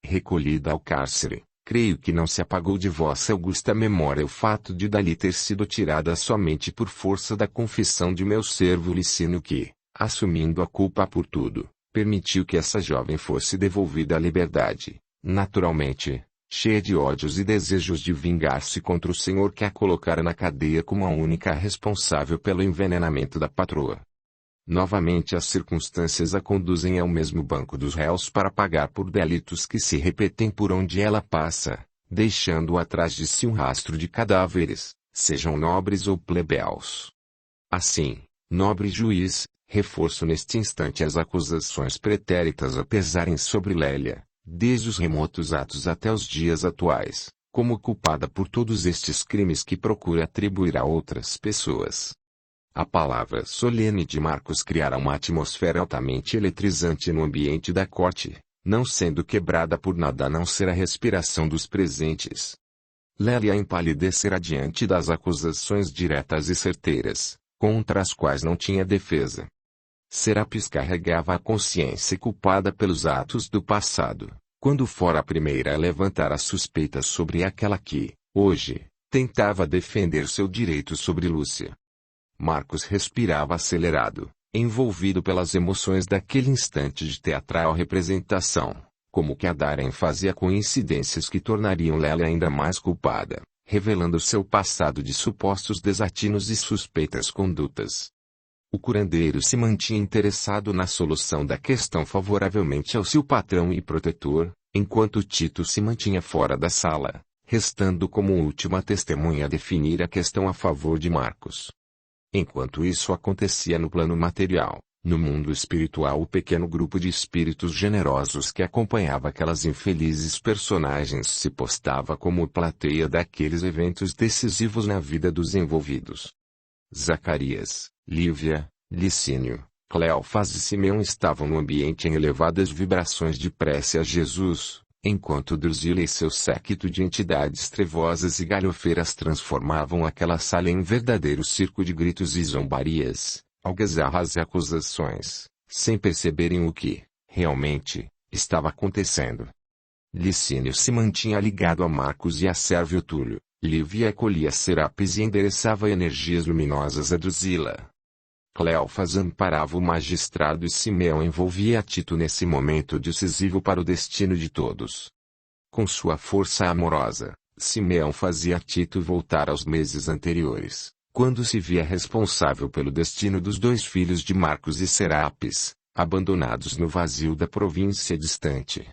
Recolhida ao cárcere, creio que não se apagou de vossa augusta memória o fato de dali ter sido tirada somente por força da confissão de meu servo Licínio que, assumindo a culpa por tudo, permitiu que essa jovem fosse devolvida à liberdade. Naturalmente, cheia de ódios e desejos de vingar-se contra o senhor que a colocara na cadeia como a única responsável pelo envenenamento da patroa. Novamente as circunstâncias a conduzem ao mesmo banco dos réus para pagar por delitos que se repetem por onde ela passa, deixando atrás de si um rastro de cadáveres, sejam nobres ou plebeus. Assim, nobre juiz, reforço neste instante as acusações pretéritas a pesarem sobre Lélia, desde os remotos atos até os dias atuais, como culpada por todos estes crimes que procura atribuir a outras pessoas. A palavra solene de Marcos criara uma atmosfera altamente eletrizante no ambiente da corte, não sendo quebrada por nada a não ser a respiração dos presentes. Lélia empalidecera diante das acusações diretas e certeiras, contra as quais não tinha defesa. Serapis carregava a consciência culpada pelos atos do passado, quando fora a primeira a levantar as suspeitas sobre aquela que, hoje, tentava defender seu direito sobre Lúcia. Marcos respirava acelerado, envolvido pelas emoções daquele instante de teatral representação, como que a dar ênfase a coincidências que tornariam Lélia ainda mais culpada, revelando seu passado de supostos desatinos e suspeitas condutas. O curandeiro se mantinha interessado na solução da questão favoravelmente ao seu patrão e protetor, enquanto Tito se mantinha fora da sala, restando como última testemunha a definir a questão a favor de Marcos. Enquanto isso acontecia no plano material, no mundo espiritual o pequeno grupo de espíritos generosos que acompanhava aquelas infelizes personagens se postava como plateia daqueles eventos decisivos na vida dos envolvidos. Zacarias, Lívia, Licínio, Cleófas e Simeão estavam no ambiente em elevadas vibrações de prece a Jesus, enquanto Drusila e seu séquito de entidades trevosas e galhofeiras transformavam aquela sala em verdadeiro circo de gritos e zombarias, algazarras e acusações, sem perceberem o que, realmente, estava acontecendo. Licínio se mantinha ligado a Marcos e a Sérvio Túlio, Lívia acolhia Serapis e endereçava energias luminosas a Drusila. Cleófas amparava o magistrado e Simeão envolvia Tito nesse momento decisivo para o destino de todos. Com sua força amorosa, Simeão fazia Tito voltar aos meses anteriores, quando se via responsável pelo destino dos dois filhos de Marcos e Serapis, abandonados no vazio da província distante.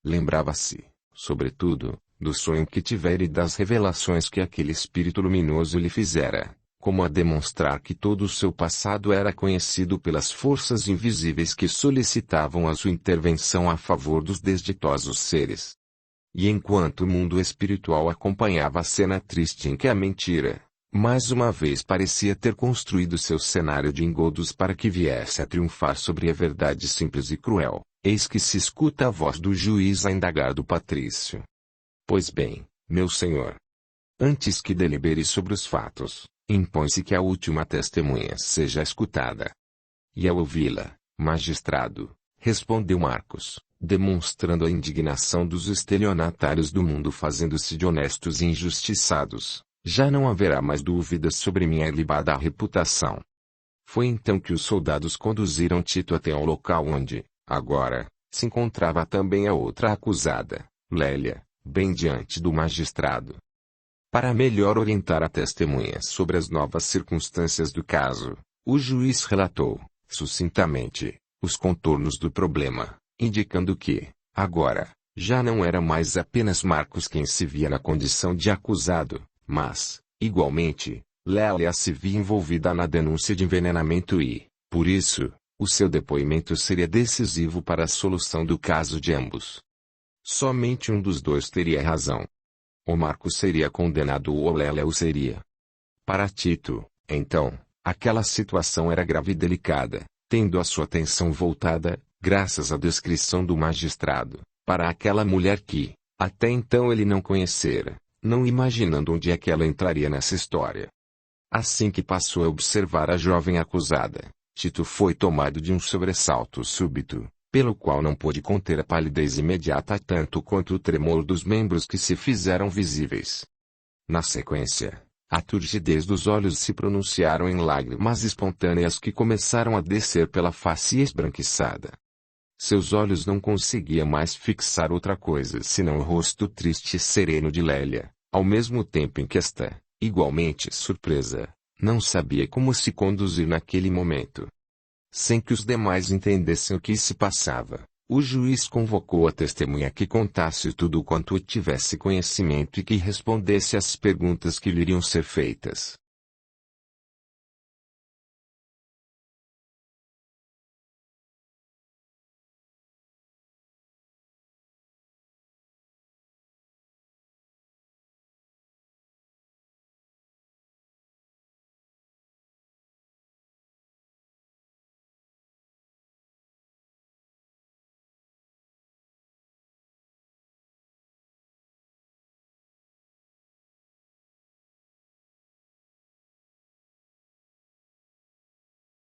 Lembrava-se, sobretudo, do sonho que tivera e das revelações que aquele espírito luminoso lhe fizera, como a demonstrar que todo o seu passado era conhecido pelas forças invisíveis que solicitavam a sua intervenção a favor dos desditosos seres. E enquanto o mundo espiritual acompanhava a cena triste em que a mentira, mais uma vez parecia ter construído seu cenário de engodos para que viesse a triunfar sobre a verdade simples e cruel, eis que se escuta a voz do juiz a indagar do patrício. Pois bem, meu senhor, antes que delibere sobre os fatos, impõe-se que a última testemunha seja escutada. E ao ouvi-la, magistrado, respondeu Marcos, demonstrando a indignação dos estelionatários do mundo fazendo-se de honestos e injustiçados, já não haverá mais dúvidas sobre minha ilibada reputação. Foi então que os soldados conduziram Tito até ao local onde, agora, se encontrava também a outra acusada, Lélia, bem diante do magistrado. Para melhor orientar a testemunha sobre as novas circunstâncias do caso, o juiz relatou, sucintamente, os contornos do problema, indicando que, agora, já não era mais apenas Marcos quem se via na condição de acusado, mas, igualmente, Lélia se via envolvida na denúncia de envenenamento e, por isso, o seu depoimento seria decisivo para a solução do caso de ambos. Somente um dos dois teria razão. Ou Marcos seria condenado ou Lélia o seria. Para Tito, então, aquela situação era grave e delicada, tendo a sua atenção voltada, graças à descrição do magistrado, para aquela mulher que, até então ele não conhecera, não imaginando onde é que ela entraria nessa história. Assim que passou a observar a jovem acusada, Tito foi tomado de um sobressalto súbito, pelo qual não pôde conter a palidez imediata tanto quanto o tremor dos membros que se fizeram visíveis. Na sequência, a turgidez dos olhos se pronunciaram em lágrimas espontâneas que começaram a descer pela face esbranquiçada. Seus olhos não conseguiam mais fixar outra coisa senão o rosto triste e sereno de Lélia, ao mesmo tempo em que esta, igualmente surpresa, não sabia como se conduzir naquele momento. Sem que os demais entendessem o que se passava, o juiz convocou a testemunha que contasse tudo quanto tivesse conhecimento e que respondesse às perguntas que lhe iriam ser feitas.